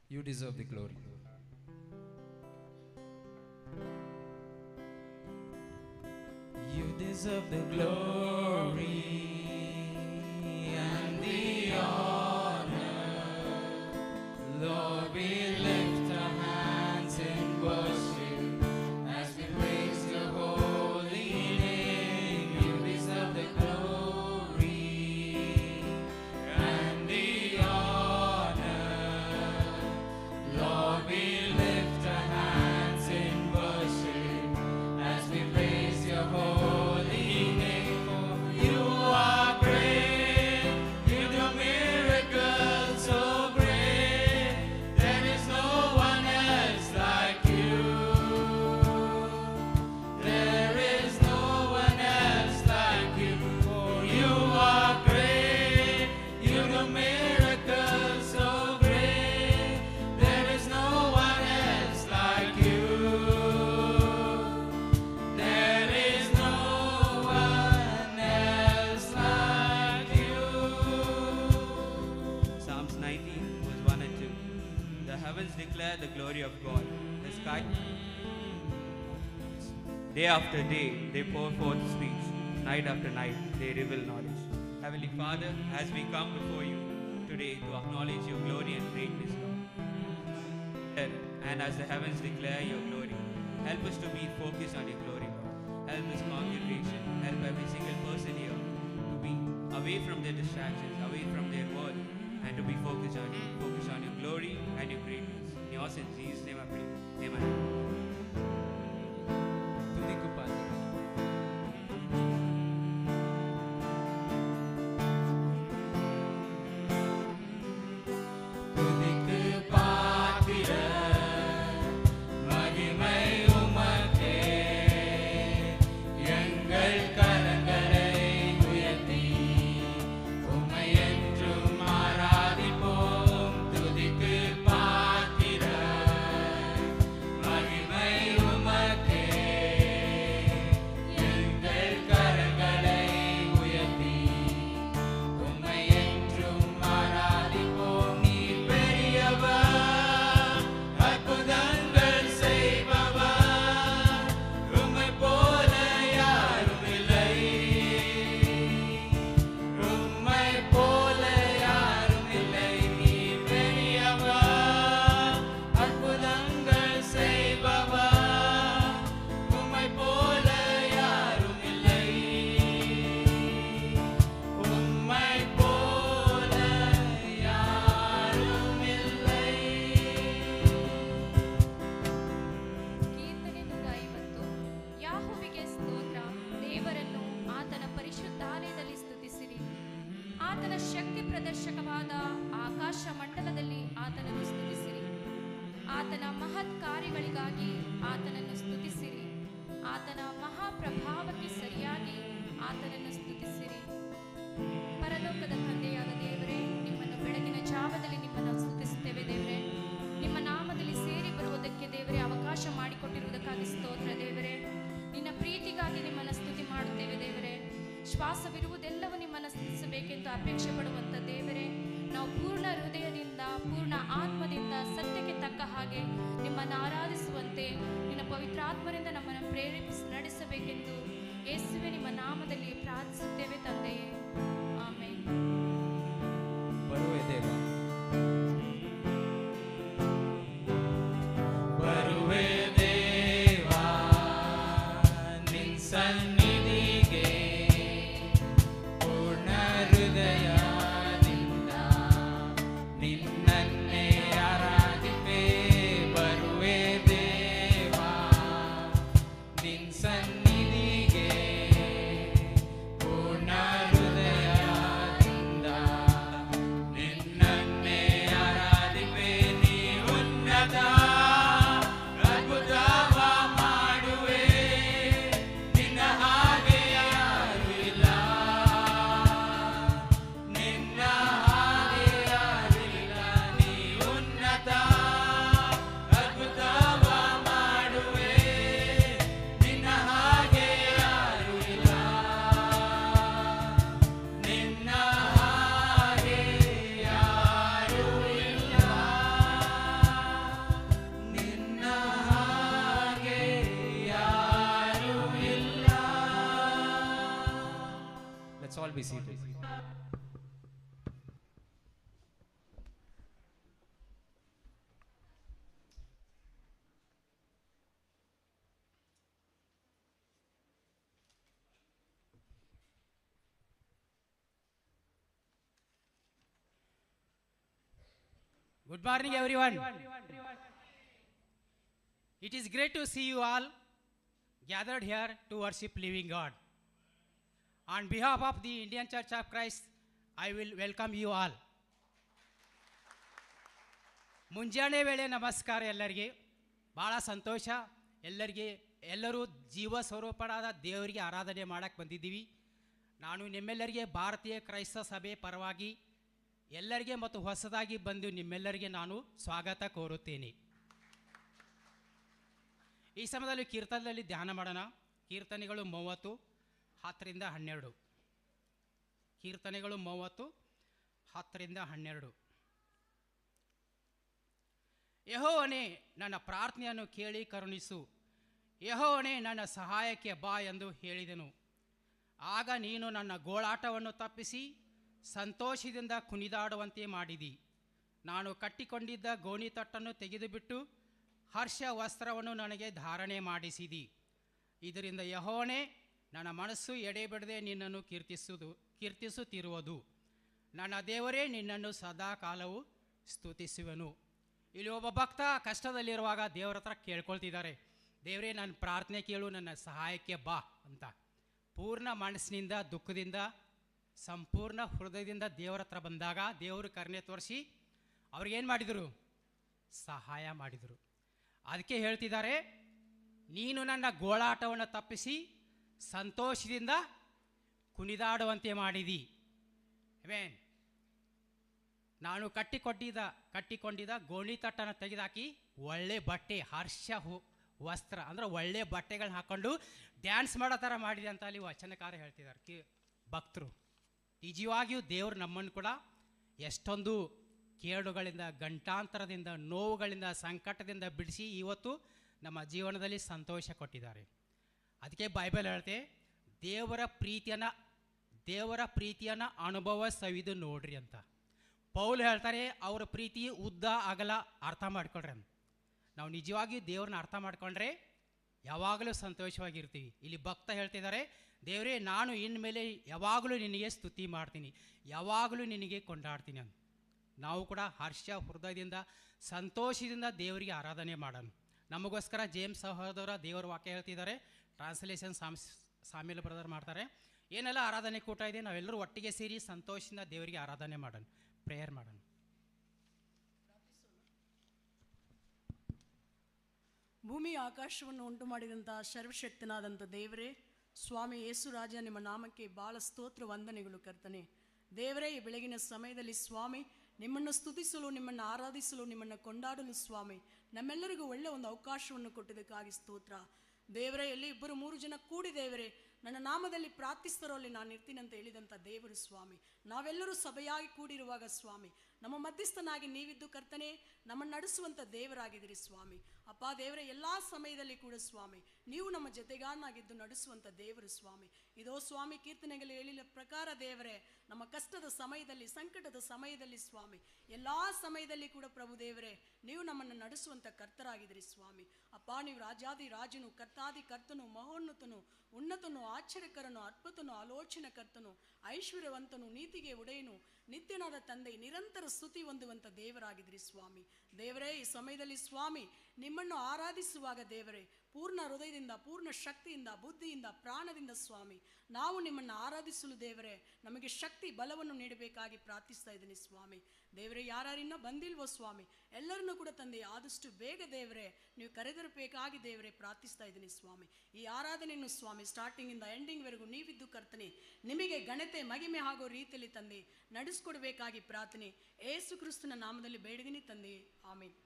You deserve the glory. You deserve the glory and the honor. Lord, we lift our hands in worship as we praise your holy name. You deserve the glory and the honor. Lord, we lift our hands in worship as we praise your holy name. For you are great, you do miracles so great. There is no one else like you. There is no one else like you. For you are great, you do miracles so great. There is no one else like you. There is no one else like you. Psalms 19, verse 1 and 2. The heavens declare the glory of God. The sky. Day after day, they pour forth speech. Night after night, they reveal knowledge. Heavenly Father, as we come before you today to acknowledge your glory and greatness, Lord. And as the heavens declare your glory, help us to be focused on your glory, Lord. Help this congregation, help every single person here to be away from their distractions, away from their world, and to be focused on you, focused on your glory and your greatness. In your son, Jesus' name I pray. Amen. ತುದಿಕು ಪಾತ್ರ. துதிக்கு பாத்திர மகிமை உமக்கே. எங்கள் கரங்களை உயர்த்தி உம்மை என்றும் ஆராதிப்போம். துதிக்கு பாத்திர மகிமை உமக்கே. எங்கள் கரங்களை உயர்த்தி உம்மை என்றும் ஆராதிப்போம். நீர் பெரியவர், அற்புதங்கள் செய்பவர், உம்மை போல யாரும் இல்லை. உம்மை போல யாரும் இல்லை. நீர் பெரியவர், அற்புதங்கள் செய்பவர், உம்மை போல யாரும் இல்லை. உம்மை போல யாரும் இல்லை. ಕೀರ್ತನೆ 150. ಯಾಹುವಿಗೆ ಸ್ತೋತ್ರ. ದೇವರನ್ನು ಆತನ ಪರಿಶುದ್ಧಾಲಯದಲ್ಲಿ ಸ್ತುತಿಸಿರಿ. ಆತನ ಶಕ್ತಿ ಪ್ರದರ್ಶಕವಾದ ಆಕಾಶ ಮಂಡಲದಲ್ಲಿ ಆತನನ್ನು ಸ್ತುತಿಸಿರಿ. ಆತನ ಮಹತ್ ಕಾರ್ಯಗಳಿಗಾಗಿ ಆತನನ್ನು ಸ್ತುತಿಸಿರಿ. ಆತನ ಮಹಾಪ್ರಭಾವಕ್ಕೆ ಸರಿಯಾಗಿ ಆತನನ್ನು ಸ್ತುತಿಸಿರಿ. ಪರಲೋಕದ ತಂದೆಯಾದ ದೇವರೇ, ನಿಮ್ಮನ್ನು ಬೆಳಗಿನ ಜಾವದಲ್ಲಿ ನಿಮ್ಮನ್ನು ಸ್ತುತಿಸುತ್ತೇವೆ ದೇವರೇ. ನಿಮ್ಮ ನಾಮದಲ್ಲಿ ಸೇರಿ ಬರುವುದಕ್ಕೆ ದೇವರೇ ಅವಕಾಶ ಮಾಡಿಕೊಟ್ಟಿರುವುದಕ್ಕಾಗಿ ಸ್ತೋತ್ರ ದೇವರೇ. ನಿನ್ನ ಪ್ರೀತಿಗಾಗಿ ನಿಮ್ಮನ್ನು ಸ್ತುತಿ ಮಾಡುತ್ತೇವೆ ದೇವರೇ. ಶ್ವಾಸವಿರುವುದೆಲ್ಲವೂ ನಿಮ್ಮನ್ನು ಸ್ತುತಿಸಬೇಕೆಂದು ಅಪೇಕ್ಷೆ ಪಡುವಂಥ ದೇವರೇ, ನಾವು ಪೂರ್ಣ ಹೃದಯದಿಂದ ಪೂರ್ಣ ಆತ್ಮದಿಂದ ಸತ್ಯಕ್ಕೆ ತಕ್ಕ ಹಾಗೆ ನಿಮ್ಮನ್ನು ಆರಾಧಿಸುವಂತೆ ನಿನ್ನ ಪವಿತ್ರಾತ್ಮರಿಂದ ನಮ್ಮನ್ನು ಪ್ರೇರೇಪಿಸಿ ನಡೆಸಬೇಕೆಂದು ಯೇಸುವೆ ನಿಮ್ಮ ನಾಮದಲ್ಲಿ ಪ್ರಾರ್ಥಿಸುತ್ತೇವೆ ತಂದೆಯೇ. ಆಮೇನ್. ಬರುವೆ ದೇವ, ಬರುವೆ ದೇವ ನಿನ್ ಸನ್ನಿಧಿಗೆ ಪೂರ್ಣ ಹೃದಯದಿಂದ ನಿನ್ನನ್ನೇ ಆರಾಧಿಪೆ. ಬರುವೆ ದೇವ ನಿನ್ ಸನ್ನಿಧಿಗೆ ಪೂರ್ಣ ಹೃದಯ Good morning, everyone. It is great to see you all gathered here to worship living God. On behalf of the Indian Church of Christ, I will welcome you all. ಮುಂಜಾನೆ ವೇಳೆ ನಮಸ್ಕಾರ ಎಲ್ಲರಿಗೆ. ಭಾಳ ಸಂತೋಷ ಎಲ್ಲರೂ ಜೀವ ಸ್ವರೂಪನಾದ ದೇವರಿಗೆ ಆರಾಧನೆ ಮಾಡಕ್ಕೆ ಬಂದಿದ್ದೀವಿ. ನಾನು ನಿಮ್ಮೆಲ್ಲರಿಗೆ ಭಾರತೀಯ ಕ್ರೈಸ್ತ ಸಭೆ ಪರವಾಗಿ ಎಲ್ಲರಿಗೆ ಮತ್ತು ಹೊಸದಾಗಿ ಬಂದು ನಿಮ್ಮೆಲ್ಲರಿಗೆ ನಾನು ಸ್ವಾಗತ ಕೋರುತ್ತೇನೆ. ಈ ಸಮಯದಲ್ಲಿ ಕೀರ್ತನೆಯಲ್ಲಿ ಧ್ಯಾನ ಮಾಡೋಣ. ಕೀರ್ತನೆಗಳು 30 10ರಿಂದ 12. ಕೀರ್ತನೆಗಳು 30 10ರಿಂದ 12. ಯೆಹೋವನೇ, ನನ್ನ ಪ್ರಾರ್ಥನೆಯನ್ನು ಕೇಳಿ ಕರುಣಿಸು. ಯೆಹೋವನೇ, ನನ್ನ ಸಹಾಯಕ್ಕೆ ಬಾ ಎಂದು ಹೇಳಿದೆನು. ಆಗ ನೀನು ನನ್ನ ಗೋಳಾಟವನ್ನು ತಪ್ಪಿಸಿ ಸಂತೋಷದಿಂದ ಕುಣಿದಾಡುವಂತೆ ಮಾಡಿದಿ. ನಾನು ಕಟ್ಟಿಕೊಂಡಿದ್ದ ಗೋಣಿತಟ್ಟನ್ನು ತೆಗೆದುಬಿಟ್ಟು ಹರ್ಷ ವಸ್ತ್ರವನ್ನು ನನಗೆ ಧಾರಣೆ ಮಾಡಿಸಿದಿ. ಇದರಿಂದ ಯೆಹೋವನೇ, ನನ್ನ ಮನಸ್ಸು ಎಡೆಬಿಡದೆ ನಿನ್ನನ್ನು ಕೀರ್ತಿಸುತ್ತಿರುವುದು. ನನ್ನ ದೇವರೇ, ನಿನ್ನನ್ನು ಸದಾ ಕಾಲವು ಸ್ತುತಿಸುವೆನು. ಇಲ್ಲಿ ಒಬ್ಬ ಭಕ್ತ ಕಷ್ಟದಲ್ಲಿರುವಾಗ ದೇವರ ಹತ್ರ ಕೇಳ್ಕೊಳ್ತಿದ್ದಾರೆ, ದೇವರೇ ನನ್ನ ಪ್ರಾರ್ಥನೆ ಕೇಳು, ನನ್ನ ಸಹಾಯಕ್ಕೆ ಬಾ ಅಂತ. ಪೂರ್ಣ ಮನಸ್ಸಿನಿಂದ ದುಃಖದಿಂದ ಸಂಪೂರ್ಣ ಹೃದಯದಿಂದ ದೇವರ ಹತ್ರ ಬಂದಾಗ ದೇವರು ಕರುಣೆ ತೋರಿಸಿ ಅವ್ರಿಗೇನು ಮಾಡಿದರು? ಸಹಾಯ ಮಾಡಿದರು. ಅದಕ್ಕೆ ಹೇಳ್ತಿದ್ದಾರೆ, ನೀನು ನನ್ನ ಗೋಳಾಟವನ್ನು ತಪ್ಪಿಸಿ ಸಂತೋಷದಿಂದ ಕುಣಿದಾಡುವಂತೆ ಮಾಡಿದಿ. ಅವೇನ್ ನಾನು ಕಟ್ಟಿಕೊಂಡಿದ್ದ ಗೋಣಿತಟ್ಟನ್ನು ತೆಗೆದಾಕಿ ಒಳ್ಳೆ ಬಟ್ಟೆ, ವಸ್ತ್ರ ಅಂದರೆ ಒಳ್ಳೆ ಬಟ್ಟೆಗಳನ್ನ ಹಾಕ್ಕೊಂಡು ಡ್ಯಾನ್ಸ್ ಮಾಡೋ ಥರ ಮಾಡಿದೆ ಅಂತ ಅಲ್ಲಿ ವಚನಕಾರ ಹೇಳ್ತಿದ್ದಾರೆ ಭಕ್ತರು. ನಿಜವಾಗಿಯೂ ದೇವರು ನಮ್ಮನ್ನು ಕೂಡ ಎಷ್ಟೊಂದು ಕೇಡುಗಳಿಂದ, ಗಂಟಾಂತರದಿಂದ, ನೋವುಗಳಿಂದ, ಸಂಕಟದಿಂದ ಬಿಡಿಸಿ ಇವತ್ತು ನಮ್ಮ ಜೀವನದಲ್ಲಿ ಸಂತೋಷ ಕೊಟ್ಟಿದ್ದಾರೆ. ಅದಕ್ಕೆ ಬೈಬಲ್ ಹೇಳ್ತೆ, ದೇವರ ಪ್ರೀತಿಯನ್ನು ಅನುಭವ ಸವಿದು ನೋಡ್ರಿ ಅಂತ. ಪೌಲ್ ಹೇಳ್ತಾರೆ, ಅವರ ಪ್ರೀತಿ ಉದ್ದ ಅಗಲ ಅರ್ಥ ಮಾಡ್ಕೊಳ್ರಿ ಅಂತ. ನಾವು ನಿಜವಾಗಿಯೂ ದೇವ್ರನ್ನ ಅರ್ಥ ಮಾಡ್ಕೊಂಡ್ರೆ ಯಾವಾಗಲೂ ಸಂತೋಷವಾಗಿರ್ತೀವಿ. ಇಲ್ಲಿ ಭಕ್ತ ಹೇಳ್ತಿದ್ದಾರೆ, ದೇವರೇ, ನಾನು ಇನ್ಮೇಲೆ ಯಾವಾಗಲೂ ನಿನಗೆ ಸ್ತುತಿ ಮಾಡ್ತೀನಿ, ಯಾವಾಗಲೂ ನಿನಗೆ ಕೊಂಡಾಡ್ತೀನಿ ಅಂತ. ನಾವು ಕೂಡ ಹೃದಯದಿಂದ ಸಂತೋಷದಿಂದ ದೇವರಿಗೆ ಆರಾಧನೆ ಮಾಡೋಣ. ನಮಗೋಸ್ಕರ ಜೇಮ್ಸ್ ಸಹೋದರ ದೇವರ ವಾಕ್ಯ ಹೇಳ್ತಿದ್ದಾರೆ. ಟ್ರಾನ್ಸ್ಲೇಷನ್ ಸಾಮಿಲ್ ಬ್ರದರ್ ಮಾಡ್ತಾರೆ. ಏನೆಲ್ಲ ಆರಾಧನೆ ಕೂಟ ಇದೆ, ನಾವೆಲ್ಲರೂ ಒಟ್ಟಿಗೆ ಸೇರಿ ಸಂತೋಷದಿಂದ ದೇವರಿಗೆ ಆರಾಧನೆ ಮಾಡೋಣ, ಪ್ರೇಯರ್ ಮಾಡೋಣ. ಭೂಮಿ ಆಕಾಶವನ್ನು ಉಂಟು ಮಾಡಿದಂಥ ಸರ್ವಶಕ್ತನಾದಂಥ ದೇವರೇ, ಸ್ವಾಮಿ ಯೇಸು ರಾಜ, ನಿಮ್ಮ ನಾಮಕ್ಕೆ ಭಾಳ ಸ್ತೋತ್ರ ವಂದನೆಗಳು ಕರ್ತನೆ. ದೇವರೇ, ಈ ಬೆಳಗಿನ ಸಮಯದಲ್ಲಿ ಸ್ವಾಮಿ ನಿಮ್ಮನ್ನು ಸ್ತುತಿಸಲು, ನಿಮ್ಮನ್ನು ಆರಾಧಿಸಲು, ನಿಮ್ಮನ್ನು ಕೊಂಡಾಡಲು ಸ್ವಾಮಿ ನಮ್ಮೆಲ್ಲರಿಗೂ ಒಳ್ಳೆಯ ಒಂದು ಅವಕಾಶವನ್ನು ಕೊಟ್ಟಿದ್ದಕ್ಕಾಗಿ ಸ್ತೋತ್ರ. ದೇವರೇ, ಎಲ್ಲಿ 2-3 ಜನ ಕೂಡಿ ದೇವರೇ ನನ್ನ ನಾಮದಲ್ಲಿ ಪ್ರಾರ್ಥಿಸ್ತಾರೋ ಅಲ್ಲಿ ನಾನು ಇರ್ತೀನಿ ಅಂತ ಹೇಳಿದಂಥ ದೇವರು ಸ್ವಾಮಿ, ನಾವೆಲ್ಲರೂ ಸಭೆಯಾಗಿ ಕೂಡಿರುವಾಗ ಸ್ವಾಮಿ ನಮ್ಮ ಮಧ್ಯಸ್ಥನಾಗಿ ನೀವಿದ್ದು ಕರ್ತನೆ ನಮ್ಮನ್ನು ನಡೆಸುವಂಥ ದೇವರಾಗಿದ್ದೀರಿ ಸ್ವಾಮಿ. ಅಪ್ಪ ದೇವರೇ, ಎಲ್ಲ ಸಮಯದಲ್ಲಿ ಕೂಡ ಸ್ವಾಮಿ ನೀವು ನಮ್ಮ ಜೊತೆಗಾರನಾಗಿದ್ದು ನಡೆಸುವಂಥ ದೇವರು ಸ್ವಾಮಿ. ಇದೋ ಸ್ವಾಮಿ ಕೀರ್ತನೆಗಳು ಹೇಳಿದ ಪ್ರಕಾರ ದೇವರೇ, ನಮ್ಮ ಕಷ್ಟದ ಸಮಯದಲ್ಲಿ, ಸಂಕಟದ ಸಮಯದಲ್ಲಿ ಸ್ವಾಮಿ, ಎಲ್ಲ ಸಮಯದಲ್ಲಿ ಕೂಡ ಪ್ರಭು ದೇವರೇ ನೀವು ನಮ್ಮನ್ನು ನಡೆಸುವಂಥ ಕರ್ತರಾಗಿದ್ದೀರಿ ಸ್ವಾಮಿ. ಅಪ್ಪ, ನೀವು ರಾಜಾದಿ ರಾಜನು, ಕರ್ತಾದಿ ಕರ್ತನು, ಮಹೋನ್ನತನು, ಉನ್ನತನು, ಆಶ್ಚರ್ಯಕರನು, ಅದ್ಭುತನು, ಆಲೋಚನಕರ್ತನು, ಐಶ್ವರ್ಯವಂತನು, ನೀತಿಗೆ ಒಡೆಯನು, ನಿತ್ಯನಾದ ತಂದೆ, ನಿರಂತರ ಸ್ತುತಿ ಹೊಂದುವಂಥ ದೇವರಾಗಿದ್ರಿ ಸ್ವಾಮಿ. ದೇವರೇ, ಈ ಸಮಯದಲ್ಲಿ ಸ್ವಾಮಿ ನಿಮ್ಮನ್ನು ಆರಾಧಿಸುವಾಗ ದೇವರೇ ಪೂರ್ಣ ಹೃದಯದಿಂದ, ಪೂರ್ಣ ಶಕ್ತಿಯಿಂದ, ಬುದ್ಧಿಯಿಂದ, ಪ್ರಾಣದಿಂದ ಸ್ವಾಮಿ ನಾವು ನಿಮ್ಮನ್ನು ಆರಾಧಿಸಲು ದೇವರೇ ನಮಗೆ ಶಕ್ತಿ ಬಲವನ್ನು ನೀಡಬೇಕಾಗಿ ಪ್ರಾರ್ಥಿಸ್ತಾ ಇದ್ದೀನಿ ಸ್ವಾಮಿ. ದೇವರೇ, ಯಾರಿನ್ನ ಬಂದಿಲ್ವೋ ಸ್ವಾಮಿ ಎಲ್ಲರನ್ನೂ ಕೂಡ ತಂದೆ ಆದಷ್ಟು ಬೇಗ ದೇವರೇ ನೀವು ಕರೆದಿರಬೇಕಾಗಿ ದೇವರೇ ಪ್ರಾರ್ಥಿಸ್ತಾ ಇದ್ದೀನಿ ಸ್ವಾಮಿ. ಈ ಆರಾಧನೆಯನ್ನು ಸ್ವಾಮಿ ಸ್ಟಾರ್ಟಿಂಗಿಂದ ಎಂಡಿಂಗ್ವರೆಗೂ ನೀವಿದ್ದು ಕರ್ತನೆ ನಿಮಗೆ ಘನತೆ ಮಹಿಮೆ ಆಗೋ ರೀತಿಯಲ್ಲಿ ತಂದೆ ನಡೆಸ್ಕೊಡ್ಬೇಕಾಗಿ ಪ್ರಾರ್ಥನೆ ಯೇಸು ಕ್ರಿಸ್ತನ ನಾಮದಲ್ಲಿ ಬೇಡಿದ್ದೀನಿ ತಂದೆ, ಆಮೇನ್.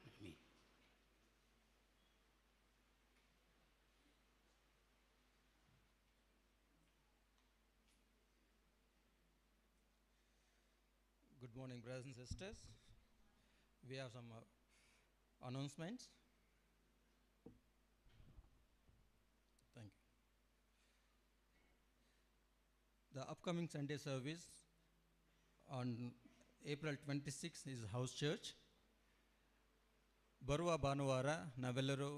Good morning, brothers and sisters. We have some announcements. Thank you. The upcoming Sunday service on April 26th is House Church. ಬರುವ ಭಾನುವಾರ ನಾವೆಲ್ಲರೂ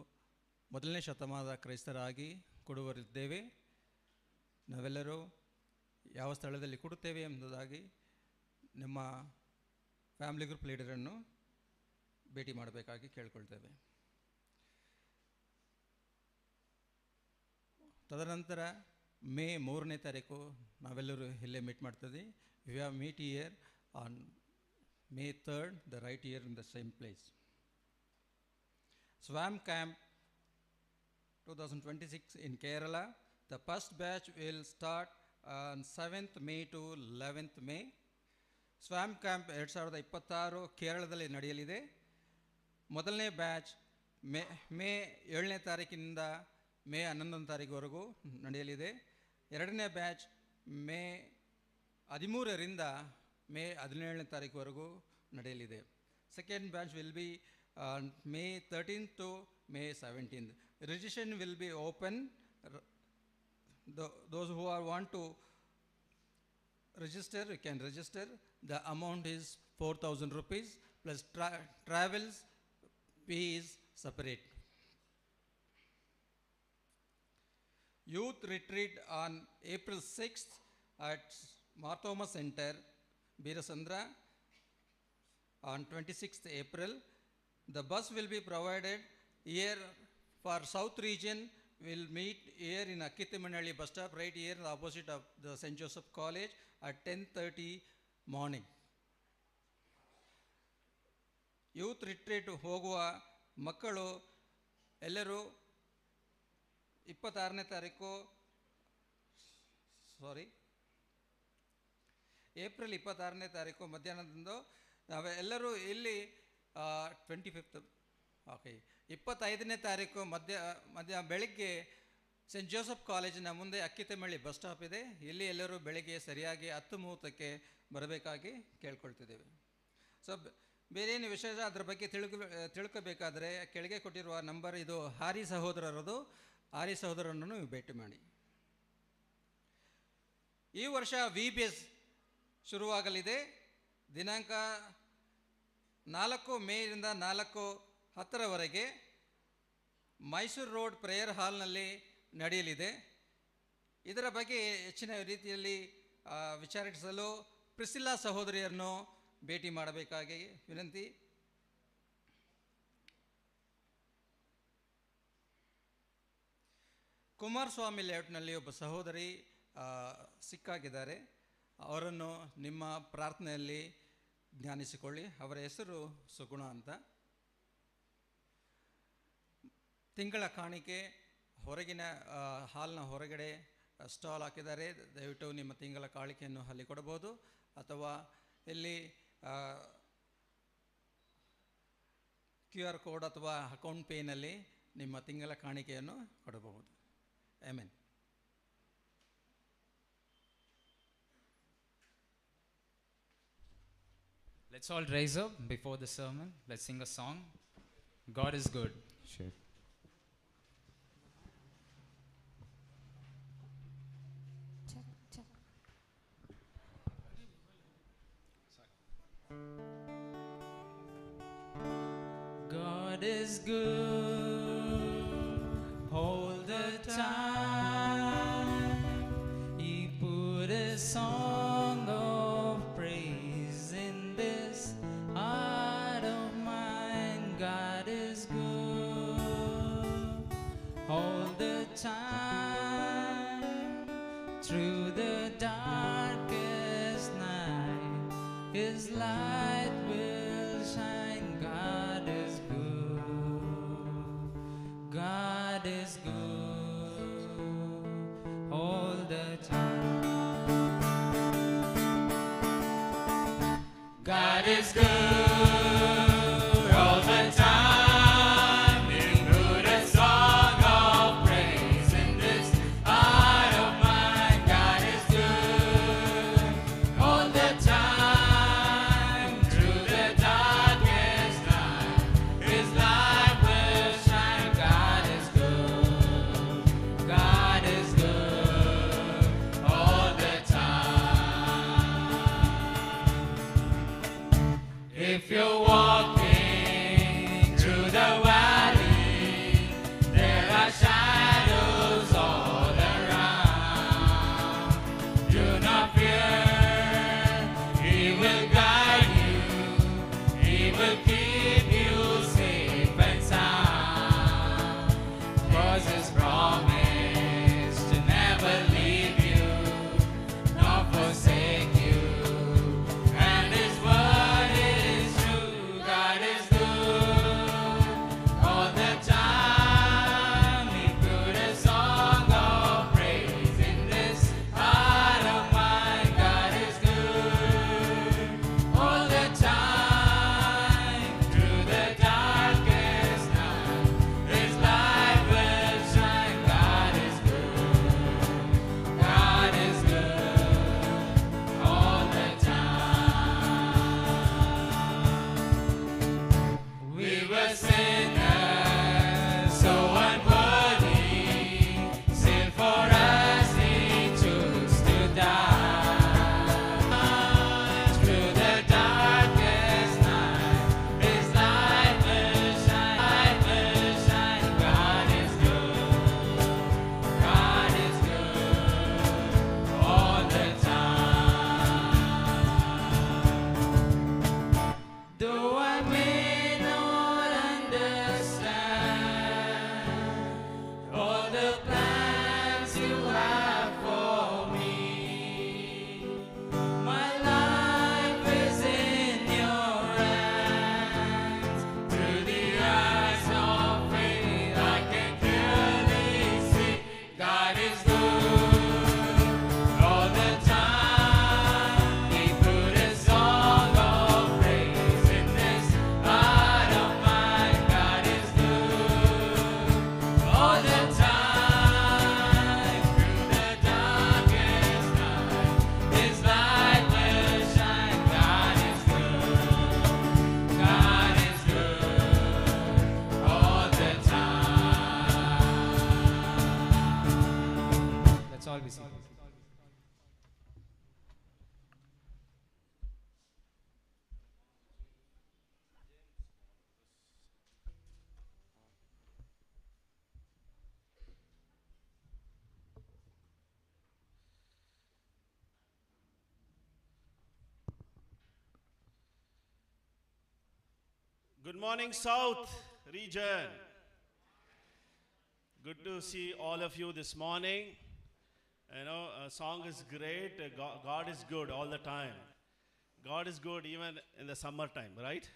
ಮೊದಲನೇ ಶತಮಾನದ ಕ್ರೈಸ್ತರಾಗಿ ಕೊಡುವರಿದ್ದೇವೆ. ನಾವೆಲ್ಲರೂ ಯಾವ ಸ್ಥಳದಲ್ಲಿ ಕೊಡುತ್ತೇವೆ ಎಂಬುದಾಗಿ ನಿಮ್ಮ ಫ್ಯಾಮಿಲಿ ಗ್ರೂಪ್ ಲೀಡರನ್ನು ಭೇಟಿ ಮಾಡಬೇಕಾಗಿ ಕೇಳ್ಕೊಳ್ತೇವೆ. ತದನಂತರ ಮೇ 3ನೇ ತಾರೀಕು ನಾವೆಲ್ಲರೂ ಇಲ್ಲೇ ಮೀಟ್ ಮಾಡ್ತೀವಿ. We have meet here on May 3rd, the right here in the same place. Swam Camp 2026 in Kerala. The first batch will start on 7th May to 11th May. Swam Camp 2026 ಕೇರಳದಲ್ಲಿ ನಡೆಯಲಿದೆ. ಮೊದಲನೇ batch May 7ನೇ ತಾರೀಕಿನಿಂದ ಮೇ 11ನೇ ತಾರೀಕುವರೆಗೂ ನಡೆಯಲಿದೆ. ಎರಡನೇ batch May 13ರಿಂದ May 17ನೇ ತಾರೀಕುವರೆಗೂ ನಡೆಯಲಿದೆ. Second batch will be May 13th to May 17th. Registration will be open. Those who want to register, you can register. The amount is 4,000 rupees plus travels fee is separate. Youth retreat on April 6th at Marthoma Center, Birasandra, on 26th April. The bus will be provided here for South region. Will meet here in Akkittimanhalli bus stop, right here in the opposite of the St. Joseph College at 10:30 morning. Youth retreat ಹೋಗುವ ಮಕ್ಕಳು ಎಲ್ಲರೂ 26ನೇ ತಾರೀಕು April 26ನೇ ತಾರೀಕು ಮಧ್ಯಾಹ್ನದಂದು ನಾವೆಲ್ಲರೂ ಇಲ್ಲಿ 25th okay 25ನೇ ತಾರೀಕು ಮಧ್ಯ ಬೆಳಗ್ಗೆ ಸೆಂಟ್ ಜೋಸೆಫ್ ಕಾಲೇಜಿನ ಮುಂದೆ ಅಕ್ಕಿತಿಮಳ್ಳಿ ಬಸ್ ಸ್ಟಾಪ್ ಇದೆ. ಇಲ್ಲಿ ಎಲ್ಲರೂ ಬೆಳಗ್ಗೆ ಸರಿಯಾಗಿ 10:30ಕ್ಕೆ ಬರಬೇಕಾಗಿ ಕೇಳ್ಕೊಳ್ತಿದ್ದೇವೆ. ಸೊ ಬೇರೇನು ವಿಶೇಷ ಅದರ ಬಗ್ಗೆ ತಿಳ್ಕೋಬೇಕಾದ್ರೆ ಕೆಳಗೆ ಕೊಟ್ಟಿರುವ ನಂಬರ್ ಇದು ಹಾರಿ ಸಹೋದರರದು. ಹಾರಿ ಸಹೋದರರನ್ನು ನೀವು ಭೇಟಿ ಮಾಡಿ. ಈ ವರ್ಷ VBS ಶುರುವಾಗಲಿದೆ. ದಿನಾಂಕ 4 ಮೇಯಿಂದ 4-10ರವರೆಗೆ ಮೈಸೂರು ರೋಡ್ ಪ್ರೇಯರ್ ಹಾಲ್ನಲ್ಲಿ ನಡೆಯಲಿದೆ. ಇದರ ಬಗ್ಗೆ ಹೆಚ್ಚಿನ ರೀತಿಯಲ್ಲಿ ವಿಚಾರಿಸಲು ಪ್ರಿಸಿಲ್ಲಾ ಸಹೋದರಿಯರನ್ನು ಭೇಟಿ ಮಾಡಬೇಕಾಗಿ ವಿನಂತಿ. ಕುಮಾರಸ್ವಾಮಿ ಲೇಔಟ್ನಲ್ಲಿ ಒಬ್ಬ ಸಹೋದರಿ ಸಿಕ್ಕಾಗಿದ್ದಾರೆ. ಅವರನ್ನು ನಿಮ್ಮ ಪ್ರಾರ್ಥನೆಯಲ್ಲಿ ಜ್ಞಾನಿಸಿಕೊಳ್ಳಿ. ಅವರ ಹೆಸರು ಸುಗುಣ ಅಂತ. ತಿಂಗಳ ಕಾಣಿಕೆ ಹೊರಗಿನ ಹಾಲ್ನ ಹೊರಗಡೆ ಸ್ಟಾಲ್ ಹಾಕಿದ್ದಾರೆ. ದಯವಿಟ್ಟು ನಿಮ್ಮ ತಿಂಗಳ ಕಾಣಿಕೆಯನ್ನು ಅಲ್ಲಿ ಕೊಡಬಹುದು, ಅಥವಾ ಇಲ್ಲಿ QR ಕೋಡ್ ಅಥವಾ ಅಕೌಂಟ್ ಪೇನಲ್ಲಿ ನಿಮ್ಮ ತಿಂಗಳ ಕಾಣಿಕೆಯನ್ನು ಕೊಡಬಹುದು. Amen. Let's all rise up before the sermon. Let's sing a song. God is good. Sure. God is good all the time. He put a song of praise in this heart of mine. God is good all the time. Through the darkest night, His light will shine. God is good. God is good all the time. God is good all the time. He'll put a song of praise in this heart of mine. God is good all the time. Through the darkest night, His light will shine. God is good. God is good all the time. If you're walking through the valley, there are shadows all around. Do not fear, He will guide you, He will keep you Good morning, South region. Good to see all of you this morning. You know, a song is great. God is good all the time. God is good even in the summertime, right?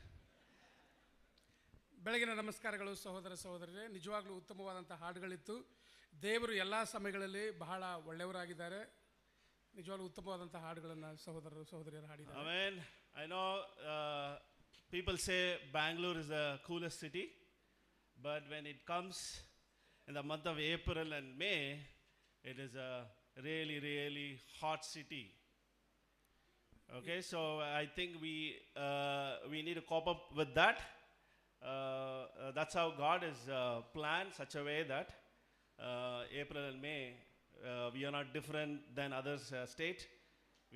ಬೆಳಗಿನ ನಮಸ್ಕಾರಗಳು ಸಹೋದರ ಸಹೋದರರೇ. ನಿಜವಾಗ್ಲೂ ಉತ್ತಮವಾದಂಥ ಹಾಡುಗಳಿತ್ತು. ದೇವರು ಎಲ್ಲ ಸಮಯಗಳಲ್ಲಿ ಬಹಳ ಒಳ್ಳೆಯವರಾಗಿದ್ದಾರೆ. ನಿಜವಾಗ್ಲೂ ಉತ್ತಮವಾದಂಥ ಹಾಡುಗಳನ್ನು ಸಹೋದರರು ಸಹೋದರಿಯರು ಹಾಡಿದ್ದಾರೆ. Amen. I know people say Bangalore is the coolest city, but when it comes in the month of April and May, it is a really, really hot city. Okay, so I think we need to cope up with that. That's how God has planned such a way that April and May, we are not different than others state.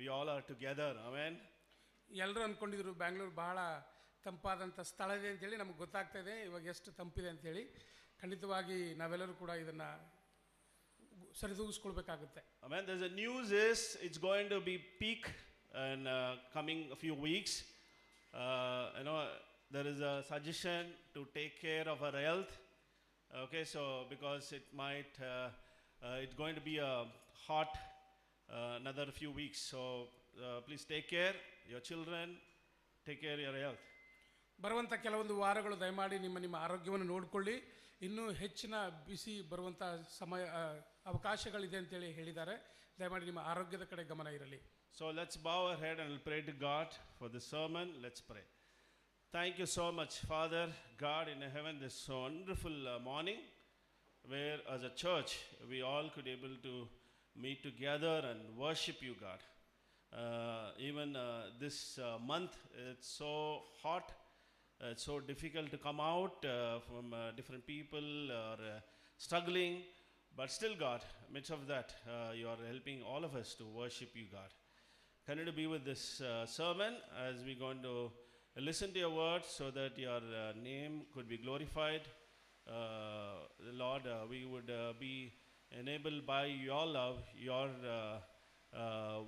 We all are together. Amen. ಎಲ್ಲರೂ ಅಂದ್ಕೊಂಡಿದ್ರು ಬ್ಯಾಂಗ್ಳೂರು ಬಹಳ ತಂಪಾದಂಥ ಸ್ಥಳ ಇದೆ ಅಂತೇಳಿ. ನಮಗೆ ಗೊತ್ತಾಗ್ತಾ ಇದೆ ಇವಾಗ ಎಷ್ಟು ತಂಪಿದೆ ಅಂಥೇಳಿ. ಖಂಡಿತವಾಗಿ ನಾವೆಲ್ಲರೂ ಕೂಡ ಇದನ್ನು ಸರಿದೂಗಿಸ್ಕೊಳ್ಬೇಕಾಗುತ್ತೆ. Amen. There's a news is it's going to be peak in coming a few weeks. You know, there is a suggestion to take care of our health. Okay, so because it might, it's going to be a hot another few weeks. So please take care your children, take care your health. ಬರುವಂಥ ಕೆಲವೊಂದು ವಾರಗಳು ದಯಮಾಡಿ ನಿಮ್ಮ ಆರೋಗ್ಯವನ್ನು ನೋಡಿಕೊಳ್ಳಿ. ಇನ್ನೂ ಹೆಚ್ಚಿನ ಬಿಸಿ ಬರುವಂಥ ಸಮಯ ಅವಕಾಶಗಳಿದೆ ಅಂತೇಳಿ ಹೇಳಿದ್ದಾರೆ. ದಯಮಾಡಿ ನಿಮ್ಮ ಆರೋಗ್ಯದ ಕಡೆ ಗಮನ ಇರಲಿ. So let's bow our head and we'll pray to God for the sermon. Let's pray. Thank you so much, Father God in heaven, this wonderful morning where as a church we all could able to meet together and worship you, God. Even this month it's so hot, it's so difficult to come out from different people or struggling, but still God, midst of that you are helping all of us to worship you, God. Continue to be with this sermon as we going to listen to your word so that your name could be glorified. Lord, we would be enabled by your love, your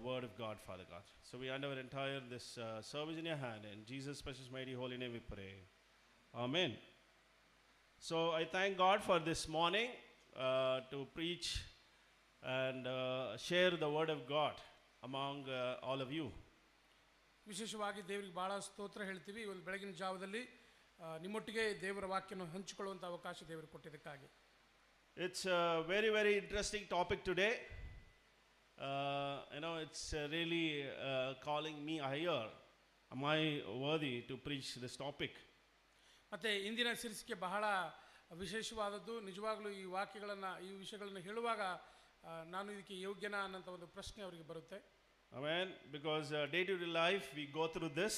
word of God, Father God. So we hand our entire this service in your hand. In Jesus' precious mighty holy name we pray. Amen. So I thank God for this morning to preach and share the word of God among all of you. ವಿಶೇಷವಾಗಿ ದೇವರಿಗೆ ಭಾಳ ಸ್ತೋತ್ರ ಹೇಳ್ತೀವಿ. ಒಂದು ಬೆಳಗಿನ ಜಾವದಲ್ಲಿ ನಿಮ್ಮೊಟ್ಟಿಗೆ ದೇವರ ವಾಕ್ಯವನ್ನು ಹಂಚಿಕೊಳ್ಳುವಂಥ ಅವಕಾಶ ದೇವರು ಕೊಟ್ಟಿದ್ದಕ್ಕಾಗಿ. It's a very, very interesting topic today. You know, it's really calling me higher. Am I worthy to preach this topic? ಮತ್ತು ಇಂದಿನ ಶೀರ್ಷಿಕೆ ಬಹಳ ವಿಶೇಷವಾದದ್ದು. ನಿಜವಾಗಲೂ ಈ ವಿಷಯಗಳನ್ನು ಹೇಳುವಾಗ ನಾನು ಇದಕ್ಕೆ ಯೋಗ್ಯನಾ ಅನ್ನೋಂಥ ಒಂದು ಪ್ರಶ್ನೆ ಅವರಿಗೆ ಬರುತ್ತೆ. Amen. Because day-to-day life we go through this,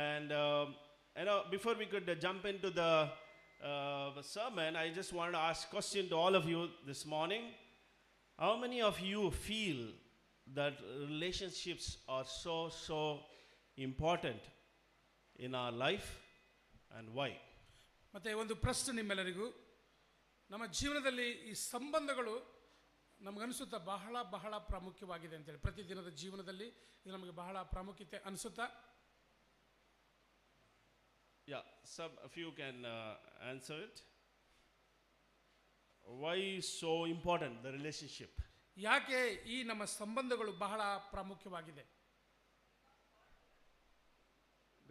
and you know, before we could jump into the sermon, I just wanted to ask a question to all of you this morning. How many of you feel that relationships are so important in our life, and why? ಮತ್ತು ಒಂದು ಪ್ರಶ್ನೆ ನಿಮ್ಮೆಲ್ಲರಿಗೂ, ನಮ್ಮ ಜೀವನದಲ್ಲಿ ಈ ಸಂಬಂಧಗಳು ನಮಗನಿಸುತ್ತಾ ಬಹಳ ಬಹಳ ಪ್ರಾಮುಖ್ಯವಾಗಿದೆ ಅಂತೇಳಿ. ಪ್ರತಿದಿನದ ಜೀವನದಲ್ಲಿ ಇದು ನಮಗೆ ಬಹಳ ಪ್ರಾಮುಖ್ಯತೆ ಅನಿಸುತ್ತಾ? Yeah, a few can answer it. Why so important the relationship? ಯಾಕೆ ಈ ನಮ್ಮ ಸಂಬಂಧಗಳು ಬಹಳ ಪ್ರಾಮುಖ್ಯವಾಗಿದೆ?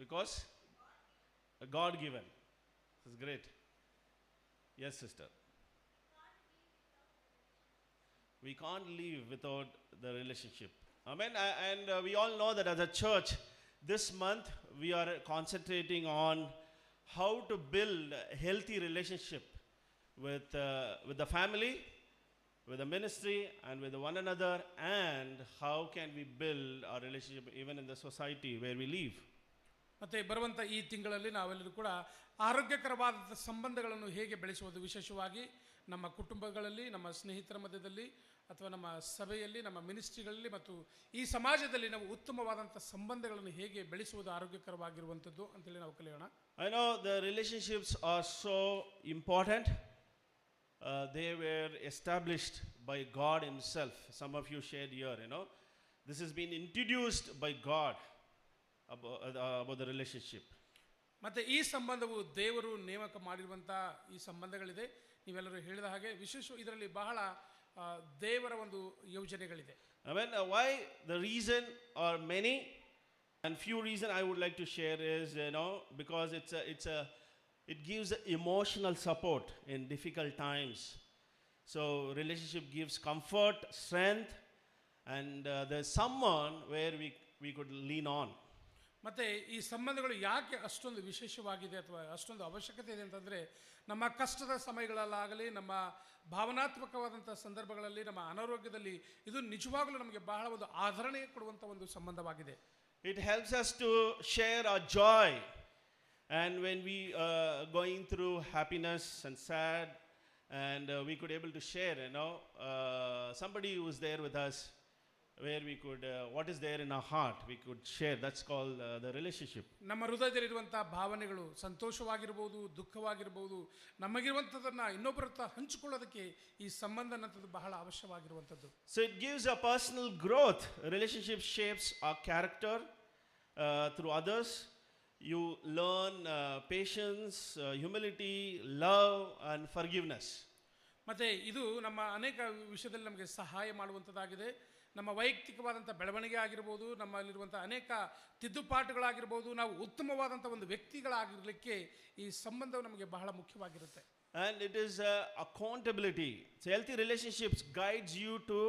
Because God given. This is great. Yes, sister. We can't live without the relationship. Amen. And we all know that as a church, this month we are concentrating on how to build a healthy relationship with the family, with the ministry, and with one another, and how can we build our relationship even in the society where we live. ಮತ್ತು ಬರುವಂಥ ಈ ತಿಂಗಳಲ್ಲಿ ನಾವೆಲ್ಲರೂ ಕೂಡ ಆರೋಗ್ಯಕರವಾದ ಸಂಬಂಧಗಳನ್ನು ಹೇಗೆ ಬೆಳೆಸುವುದು, ವಿಶೇಷವಾಗಿ ನಮ್ಮ ಕುಟುಂಬಗಳಲ್ಲಿ, ನಮ್ಮ ಸ್ನೇಹಿತರ ಮಧ್ಯದಲ್ಲಿ, ಅಥವಾ ನಮ್ಮ ಸಭೆಯಲ್ಲಿ, ನಮ್ಮ ಮಿನಿಸ್ಟ್ರಿಗಳಲ್ಲಿ ಮತ್ತು ಈ ಸಮಾಜದಲ್ಲಿ ನಾವು ಉತ್ತಮವಾದಂಥ ಸಂಬಂಧಗಳನ್ನು ಹೇಗೆ ಬೆಳೆಸುವುದು ಆರೋಗ್ಯಕರವಾಗಿರುವಂಥದ್ದು ಅಂತೇಳಿ ನಾವು ಕಲಿಯೋಣ. I know the relationships are so important. They were established by God himself. Some of you shared here, you know. This has been introduced by God about the relationship. ಮತ್ತು ಈ ಸಂಬಂಧವು ದೇವರು ನೇಮಕ ಮಾಡಿರುವಂಥ ಈ ಸಂಬಂಧಗಳಿದೆ. ನೀವೆಲ್ಲರೂ ಹೇಳಿದ ಹಾಗೆ ವಿಶೇಷ ಇದರಲ್ಲಿ ಬಹಳ ದೇವರ ಒಂದು ಯೋಜನೆಗಳಿದೆ. I mean, why the reason are many, and few reason I would like to share is, because it gives emotional support in difficult times. So relationship gives comfort, strength, and there's someone where we could lean on. ಮತ್ತು ಈ ಸಂಬಂಧಗಳು ಯಾಕೆ ಅಷ್ಟೊಂದು ವಿಶೇಷವಾಗಿದೆ ಅಥವಾ ಅಷ್ಟೊಂದು ಅವಶ್ಯಕತೆ ಇದೆ ಅಂತಂದರೆ, ನಮ್ಮ ಕಷ್ಟದ ಸಮಯಗಳಲ್ಲಾಗಲಿ, ನಮ್ಮ ಭಾವನಾತ್ಮಕವಾದಂಥ ಸಂದರ್ಭಗಳಲ್ಲಿ, ನಮ್ಮ ಅನಾರೋಗ್ಯದಲ್ಲಿ ಇದು ನಿಜವಾಗಲೂ ನಮಗೆ ಬಹಳ ಒಂದು ಆಧರಣೆ ಕೊಡುವಂಥ ಒಂದು ಸಂಬಂಧವಾಗಿದೆ. It helps us to share our joy, and when we going through happiness and sad, and we could able to share, somebody who is there with us, where we could what is there in our heart we could share. That's called the relationship. ನಮ್ಮ ಹೃದಯದಲ್ಲಿರುವಂಥ ಭಾವನೆಗಳು ಸಂತೋಷವಾಗಿರ್ಬೋದು, ದುಃಖವಾಗಿರ್ಬೋದು, ನಮಗಿರುವಂಥದ್ದನ್ನು ಇನ್ನೊಬ್ಬರ ಹತ್ರ ಹಂಚಿಕೊಳ್ಳೋದಕ್ಕೆ ಈ ಸಂಬಂಧ ಅನ್ನೋದು ಬಹಳ ಅವಶ್ಯವಾಗಿರುವಂಥದ್ದು. So it gives a personal growth. Relationship shapes our character through others. You learn patience, humility, love, and forgiveness. ಮತ್ತು ಇದು ನಮ್ಮ ಅನೇಕ ವಿಷಯದಲ್ಲಿ ನಮಗೆ ಸಹಾಯ ಮಾಡುವಂಥದ್ದಾಗಿದೆ. ನಮ್ಮ ವೈಯಕ್ತಿಕವಾದಂಥ ಬೆಳವಣಿಗೆ ಆಗಿರ್ಬೋದು, ನಮ್ಮಲ್ಲಿರುವಂಥ ಅನೇಕ ತಿದ್ದುಪಾಟುಗಳಾಗಿರ್ಬೋದು, ನಾವು ಉತ್ತಮವಾದಂಥ ಒಂದು ವ್ಯಕ್ತಿಗಳಾಗಿರಲಿಕ್ಕೆ ಈ ಸಂಬಂಧವು ನಮಗೆ ಬಹಳ ಮುಖ್ಯವಾಗಿರುತ್ತೆ. And it is accountability. So healthy relationships guides you to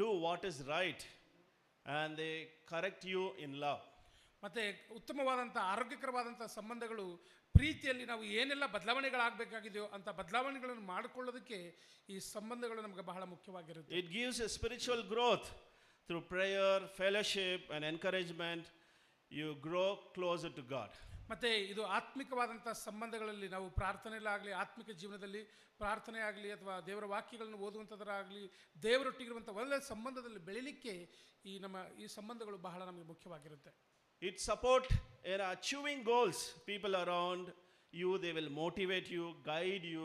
do what is right, and they correct you in love. ಮತ್ತು ಉತ್ತಮವಾದಂಥ ಆರೋಗ್ಯಕರವಾದಂಥ ಸಂಬಂಧಗಳು ಪ್ರೀತಿಯಲ್ಲಿ ನಾವು ಏನೆಲ್ಲ ಬದಲಾವಣೆಗಳಾಗಬೇಕಾಗಿದೆಯೋ ಅಂಥ ಬದಲಾವಣೆಗಳನ್ನು ಮಾಡಿಕೊಳ್ಳೋದಕ್ಕೆ ಈ ಸಂಬಂಧಗಳು ನಮಗೆ ಬಹಳ ಮುಖ್ಯವಾಗಿರುತ್ತೆ. It gives a spiritual growth through prayer, fellowship, and encouragement. You grow closer to God. ಮತ್ತು ಇದು ಆತ್ಮಿಕವಾದಂಥ ಸಂಬಂಧಗಳಲ್ಲಿ ನಾವು ಪ್ರಾರ್ಥನೆಯಲ್ಲಾಗಲಿ, ಆತ್ಮಿಕ ಜೀವನದಲ್ಲಿ ಪ್ರಾರ್ಥನೆ ಆಗಲಿ ಅಥವಾ ದೇವರ ವಾಕ್ಯಗಳನ್ನು ಓದುವಂಥದ್ದಾಗಲಿ, ದೇವರೊಟ್ಟಿಗಿರುವಂಥ ಒಳ್ಳೆಯ ಸಂಬಂಧದಲ್ಲಿ ಬೆಳೀಲಿಕ್ಕೆ ಈ ಸಂಬಂಧಗಳು ಬಹಳ ನಮಗೆ ಮುಖ್ಯವಾಗಿರುತ್ತೆ. It support in achieving goals. People around you, they will motivate you, guide you,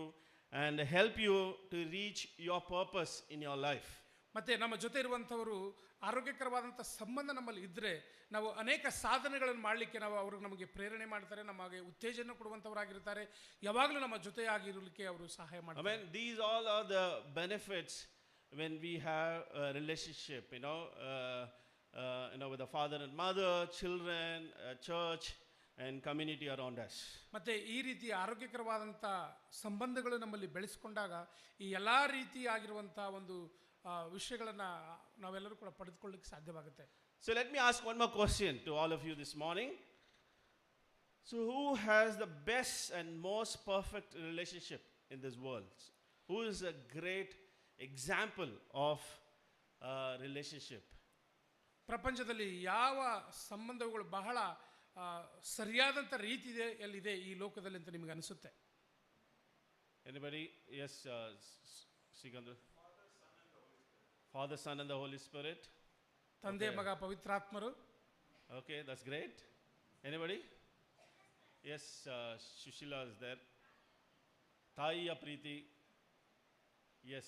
and help you to reach your purpose in your life. ಮತ್ತು ನಮ್ಮ ಜೊತೆ ಇರುವಂಥವರು ಆರೋಗ್ಯಕರವಾದಂಥ ಸಂಬಂಧ ನಮ್ಮಲ್ಲಿ ಇದ್ದರೆ ನಾವು ಅನೇಕ ಸಾಧನೆಗಳನ್ನು ಮಾಡಲಿಕ್ಕೆ ಅವರು ನಮಗೆ ಪ್ರೇರಣೆ ಮಾಡ್ತಾರೆ, ನಮಗೆ ಉತ್ತೇಜನ ಕೊಡುವಂಥವರಾಗಿರ್ತಾರೆ, ಯಾವಾಗಲೂ ನಮ್ಮ ಜೊತೆಯಾಗಿರಲಿಕ್ಕೆ ಅವರು ಸಹಾಯ ಮಾಡ್ತಾರೆ. I mean, these all are the benefits when we have a relationship, with the father and mother, children, church, and community around us. ಮತ್ತು ಈ ರೀತಿ ಆರೋಗ್ಯಕರವಾದಂಥ ಸಂಬಂಧಗಳು ನಮ್ಮಲ್ಲಿ ಬೆಳೆಸ್ಕೊಂಡಾಗ ಈ ಎಲ್ಲ ರೀತಿಯಾಗಿರುವಂಥ ಒಂದು ವಿಷಯಗಳನ್ನು ನಾವೆಲ್ಲರೂ ಕೂಡ ಪಡೆದುಕೊಳ್ಳಲಿಕ್ಕೆ ಸಾಧ್ಯವಾಗುತ್ತೆ. So let me ask one more question to all of you this morning. So who has the best and most perfect relationship in this world? Who is a great example of relationship? ಪ್ರಪಂಚದಲ್ಲಿ ಯಾವ ಸಂಬಂಧಗಳು ಬಹಳ ಸರಿಯಾದಂಥ ರೀತಿಯಲ್ಲಿದೆ ಈ ಲೋಕದಲ್ಲಿ ಅಂತ ನಿಮಗೆ ಅನಿಸುತ್ತೆ? Anybody? Yes, Sikandar. Father, Son, and the Holy Spirit. ತಂದೆ, ಮಗ, ಪವಿತ್ರಾತ್ಮರು. Okay, that's great. Anybody? Yes, Shushila is there. Taiya Preeti. Yes.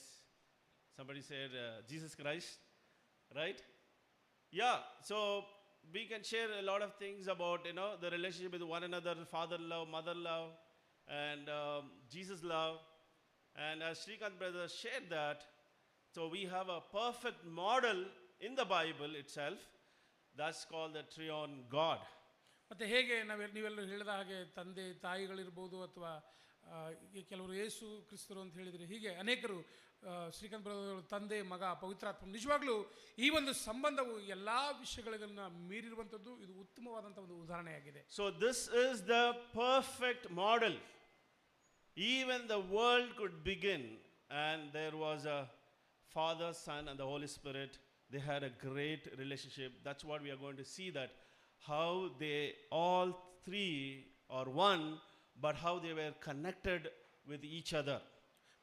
Somebody said Jesus Christ, right? Yeah, so we can share a lot of things about, the relationship with one another, father love, mother love, and Jesus love. And as Shrikant brother shared that, so we have a perfect model in the Bible itself. That's called the Triune God. ಮತ್ತು ಹೇಗೆ ನೀವೆಲ್ಲರೂ ಹೇಳಿದ ಹಾಗೆ ತಂದೆ ತಾಯಿಗಳಿರ್ಬೋದು ಅಥವಾ ಕೆಲವರು ಯೇಸು ಕ್ರಿಸ್ತರು ಅಂತ ಹೇಳಿದರೆ, ಹೀಗೆ ಅನೇಕರು ಶ್ರೀಕಾಂತ್ ಬ್ರದರ್ ತಂದೆ, ಮಗ, ಪವಿತ್ರಾತ್ಮ, ನಿಜವಾಗ್ಲೂ ಈ ಒಂದು ಸಂಬಂಧವು ಎಲ್ಲ ವಿಷಯಗಳನ್ನು ಮೀರಿರುವಂಥದ್ದು. ಇದು ಉತ್ತಮವಾದಂಥ ಒಂದು ಉದಾಹರಣೆಯಾಗಿದೆ. So this is the perfect model. Even the world could begin, and there was a Father, Son, and the Holy Spirit. They had a great relationship. That's what we are going to see, that how they all three are one, but how they were connected with each other.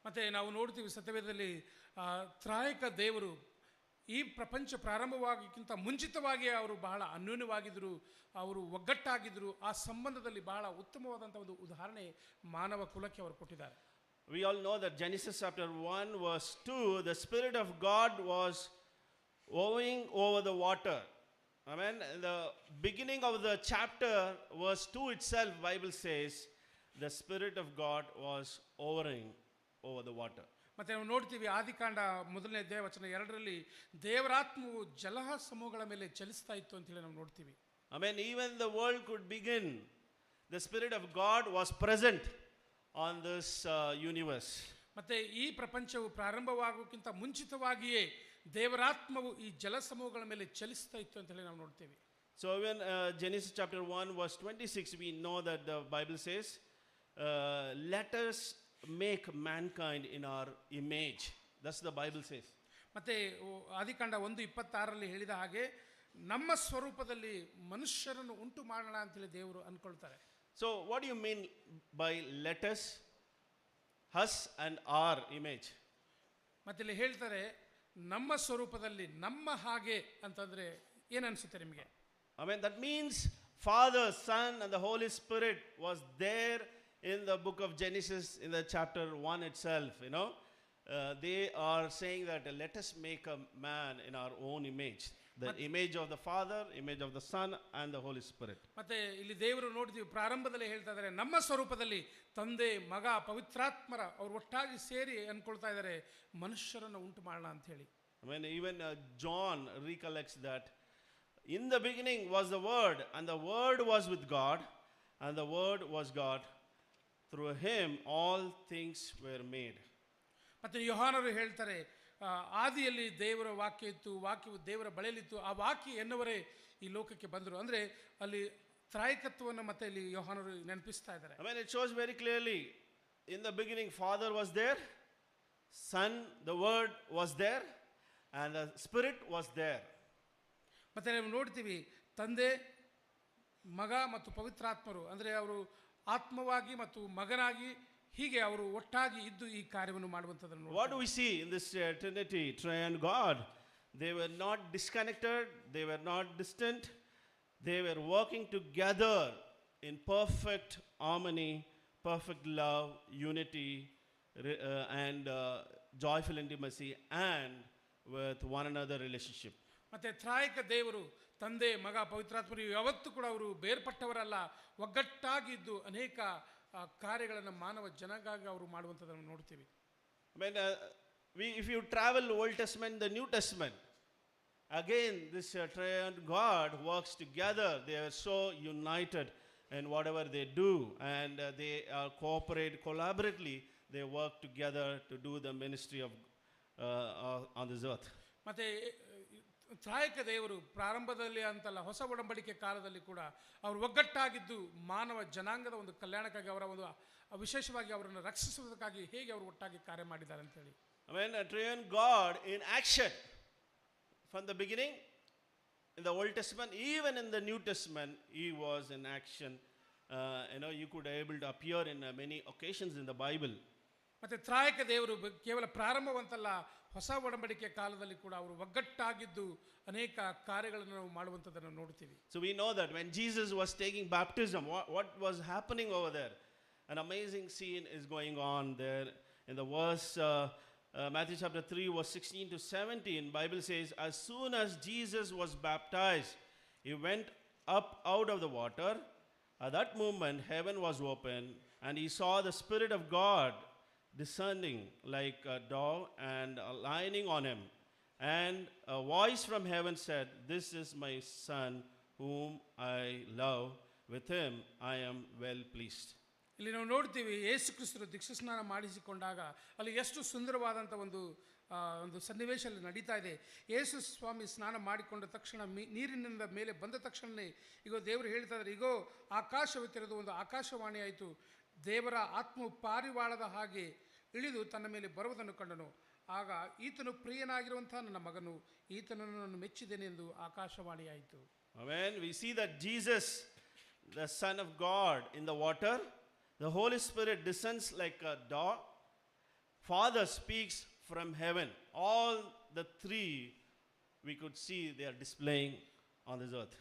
ಮತ್ತು ನಾವು ನೋಡ್ತೀವಿ ಸತ್ಯವೇದದಲ್ಲಿ ತ್ರಾಯಕ ದೇವರು ಈ ಪ್ರಪಂಚ ಪ್ರಾರಂಭವಾಗಕ್ಕಿಂತ ಮುಂಚಿತವಾಗಿ ಅವರು ಬಹಳ ಅನ್ಯೋನ್ಯವಾಗಿದ್ದರು, ಅವರು ಒಗ್ಗಟ್ಟಾಗಿದ್ದರು. ಆ ಸಂಬಂಧದಲ್ಲಿ ಬಹಳ ಉತ್ತಮವಾದಂಥ ಒಂದು ಉದಾಹರಣೆ ಮಾನವ ಕುಲಕ್ಕೆ ಅವರು ಕೊಟ್ಟಿದ್ದಾರೆ. We all know that Genesis chapter 1 verse 2, the Spirit of God was hovering over the water, Amen. In the beginning of the chapter, verse 2 itself, Bible says, the Spirit of God was hovering over the water. ಮತ್ತು ನಾವು ನೋಡ್ತೀವಿ ಆದಿಕಾಂಡ ಮೊದಲನೇ ಅಧ್ಯಾಯ ವಚನ 2ರಲ್ಲಿ ದೇವರಾತ್ಮವು ಜಲ ಸಮೂಹಗಳ ಮೇಲೆ ಚಲಿಸ್ತಾ ಇತ್ತು ಅಂತ ಹೇಳಿ ನಾವು ನೋಡ್ತೀವಿ. Amen. Even the world could begin, the Spirit of God was present on this universe. ಮತ್ತೆ ಈ ಪ್ರಪಂಚವು ಪ್ರಾರಂಭವಾಗೋಕ್ಕಿಂತ ಮುಂಚಿತವಾಗಿಯೇ ದೇವರಾತ್ಮವು ಈ ಜಲ ಸಮೂಹಗಳ ಮೇಲೆ ಚಲಿಸ್ತಾ ಇತ್ತು ಅಂತ ಹೇಳಿ ನಾವು ನೋಡ್ತೀವಿ. So even Genesis chapter 1 verse 26, we know that the Bible says, let us make mankind in our image. That's the Bible says. ಮತ್ತೆ ಆದಿಕಾಂಡ 1:26ರಲ್ಲಿ ಹೇಳಿದ ಹಾಗೆ ನಮ್ಮ ಸ್ವರೂಪದಲ್ಲಿ ಮನುಷ್ಯರನ್ನು ಉಂಟು ಮಾಡೋಣ ಅಂತೇಳಿ ದೇವರು ಅನ್ಕೊಳ್ತಾರೆ. So what do you mean by let us? Us and our image. ಮತ್ತೆ ಇಲ್ಲಿ ಹೇಳ್ತಾರೆ ನಮ್ಮ ಸ್ವರೂಪದಲ್ಲಿ ನಮ್ಮ ಹಾಗೆ ಅಂತಂದ್ರೆ ಏನು ಅನ್ಸುತ್ತೆ ನಿಮಗೆ? I mean, that means Father, Son and the Holy Spirit was there in the book of Genesis in the chapter 1 itself, you know. They are saying that let us make a man in our own image. The image of the Father, image of the Son and the Holy Spirit. ಮತ್ತೆ ಇಲ್ಲಿ ದೇವರು ನೋಡ್ತೀವಿ ಪ್ರಾರಂಭದಲ್ಲಿ ಹೇಳ್ತಾ ಇದ್ದಾರೆ ನಮ್ಮ ಸ್ವರೂಪದಲ್ಲಿ ತಂದೆ ಮಗ ಪವಿತ್ರಾತ್ಮರ ಅವರು ಒಟ್ಟಾಗಿ ಸೇರಿ ಅನ್ಕೊಳ್ತಾ ಇದ್ದಾರೆ ಮನುಷ್ಯರನ್ನು ಉಂಟು ಮಾಡೋಣ ಅಂತ ಹೇಳಿ. I mean, even John recollects that in the beginning was the Word, and the Word was with God, and the Word was God. Through him all things were made. ಮತ್ತೆ ಯೋಹಾನರು ಹೇಳ್ತಾರೆ ಆದಿಯಲ್ಲಿ ದೇವರ ವಾಕ್ಯ ಇತ್ತು, ವಾಕ್ಯವು ದೇವರ ಬಳಿಯಲ್ಲಿತ್ತು, ಆ ವಾಕ್ಯ ಎನ್ನುವರೇ ಈ ಲೋಕಕ್ಕೆ ಬಂದರು. ಅಂದರೆ ಅಲ್ಲಿ ತ್ರಾಯಕತ್ವವನ್ನು ಮತ್ತೆ ಇಲ್ಲಿ ಯೋಹಾನರು ನೆನಪಿಸ್ತಾ ಇದ್ದಾರೆ. I mean, it shows very clearly, in the beginning Father was there, Son, the Word was there, and the Spirit was there. ಮತ್ತೆ ನಾವು ನೋಡ್ತೀವಿ ತಂದೆ ಮಗ ಮತ್ತು ಪವಿತ್ರಾತ್ಮರು ಅಂದರೆ ಅವರು ಆತ್ಮವಾಗಿ ಮತ್ತು ಮಗನಾಗಿ ಹೀಗೆ ಅವರು ಒಟ್ಟಾಗಿ ಇದ್ದು ಈ ಕಾರ್ಯವನ್ನು ಮಾಡುವಂಥದ್ದನ್ನು. What do we see in this Trinity, Triune God? They were not disconnected, they were not distant, they were working together in perfect harmony, perfect love, unity, and joyful intimacy, and with one another relationship. ಮತ್ತೆ ತ್ರಾಯಕ ದೇವರು ತಂದೆ ಮಗ ಪವಿತ್ರಾತ್ಮರು ಯಾವತ್ತೂ ಕೂಡ ಅವರು ಬೇರ್ಪಟ್ಟವರಲ್ಲ, ಒಗ್ಗಟ್ಟಾಗಿದ್ದು ಅನೇಕ ಕಾರ್ಯಗಳನ್ನು ಮಾನವ ಜನಗಾಗಿ ಅವರು ಮಾಡುವಂಥದ್ದನ್ನು ನೋಡ್ತೀವಿ. I mean, if you travel Old Testament, the New Testament, again this triune God works together. They are so united in whatever they do, and they cooperate collaboratively. They work together to do the ministry of on this earth. ಮತ್ತೆ ತ್ರಾಯಕ ದೇವರು ಪ್ರಾರಂಭದಲ್ಲಿ ಅಂತಲ್ಲ ಹೊಸ ಒಡಂಬಡಿಕೆ ಕಾಲದಲ್ಲಿ ಕೂಡ ಅವರು ಒಗ್ಗಟ್ಟಾಗಿದ್ದು ಮಾನವ ಜನಾಂಗದ ಒಂದು ಕಲ್ಯಾಣಕ್ಕಾಗಿ ಅವರ ಒಂದು ವಿಶೇಷವಾಗಿ ಅವರನ್ನು ರಕ್ಷಿಸುವುದಕ್ಕಾಗಿ ಹೇಗೆ ಅವರು ಒಟ್ಟಾಗಿ ಕಾರ್ಯ ಮಾಡಿದ್ದಾರೆ ಅಂತ ಹೇಳಿ. I mean, a triune God in action from the beginning in the Old Testament, even in the New Testament, he was in action. You could able to appear in many occasions in the Bible. ಮತ್ತೆ ತ್ರಾಯಕ ದೇವರು ಕೇವಲ ಪ್ರಾರಂಭವಂತಲ್ಲ ಹೊಸ ಒಡಂಬಡಿಕೆ ಕಾಲದಲ್ಲಿ ಕೂಡ ಅವರು ಒಗ್ಗಟ್ಟಾಗಿದ್ದು ಅನೇಕ ಕಾರ್ಯಗಳನ್ನು ನಾವು ಮಾಡುವಂಥದ್ದನ್ನು ನೋಡ್ತೀವಿ. So we know that when Jesus was taking baptism, what was happening over there? An amazing scene is going on there. In the verse Matthew chapter 3 verse 16 to 17, Bible says, as soon as Jesus was baptized, he went up out of the water. At that moment heaven was open, and he saw the Spirit of God descending like a dove and aligning on him. And a voice from heaven said, this is my Son whom I love. With him I am well pleased. ಇಲ್ಲಿ ನಾವು ನೋಡ್ತೀವಿ ಯೇಸು ಕ್ರಿಸ್ತರು ದೀಕ್ಷಾಸ್ನಾನ ಮಾಡಿಸಿಕೊಂಡಾಗ ಅಲ್ಲಿ ಎಷ್ಟು ಸುಂದರವಾದಂಥ ಒಂದು ಸನ್ನಿವೇಶದಲ್ಲಿ ನಡೀತಾ ಇದೆ. ಯೇಸು ಸ್ವಾಮಿ ಸ್ನಾನ ಮಾಡಿಕೊಂಡ ತಕ್ಷಣ ನೀರಿನಿಂದ ಮೇಲೆ ಬಂದ ತಕ್ಷಣವೇ ಈಗ ದೇವರು ಹೇಳ್ತಾ ಇದ್ದಾರೆ, ಈಗೋ ಆಕಾಶವು ತೆರೆದು ಒಂದು ಆಕಾಶವಾಣಿ ಆಯಿತು, ದೇವರ ಆತ್ಮವು ಪಾರಿವಾಳದ ಹಾಗೆ ಇಳಿದು ತನ್ನ ಮೇಲೆ ಬರುವುದನ್ನು ಕಂಡನು. ಆಗ ಈತನು ಪ್ರಿಯನಾಗಿರುವಂಥ ನನ್ನ ಮಗನು, ಈತನನ್ನು ನಾನು ಮೆಚ್ಚಿದ್ದೇನೆ ಎಂದು ಆಕಾಶವಾಣಿ ಆಯಿತು. When we see that Jesus, the Son of God, in the water, the Holy Spirit descends like a dove, Father speaks from heaven. All the three we could see they are displaying on this earth.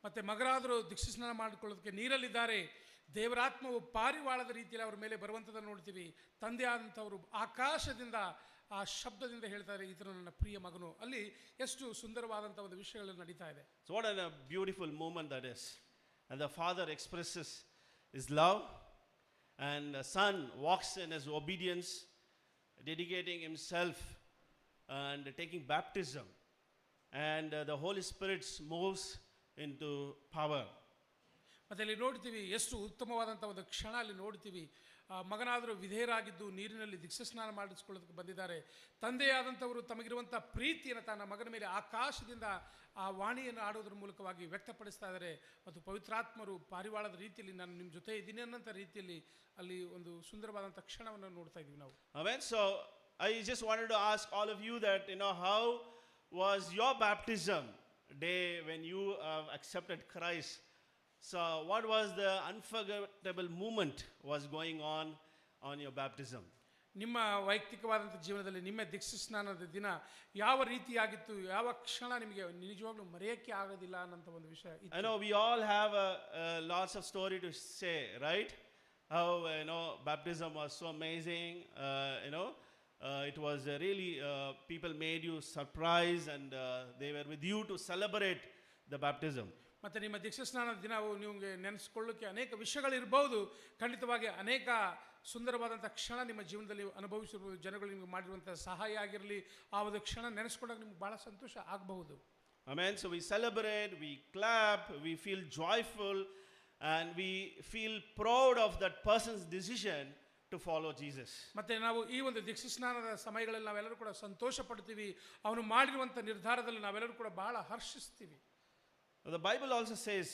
ಮತ್ತೆ ಮಗರಾದರು ದೀಕ್ಷಾಸ್ನಾನ ಮಾಡಿಕೊಳ್ಳೋದಕ್ಕೆ ನೀರಲ್ಲಿದ್ದಾರೆ. ದೇವರಾತ್ಮವು ಪಾರಿವಾಳದ ರೀತಿಯಲ್ಲಿ ಅವರ ಮೇಲೆ ಬರುವಂಥದ್ದನ್ನು ನೋಡ್ತೀವಿ. ತಂದೆ ಆದಂಥವರು ಆಕಾಶದಿಂದ ಆ ಶಬ್ದದಿಂದ ಹೇಳ್ತಾರೆ ಈತನು ನನ್ನ ಪ್ರಿಯ ಮಗನು. ಅಲ್ಲಿ ಎಷ್ಟು ಸುಂದರವಾದಂಥ ಒಂದು ವಿಷಯಗಳು ನಡೀತಾ ಇದೆ. So what a beautiful moment that is. And the father expresses his love, and the son walks in his obedience, dedicating himself and taking baptism. And the Holy Spirit moves into power. ಮತ್ತು ಅಲ್ಲಿ ನೋಡ್ತೀವಿ ಎಷ್ಟು ಉತ್ತಮವಾದಂಥ ಒಂದು ಕ್ಷಣ ಅಲ್ಲಿ ನೋಡ್ತೀವಿ. ಮಗನಾದರೂ ವಿಧೇಯರಾಗಿದ್ದು ನೀರಿನಲ್ಲಿ ದೀಕ್ಷಾಸ್ನಾನ ಮಾಡಿಸ್ಕೊಳ್ಳೋದಕ್ಕೆ ಬಂದಿದ್ದಾರೆ. ತಂದೆಯಾದಂಥವರು ತಮಗಿರುವಂಥ ಪ್ರೀತಿಯನ್ನು ತನ್ನ ಮಗನ ಮೇಲೆ ಆಕಾಶದಿಂದ ಆ ವಾಣಿಯನ್ನು ಆಡೋದ್ರ ಮೂಲಕವಾಗಿ ವ್ಯಕ್ತಪಡಿಸ್ತಾ ಇದ್ದಾರೆ. ಮತ್ತು ಪವಿತ್ರಾತ್ಮರು ಪಾರಿವಾಳದ ರೀತಿಯಲ್ಲಿ ನಾನು ನಿಮ್ಮ ಜೊತೆ ಇದ್ದೀನಿ ಅನ್ನೋಂಥ ರೀತಿಯಲ್ಲಿ ಅಲ್ಲಿ ಒಂದು ಸುಂದರವಾದಂಥ ಕ್ಷಣವನ್ನು ನೋಡ್ತಾ ಇದ್ದೀವಿ ನಾವು. Amen. So I just wanted to ask all of you that, how was your baptism day when you accepted Christ? So what was the unforgettable moment was going on your baptism? ನಿಮ್ಮ ವೈಯಕ್ತಿಕವಾದಂಥ ಜೀವನದಲ್ಲಿ ನಿಮ್ಮ ದೀಕ್ಷಾಸ್ನಾನದ ದಿನ ಯಾವ ರೀತಿಯಾಗಿತ್ತು, ಯಾವ ಕ್ಷಣ ನಿಮಗೆ ನಿಜವಾಗ್ಲೂ ಮರೆಯೋಕ್ಕೆ ಆಗೋದಿಲ್ಲ ಅನ್ನೋಂಥ ಒಂದು ವಿಷಯ ಇತ್ತು. I know we all have lots of story to say, right? How baptism was so amazing. It was really people made you surprised, and they were with you to celebrate the baptism. ಮತ್ತು ನಿಮ್ಮ ದೀಕ್ಷಾಸ್ನಾನದ ದಿನವು ನಿಮಗೆ ನೆನೆಸ್ಕೊಳ್ಳೋಕ್ಕೆ ಅನೇಕ ವಿಷಯಗಳಿರ್ಬೋದು. ಖಂಡಿತವಾಗಿ ಅನೇಕ ಸುಂದರವಾದಂಥ ಕ್ಷಣ ನಿಮ್ಮ ಜೀವನದಲ್ಲಿ ಅನುಭವಿಸಿರ್ಬೋದು. ಜನಗಳು ನಿಮಗೆ ಮಾಡಿರುವಂಥ ಸಹಾಯ ಆಗಿರಲಿ, ಆ ಒಂದು ಕ್ಷಣ ನೆನೆಸ್ಕೊಂಡಾಗ ನಿಮ್ಗೆ ಭಾಳ ಸಂತೋಷ ಆಗಬಹುದು. Amen. So we celebrate, we clap, we feel joyful, and we feel proud of that person's decision to follow Jesus. ಮತ್ತೆ ನಾವು ಈ ಒಂದು ದೀಕ್ಷಾಸ್ನಾನದ ಸಮಯಗಳಲ್ಲಿ ನಾವೆಲ್ಲರೂ ಕೂಡ ಸಂತೋಷ ಪಡ್ತೀವಿ. ಅವನು ಮಾಡಿರುವಂಥ ನಿರ್ಧಾರದಲ್ಲಿ ನಾವೆಲ್ಲರೂ ಕೂಡ ಬಹಳ ಹರ್ಷಿಸ್ತೀವಿ. The Bible also says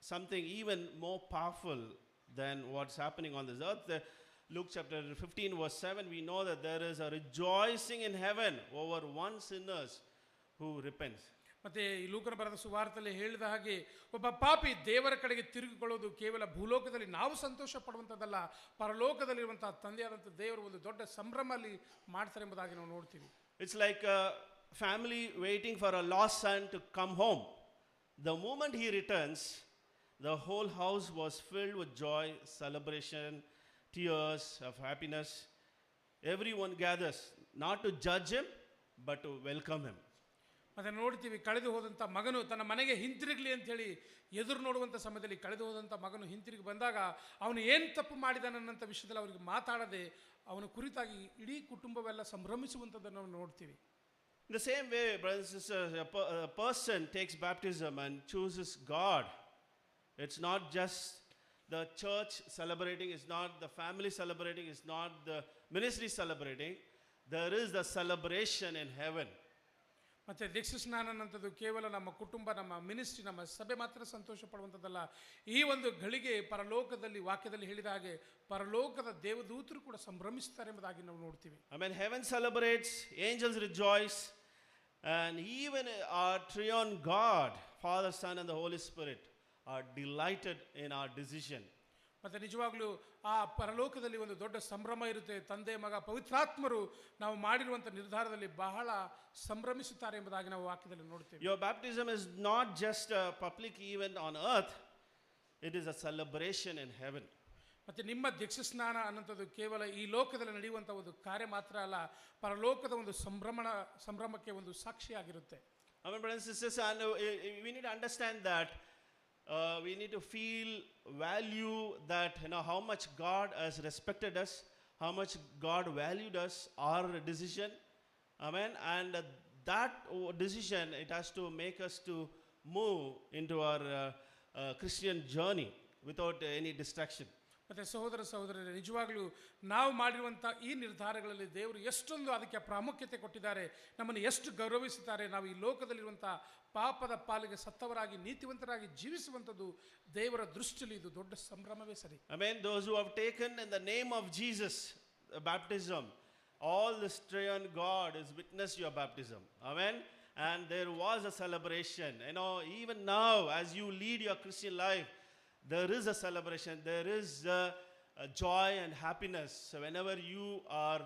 something even more powerful than what's happening on this earth. Luke chapter 15 verse 7, we know that there is a rejoicing in heaven over one sinners who repents. ಮತ್ತೆ ಈ ಲೂಕನ ಬರೆದ ಸುವಾರ್ತೆಯಲ್ಲಿ ಹೇಳಿದ ಹಾಗೆ ಒಬ್ಬ ಪಾಪಿ ದೇವರ ಕಡೆಗೆ ತಿರುಗಿಕೊಳ್ಳೋದು ಕೇವಲ ಭೂಲೋಕದಲ್ಲಿ ನಾವು ಸಂತೋಷ ಪಡುವಂಥದ್ದಲ್ಲ, ಪರಲೋಕದಲ್ಲಿರುವಂತಹ ತಂದೆಯಾದಂಥ ದೇವರು ಒಂದು ದೊಡ್ಡ ಸಂಭ್ರಮ ಅಲ್ಲಿ ಮಾಡ್ತಾರೆ ಎಂಬುದಾಗಿ ನಾವು ನೋಡ್ತೀವಿ. It's like a family waiting for a lost son to come home. The moment he returns, the whole house was filled with joy, celebration, tears of happiness. Everyone gathers, not to judge him, but to welcome him. ಮತ್ತೆ ನೋಡ್ತೀವಿ, ಕಳೆದು ಹೋದಂಥ ಮಗನು ತನ್ನ ಮನೆಗೆ ಹಿಂತಿರುಗಲಿ ಅಂಥೇಳಿ ಎದುರು ನೋಡುವಂಥ ಸಮಯದಲ್ಲಿ ಕಳೆದು ಹೋದಂಥ ಮಗನು ಹಿಂತಿರುಗಿ ಬಂದಾಗ ಅವನು ಏನು ತಪ್ಪು ಮಾಡಿದಾನನ್ನಂಥ ವಿಷಯದಲ್ಲಿ ಅವರಿಗೆ ಮಾತಾಡದೆ ಅವನ ಕುರಿತಾಗಿ ಇಡೀ ಕುಟುಂಬವೆಲ್ಲ ಸಂಭ್ರಮಿಸುವಂಥದ್ದನ್ನು ನಾವು ನೋಡ್ತೀವಿ. In the same way, brothers and sisters, a person takes baptism and chooses God. It's not just the church celebrating, it's not the family celebrating, it's not the ministry celebrating. There is the celebration in heaven. ಮತ್ತು ದೀಕ್ಷಾಸ್ನಾನ ಅನ್ನೋಂಥದ್ದು ಕೇವಲ ನಮ್ಮ ಕುಟುಂಬ, ನಮ್ಮ ministry, ನಮ್ಮ ಸಭೆ ಮಾತ್ರ ಸಂತೋಷ ಪಡುವಂಥದ್ದಲ್ಲ. ಈ ಒಂದು ಗಳಿಗೆ ಪರಲೋಕದಲ್ಲಿ ವಾಕ್ಯದಲ್ಲಿ ಹೇಳಿದ ಹಾಗೆ ಪರಲೋಕದ ದೇವದೂತರು ಕೂಡ ಸಂಭ್ರಮಿಸ್ತಾರೆ ಎಂಬುದಾಗಿ ನಾವು ನೋಡ್ತೀವಿ. I mean, heaven celebrates, angels rejoice, and even our triune God, Father, Son, and the Holy Spirit are delighted in our decision. ಮತ್ತು ನಿಜವಾಗ್ಲೂ ಆ ಪರಲೋಕದಲ್ಲಿ ಒಂದು ದೊಡ್ಡ ಸಂಭ್ರಮ ಇರುತ್ತೆ. ತಂದೆ, ಮಗ, ಪವಿತ್ರಾತ್ಮರು ನಾವು ಮಾಡಿರುವಂಥ ನಿರ್ಧಾರದಲ್ಲಿ ಬಹಳ ಸಂಭ್ರಮಿಸುತ್ತಾರೆ ಎಂಬುದಾಗಿ ನಾವು ವಾಕ್ಯದಲ್ಲಿ ನೋಡ್ತೇವೆ. Your baptism is not just a public event on earth, it is a celebration in heaven. ಮತ್ತು ನಿಮ್ಮ ದೀಕ್ಷಾಸ್ನಾನ ಅನ್ನೋಂಥದ್ದು ಕೇವಲ ಈ ಲೋಕದಲ್ಲಿ ನಡೆಯುವಂಥ ಒಂದು ಕಾರ್ಯ ಮಾತ್ರ ಅಲ್ಲ, ಪರಲೋಕದ ಒಂದು ಸಂಭ್ರಮಕ್ಕೆ ಒಂದು ಸಾಕ್ಷಿಯಾಗಿರುತ್ತೆ. I mean, brothers and sisters, and we need to understand that we need to feel, value that, how much God has respected us, how much God valued us, our decision. Amen. And that decision, it has to make us to move into our Christian journey without any distraction. ಮತ್ತು ಸಹೋದರ ಸಹೋದರರೇ, ನಿಜವಾಗ್ಲೂ ನಾವು ಮಾಡಿರುವಂಥ ಈ ನಿರ್ಧಾರಗಳಲ್ಲಿ ದೇವರು ಎಷ್ಟೊಂದು ಅದಕ್ಕೆ ಪ್ರಾಮುಖ್ಯತೆ ಕೊಟ್ಟಿದ್ದಾರೆ, ನಮ್ಮನ್ನು ಎಷ್ಟು ಗೌರವಿಸುತ್ತಾರೆ. ನಾವು ಈ ಲೋಕದಲ್ಲಿರುವಂಥ ಪಾಪದ ಪಾಲಿಗೆ ಸತ್ತವರಾಗಿ ನೀತಿವಂತರಾಗಿ ಜೀವಿಸುವಂಥದ್ದು ದೇವರ ದೃಷ್ಟಿಯಲ್ಲಿ ಇದು ದೊಡ್ಡ ಸಂಭ್ರಮವೇ ಸರಿ. Amen. Those who have taken in the name of Jesus baptism, all the triune God is witness your baptism. Amen. And there was a celebration. Even now, as you lead your Christian life, there is a celebration. There is a joy and happiness. So whenever you are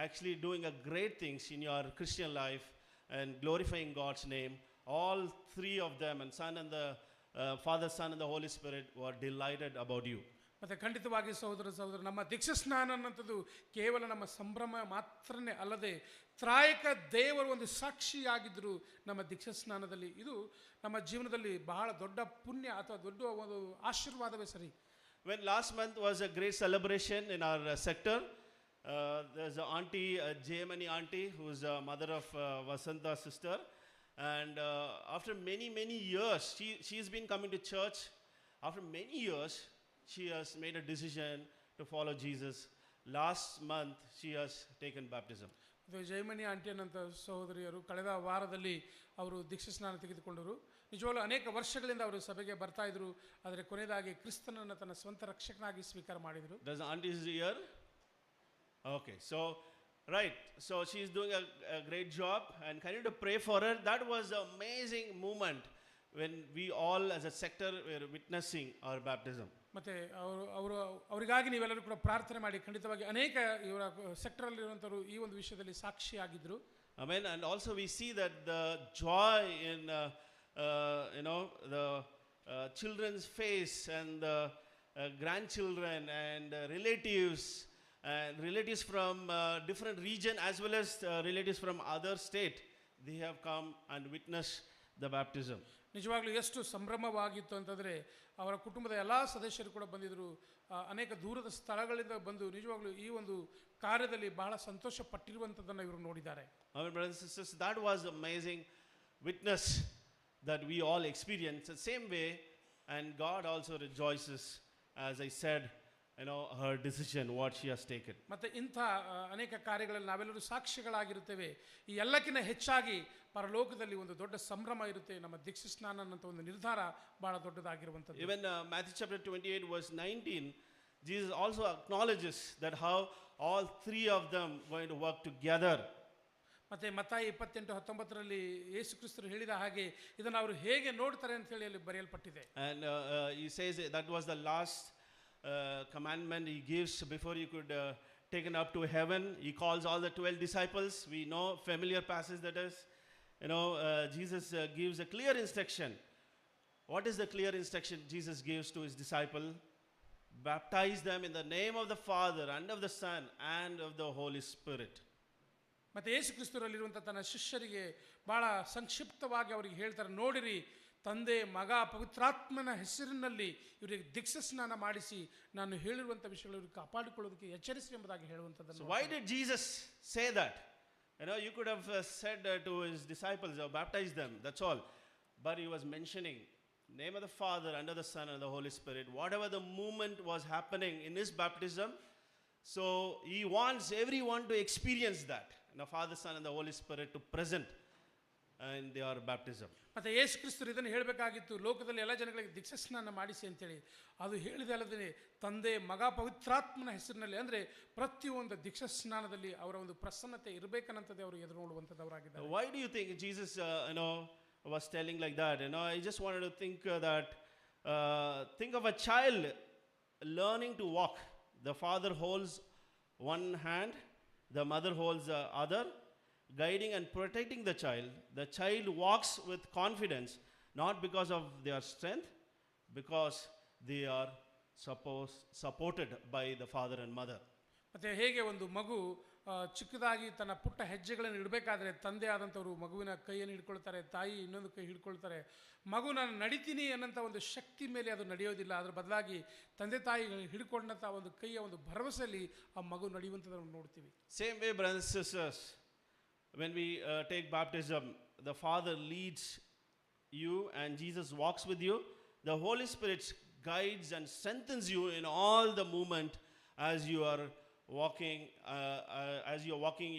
actually doing a great things in your Christian life and glorifying God's name, all three of them, and Son and the Father, Son, and the Holy Spirit, were delighted about you. ಮತ್ತು ಖಂಡಿತವಾಗಿ ಸಹೋದರ ನಮ್ಮ ದೀಕ್ಷಾ ಸ್ನಾನ ಅನ್ನೋಂಥದ್ದು ಕೇವಲ ನಮ್ಮ ಸಂಭ್ರಮ ಮಾತ್ರನೇ ಅಲ್ಲದೆ ತ್ರಾಯಕ ದೇವರು ಒಂದು ಸಾಕ್ಷಿಯಾಗಿದ್ದರು ನಮ್ಮ ದೀಕ್ಷಾ ಸ್ನಾನದಲ್ಲಿ. ಇದು ನಮ್ಮ ಜೀವನದಲ್ಲಿ ಬಹಳ ದೊಡ್ಡ ಪುಣ್ಯ ಅಥವಾ ದೊಡ್ಡ ಒಂದು ಆಶೀರ್ವಾದವೇ ಸರಿ. When last month was a great celebration in our sector, there's an auntie, Jayamani auntie, who's a mother of Vasanta's sister. And after many years, she's been coming to church. After many years, she has made a decision to follow Jesus. Last month, she has taken baptism. ಇದು Jayamani aunty ಅನ್ನೋಂಥ ಸಹೋದರಿಯರು ಕಳೆದ ವಾರದಲ್ಲಿ ಅವರು ದೀಕ್ಷಾ ಸ್ನಾನ ತೆಗೆದುಕೊಂಡರು. ನಿಜವಾಗ್ಲೂ ಅನೇಕ ವರ್ಷಗಳಿಂದ ಅವರು ಸಭೆಗೆ ಬರ್ತಾ ಇದ್ರು, ಆದರೆ ಕೊನೆಯದಾಗಿ ಕ್ರಿಸ್ತನನ್ನು ತನ್ನ ಸ್ವಂತ ರಕ್ಷಕನಾಗಿ ಸ್ವೀಕಾರ ಮಾಡಿದರು. Does the auntie is here? Okay, so right, so she is doing a great job, and can you to pray for her? That was an amazing moment when we all as a sector were witnessing our baptism. ಮತ್ತು ಅವರಿಗಾಗಿ ನೀವೆಲ್ಲರೂ ಕೂಡ ಪ್ರಾರ್ಥನೆ ಮಾಡಿ. ಖಂಡಿತವಾಗಿ ಅನೇಕ ಇವರ ಸೆಕ್ಟರಲ್ಲಿರುವಂಥವರು ಈ ಒಂದು ವಿಷಯದಲ್ಲಿ ಸಾಕ್ಷಿಯಾಗಿದ್ದರು. Amen. And also we see that the joy in the children's face and the grandchildren and relatives from different region as well as relatives from other state, they have come and witnessed the baptism. ನಿಜವಾಗ್ಲೂ ಎಷ್ಟು ಸಂಭ್ರಮವಾಗಿತ್ತು ಅಂತಂದರೆ ಅವರ ಕುಟುಂಬದ ಎಲ್ಲ ಸದಸ್ಯರು ಕೂಡ ಬಂದಿದ್ದರು. ಅನೇಕ ದೂರದ ಸ್ಥಳಗಳಿಂದ ಬಂದು ನಿಜವಾಗ್ಲೂ ಈ ಒಂದು ಕಾರ್ಯದಲ್ಲಿ ಬಹಳ ಸಂತೋಷ ಪಟ್ಟಿರುವಂಥದ್ದನ್ನು ಇವರು ನೋಡಿದ್ದಾರೆ. Our brothers and sisters, that was amazing witness that we all experienced the same way, and God also rejoices, as I said, her decision, what she has taken. ಮತ್ತು ಇಂಥ ಅನೇಕ ಕಾರ್ಯಗಳಲ್ಲಿ ನಾವೆಲ್ಲರೂ ಸಾಕ್ಷಿಗಳಾಗಿರುತ್ತೇವೆ. ಈ ಎಲ್ಲಕ್ಕಿಂತ ಹೆಚ್ಚಾಗಿ ಪರಲೋಕದಲ್ಲಿ ಒಂದು ದೊಡ್ಡ ಸಂಭ್ರಮ ಇರುತ್ತೆ. ನಮ್ಮ ದೀಕ್ಷಾ ಸ್ನಾನ ಅನ್ನೋ ಒಂದು ನಿರ್ಧಾರ ಬಹಳ ದೊಡ್ಡದಾಗಿರುವಂಥದ್ದು. Even Matthew chapter 28 verse 19, Jesus also acknowledges that how all three of them going to work together. ಮತ್ತೆ ಮತ್ತಾಯಿ 28:19 ಯೇಸು ಕ್ರಿಸ್ತರು ಹೇಳಿದ ಹಾಗೆ ಇದನ್ನು ಅವರು ಹೇಗೆ ನೋಡ್ತಾರೆ ಅಂತ ಹೇಳಿ ಅಲ್ಲಿ ಬರೆಯಲ್ಪಟ್ಟಿದೆ. And he says that was the last commandment he gives before he could taken up to heaven. He calls all the 12 disciples. We know familiar passage that is, Jesus gives a clear instruction. What is the clear instruction Jesus gives to his disciple? Baptize them in the name of the Father and of the Son and of the Holy Spirit. ಮತ್ತು ಯೇಸು ಕ್ರಿಸ್ತರಲ್ಲಿರುವಂಥ ತನ್ನ ಶಿಷ್ಯರಿಗೆ ಬಹಳ ಸಂಕ್ಷಿಪ್ತವಾಗಿ ಅವರಿಗೆ ಹೇಳ್ತಾರೆ, ನೋಡಿರಿ, ತಂದೆ ಮಗ ಪವಿತ್ರಾತ್ಮನ ಹೆಸರಿನಲ್ಲಿ ಇವರಿಗೆ ದೀಕ್ಷಾ ಸ್ನಾನ ಮಾಡಿಸಿ ನಾನು ಹೇಳಿರುವಂಥ ವಿಷಯಗಳು ಇವ್ರಿಗೆ ಕಾಪಾಡಿಕೊಳ್ಳೋದಕ್ಕೆ ಎಚ್ಚರಿಸಿ ಎಂಬುದಾಗಿ ಹೇಳುವಂಥದ್ದು. So why did Jesus say that? You could have said to his disciples, baptize them, that's all. But he was mentioning name of the Father, under the Son, and the Holy Spirit. Whatever the movement was happening in his baptism, so he wants everyone to experience that. Father, Son, and the Holy Spirit to present in their baptism. ಮತ್ತು ಯೇಸು ಕ್ರಿಸ್ತರು ಇದನ್ನು ಹೇಳಬೇಕಾಗಿತ್ತು, ಲೋಕದಲ್ಲಿ ಎಲ್ಲ ಜನಗಳಿಗೆ ದೀಕ್ಷಾ ಸ್ನಾನ ಮಾಡಿಸಿ ಅಂತೇಳಿ. ಅದು ಹೇಳಿದೆ ಅಲ್ಲದೆ ತಂದೆ ಮಗ ಪವಿತ್ರಾತ್ಮನ ಹೆಸರಿನಲ್ಲಿ, ಅಂದರೆ ಪ್ರತಿಯೊಂದು ದೀಕ್ಷಾ ಸ್ನಾನದಲ್ಲಿ ಅವರ ಒಂದು ಪ್ರಸನ್ನತೆ ಇರಬೇಕನ್ನಂಥದ್ದೇ ಅವರು ಎದುರು ನೋಡುವಂಥದ್ದವರಾಗಿದ್ದಾರೆ. Why do you think Jesus was telling like that? I just wanted to think think of a child learning to walk. The father holds one hand, the mother holds the other, guiding and protecting the child. The child walks with confidence, not because of their strength, because they are supported by the father and mother. ಮತ್ತು ಹೇಗೆ ಒಂದು ಮಗು ಚಿಕ್ಕದಾಗಿ ತನ್ನ ಪುಟ್ಟ ಹೆಜ್ಜೆಗಳನ್ನು ಇಡಬೇಕಾದ್ರೆ ತಂದೆ ಆದಂಥವರು ಮಗುವಿನ ಕೈಯನ್ನು ಹಿಡ್ಕೊಳ್ತಾರೆ, ತಾಯಿ ಇನ್ನೊಂದು ಕೈ ಹಿಡ್ಕೊಳ್ತಾರೆ. ಮಗು ನಾನು ನಡಿತೀನಿ ಅನ್ನೋಂಥ ಒಂದು ಶಕ್ತಿ ಮೇಲೆ ಅದು ನಡೆಯೋದಿಲ್ಲ, ಅದರ ಬದಲಾಗಿ ತಂದೆ ತಾಯಿ ಹಿಡ್ಕೊಂಡಂಥ ಒಂದು ಕೈಯ ಒಂದು ಭರವಸೆಯಲ್ಲಿ ಆ ಮಗು ನಡೆಯುವಂಥದ್ದನ್ನು ನೋಡ್ತೀವಿ. Same way, brothers and sisters, when we take baptism, the Father leads you and Jesus walks with you. The Holy Spirit guides and strengthens you in all the movement as you are walking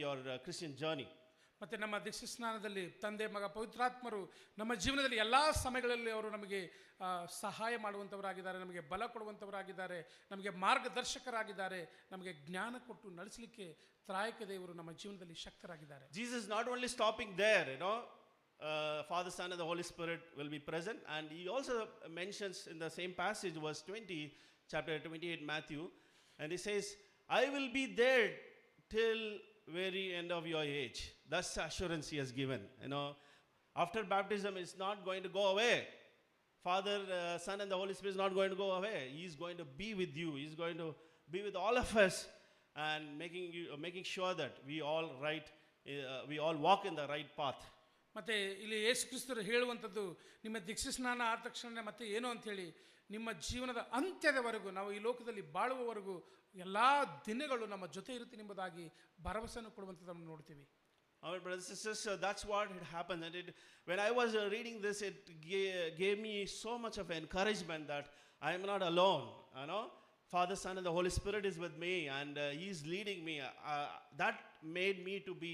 your Christian journey. ಮತ್ತು ನಮ್ಮ ದೀಕ್ಷಾ ಸ್ನಾನದಲ್ಲಿ ತಂದೆ ಮಗ ಪವಿತ್ರಾತ್ಮರು ನಮ್ಮ ಜೀವನದಲ್ಲಿ ಎಲ್ಲ ಸಮಯಗಳಲ್ಲಿ ಅವರು ನಮಗೆ ಸಹಾಯ ಮಾಡುವಂಥವರಾಗಿದ್ದಾರೆ, ನಮಗೆ ಬಲ ಕೊಡುವಂಥವರಾಗಿದ್ದಾರೆ, ನಮಗೆ ಮಾರ್ಗದರ್ಶಕರಾಗಿದ್ದಾರೆ, ನಮಗೆ ಜ್ಞಾನ ಕೊಟ್ಟು ನಡೆಸಲಿಕ್ಕೆ ತ್ರಾಯಕ ದೇವರು ನಮ್ಮ ಜೀವನದಲ್ಲಿ ಶಕ್ತರಾಗಿದ್ದಾರೆ. Jesus not only stopping there, Father, Son, and the Holy Spirit will be present, and he also mentions in the same passage, verse 20, chapter 28, Matthew, and he says, I will be there till very end of your age. That's the assurance he has given. After baptism, it's not going to go away. Father, Son, and the Holy Spirit is not going to go away. He is going to be with you. He is going to be with all of us, and making sure that we all walk in the right path. ಮತ್ತು ಇಲ್ಲಿ ಯೇಸು ಕ್ರಿಸ್ತರು ಹೇಳುವಂಥದ್ದು, ನಿಮ್ಮ ದೀಕ್ಷಾ ಸ್ನಾನ ಆದ ತಕ್ಷಣ ಮತ್ತೆ ಏನು ಅಂಥೇಳಿ, ನಿಮ್ಮ ಜೀವನದ ಅಂತ್ಯದವರೆಗೂ, ನಾವು ಈ ಲೋಕದಲ್ಲಿ ಬಾಳುವವರೆಗೂ ಎಲ್ಲ ದಿನಗಳು ನಮ್ಮ ಜೊತೆ ಇರುತ್ತೆ ಎಂಬುದಾಗಿ ಭರವಸೆಯನ್ನು ಕೊಡುವಂಥದ್ದನ್ನು ನೋಡ್ತೀವಿ. Our brothers and sisters, that's what had happened. And when I was reading this, it gave me so much of encouragement that I am not alone. You know, Father, Son, and the Holy Spirit is with me, and He is leading me. That made me to be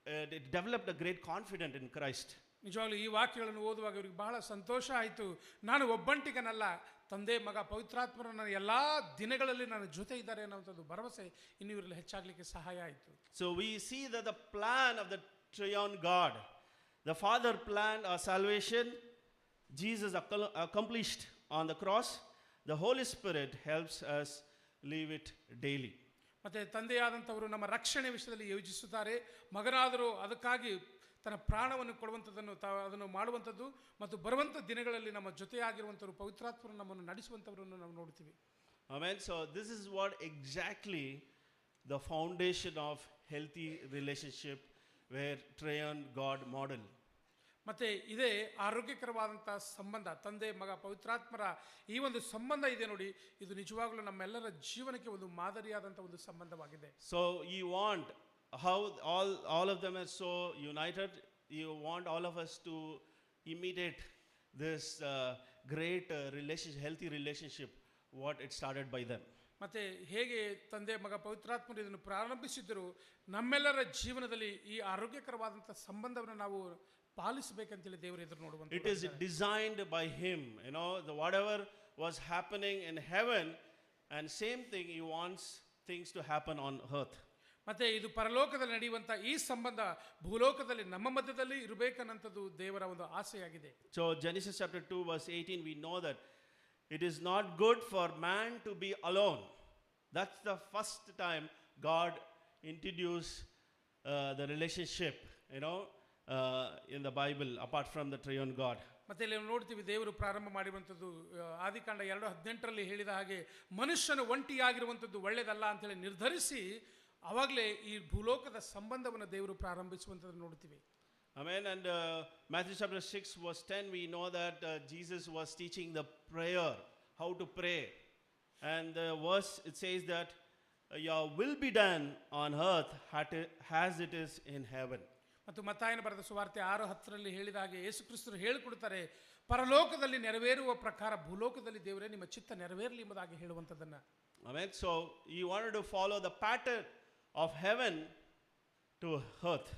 it developed a great confidence in Christ. ನಿಜವಾಗ್ಲೂ ಈ ವಾಕ್ಯಗಳನ್ನು ಓದುವಾಗ ಇವರಿಗೆ ಬಹಳ ಸಂತೋಷ ಆಯಿತು. ನಾನು ಒಬ್ಬಂಟಿಗನಲ್ಲ, ತಂದೆ, ಮಗ, ಪವಿತ್ರಾತ್ಮರು ನನ್ನ ಎಲ್ಲ ದಿನಗಳಲ್ಲಿ ನನ್ನ ಜೊತೆ ಇದ್ದಾರೆ ಅನ್ನುವಂಥದ್ದು ಭರವಸೆ ಇನ್ನು ಇವರಲ್ಲಿ ಹೆಚ್ಚಾಗಲಿಕ್ಕೆ ಸಹಾಯ ಆಯಿತು. So we see that the plan of the triune God, the Father planned our salvation, Jesus accomplished on the cross, the Holy Spirit helps us live it daily. ಮತ್ತು ತಂದೆಯಾದಂಥವರು ನಮ್ಮ ರಕ್ಷಣೆ ವಿಷಯದಲ್ಲಿ ಯೋಜಿಸುತ್ತಾರೆ, ಮಗನಾದರೂ ಅದಕ್ಕಾಗಿ ತನ್ನ ಪ್ರಾಣವನ್ನು ಕೊಡುವಂಥದ್ದನ್ನು ಅದನ್ನು ಮಾಡುವಂಥದ್ದು, ಮತ್ತು ಬರುವಂಥ ದಿನಗಳಲ್ಲಿ ನಮ್ಮ ಜೊತೆಯಾಗಿರುವಂಥವರು ಪವಿತ್ರಾತ್ಮರು ನಮ್ಮನ್ನು ನಡೆಸುವಂಥವರನ್ನು ನಾವು ನೋಡ್ತೀವಿ. Amen. So this is what exactly the foundation of healthy relationship where triune God model. ಮತ್ತು ಇದೇ ಆರೋಗ್ಯಕರವಾದಂಥ ಸಂಬಂಧ, ತಂದೆ, ಮಗ, ಪವಿತ್ರಾತ್ಮರ ಈ ಒಂದು ಸಂಬಂಧ ಇದೆ ನೋಡಿ, ಇದು ನಿಜವಾಗಲೂ ನಮ್ಮೆಲ್ಲರ ಜೀವನಕ್ಕೆ ಒಂದು ಮಾದರಿಯಾದಂಥ ಒಂದು ಸಂಬಂಧವಾಗಿದೆ. So you want how all of them are so united, you want all of us to imitate this great relationship, healthy relationship what it started by them. ಮತ್ತು ಹೇಗೆ ತಂದೆ, ಮಗ, ಪವಿತ್ರಾತ್ಮರು ಇದನ್ನು ಪ್ರಾರಂಭಿಸಿದ್ದರು, ನಮ್ಮೆಲ್ಲರ ಜೀವನದಲ್ಲಿ ಈ ಆರೋಗ್ಯಕರವಾದಂಥ ಸಂಬಂಧವನ್ನು ನಾವು ಪಾಲಿಸಬೇಕಂತೇಳಿ ದೇವರು ಎದುರು ನೋಡುವಂತ. It is designed by Him, whatever was happening in heaven, and same thing He wants things to happen on earth. ಮತ್ತೆ ಇದು ಪರಲೋಕದಲ್ಲಿ ನಡೆಯುವಂತ ಈ ಸಂಬಂಧ ಭೂಲೋಕದಲ್ಲಿ ನಮ್ಮ ಮಧ್ಯದಲ್ಲಿ ಇರಬೇಕನ್ನಂಥದ್ದು ದೇವರ ಒಂದು ಆಸೆಯಾಗಿದೆ. So Genesis chapter 2 verse 18, we know that it is not good for man to be alone. That's the first time God introduced the relationship, in the Bible, apart from the triune God. ಮತ್ತೆ ಇಲ್ಲಿ ನೋಡ್ತೀವಿ, ದೇವರು ಪ್ರಾರಂಭ ಮಾಡಿರುವಂಥದ್ದು ಆದಿಕಾಂಡ 2:18 ಹೇಳಿದ ಹಾಗೆ, ಮನುಷ್ಯನು ಒಂಟಿಯಾಗಿರುವಂಥದ್ದು ಒಳ್ಳೆಯದಲ್ಲ ಅಂತೇಳಿ ನಿರ್ಧರಿಸಿ ಅವಾಗಲೇ ಈ ಭೂಲೋಕದ ಸಂಬಂಧವನ್ನು ದೇವರು ಪ್ರಾರಂಭಿಸುವಂಥದ್ದು ನೋಡ್ತೀವಿ. Amen. And Matthew chapter 6 verse 10, we know that Jesus was teaching the prayer, how to pray. And the verse, it says that your will be done on earth as it is in heaven. ಮತ್ತು ಮತ್ತಾಯನ ಬರೆದ ಸುವಾರ್ತೆ 6:10 ಹೇಳಿದ ಹಾಗೆ ಯೇಸು ಕ್ರಿಸ್ತರು ಹೇಳಿಕೊಡುತ್ತಾರೆ, ಪರಲೋಕದಲ್ಲಿ ನೆರವೇರುವ ಪ್ರಕಾರ ಭೂಲೋಕದಲ್ಲಿ ದೇವರೇ ನಿಮ್ಮ ಚಿತ್ತ ನೆರವೇರಲಿ ಎಂಬುದಾಗಿ ಹೇಳುವಂಥದ್ದನ್ನು. Amen. So you wanted to follow the pattern of heaven to earth.